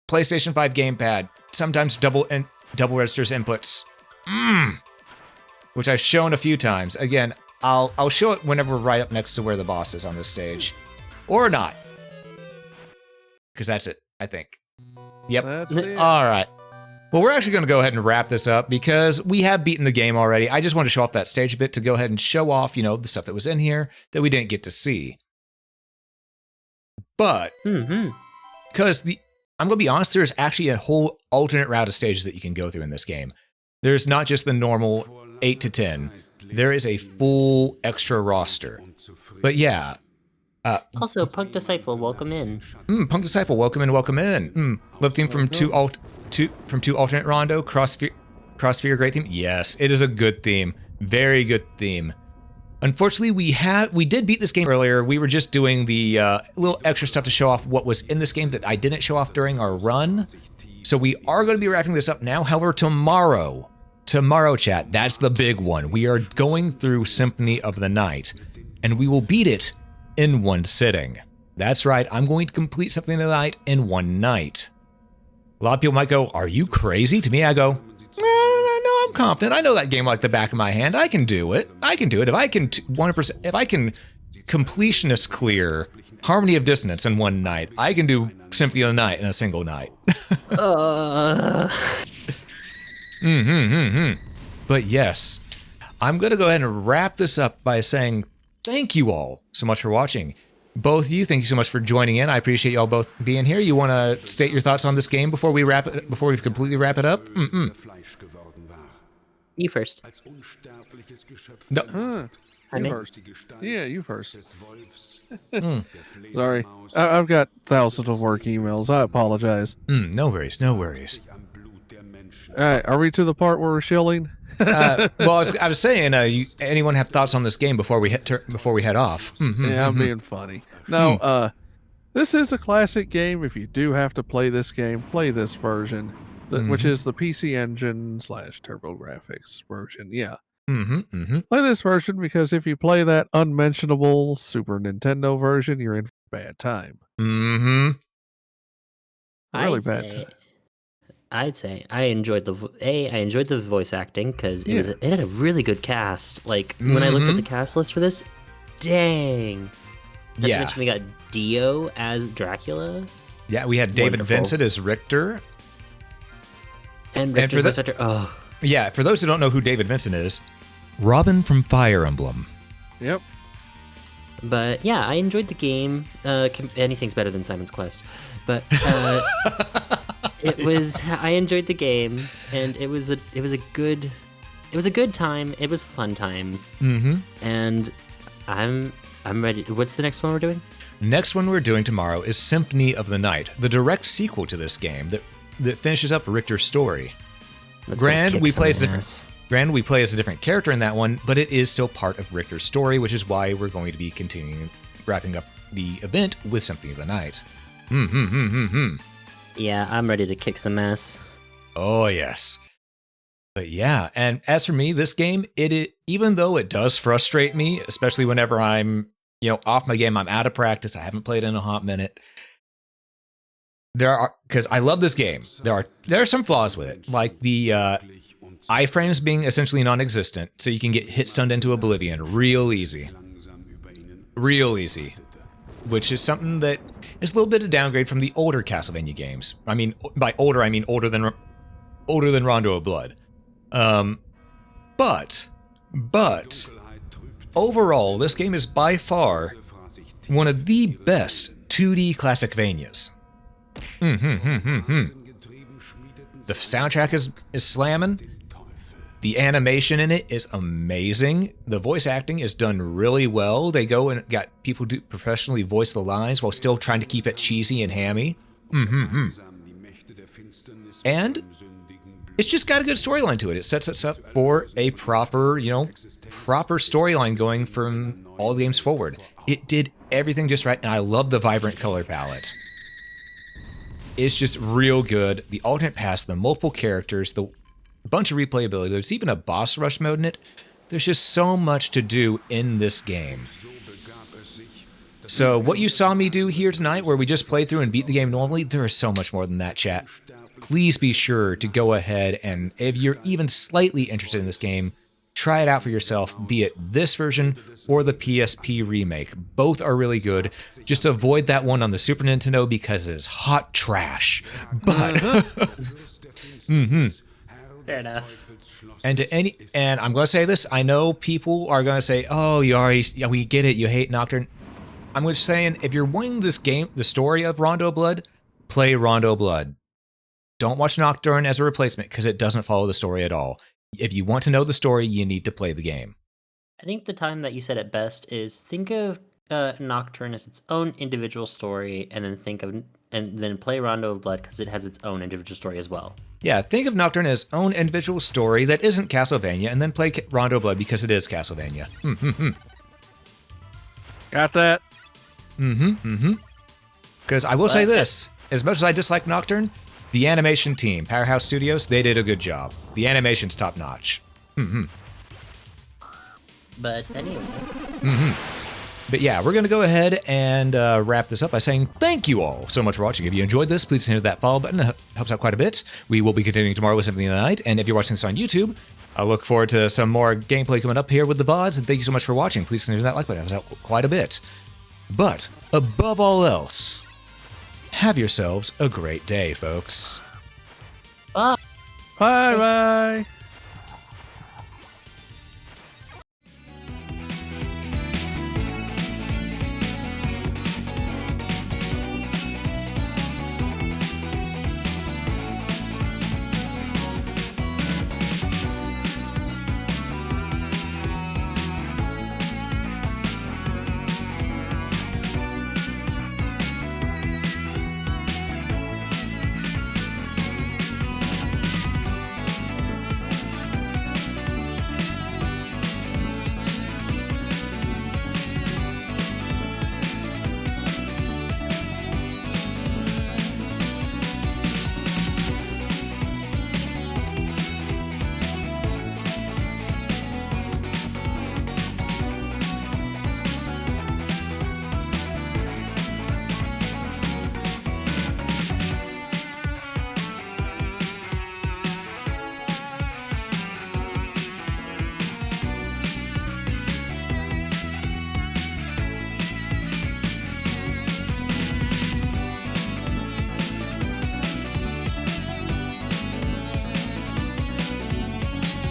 PlayStation 5 gamepad sometimes double registers inputs. Which I've shown a few times. Again, I'll show it whenever we're right up next to where the boss is on this stage. Or not. Because that's it, I think. Yep. Alright. Well, we're actually going to go ahead and wrap this up because we have beaten the game already. I just want to show off that stage a bit to go ahead and show off, the stuff that was in here that we didn't get to see. But, because I'm going to be honest, there's actually a whole alternate route of stages that you can go through in this game. There's not just the normal 8 to 10. There is a full extra roster. But yeah. Also, Punk Disciple, welcome in. Punk Disciple, welcome in. Love theme from two alternate Rondo, Crossfire, great theme. Yes, it is a good theme. Very good theme. Unfortunately, we did beat this game earlier. We were just doing the little extra stuff to show off what was in this game that I didn't show off during our run. So we are going to be wrapping this up now. However, tomorrow, chat, that's the big one. We are going through Symphony of the Night, and we will beat it in one sitting. That's right, I'm going to complete Symphony of the Night in one night. A lot of people might go, are you crazy? To me, I go, no, I'm confident. I know that game like the back of my hand. I can do it. If I can 100%, if I can completionist clear Harmony of Dissonance in one night, I can do Symphony of the Night in a single night. But yes, I'm going to go ahead and wrap this up by saying thank you all so much for watching. both of you, thank you so much for joining in. I appreciate y'all both being here. You want to state your thoughts on this game before we completely wrap it up? You first. No. You first. Yeah, you first. Sorry. I've got thousands of work emails. I apologize. No worries. No worries. All right, are we to the part where we're shilling? Well, I was saying, anyone have thoughts on this game before we head off? Yeah, I'm being funny. No, this is a classic game. If you do have to play this game, play this version, which is the PC Engine / TurboGrafx version. Yeah. Play this version because if you play that unmentionable Super Nintendo version, you're in for a bad time. Really bad time. I'd say I enjoyed the voice acting because it had a really good cast. Like when I looked at the cast list for this, dang. Not to mention we got Dio as Dracula. Yeah, we had David Vincent as Richter. And Richter's voice actor. Oh. Yeah, for those who don't know who David Vincent is, Robin from Fire Emblem. Yep. But yeah, I enjoyed the game. Anything's better than Simon's Quest. But I enjoyed the game, and it was a good time. It was a fun time. And I'm ready. What's the next one we're doing? Next one we're doing tomorrow is Symphony of the Night, the direct sequel to this game that finishes up Richter's story. Granted, we play as a different character in that one, but it is still part of Richter's story, which is why we're going to be wrapping up the event with Symphony of the Night. Yeah, I'm ready to kick some ass. Oh, yes. But yeah, and as for me, this game, even though it does frustrate me, especially whenever I'm, off my game, I'm out of practice, I haven't played in a hot minute. Because I love this game, there are some flaws with it, like the iframes being essentially non-existent, so you can get hit stunned into oblivion real easy, which is something that is a little bit of downgrade from the older Castlevania games. I mean, by older, I mean older than Rondo of Blood. But overall, this game is by far one of the best 2D Classicvanias. The soundtrack is slamming. The animation in it is amazing. The voice acting is done really well. They go and got people to professionally voice the lines while still trying to keep it cheesy and hammy. And it's just got a good storyline to it. It sets us up for a proper storyline going from all the games forward. It did everything just right, and I love the vibrant color palette. It's just real good. The alternate paths, the multiple characters, the bunch of replayability. There's even a boss rush mode in it. There's just so much to do in this game. So what you saw me do here tonight, where we just played through and beat the game normally, there is so much more than that, chat. Please be sure to go ahead and, if you're even slightly interested in this game, try it out for yourself, be it this version or the PSP remake. Both are really good. Just avoid that one on the Super Nintendo because it's hot trash. But Fair enough. And I'm going to say this, I know people are going to say, "Oh, we get it, you hate Nocturne." I'm just saying, if you're wanting this game, the story of Rondo Blood, play Rondo Blood. Don't watch Nocturne as a replacement because it doesn't follow the story at all. If you want to know the story, you need to play the game. I think the time that you said it best is think of Nocturne as its own individual story, and then play Rondo of Blood because it has its own individual story as well. Yeah, think of Nocturne as its own individual story that isn't Castlevania, and then play Rondo of Blood because it is Castlevania. Got that? Because I will say this, as much as I dislike Nocturne, the animation team, Powerhouse Studios, they did a good job. The animation's top notch. But anyway. But yeah, we're going to go ahead and wrap this up by saying thank you all so much for watching. If you enjoyed this, please hit that follow button. It helps out quite a bit. We will be continuing tomorrow with Symphony of the Night. And if you're watching this on YouTube, I look forward to some more gameplay coming up here with the VODs. And thank you so much for watching. Please consider that like button. It helps out quite a bit. But above all else, have yourselves a great day, folks. Bye-bye.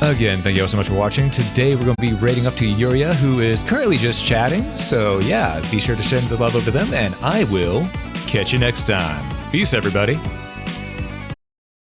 Again, thank you all so much for watching. Today we're going to be raiding up to Yuria, who is currently just chatting. So yeah, be sure to send the love over to them, and I will catch you next time. Peace, everybody.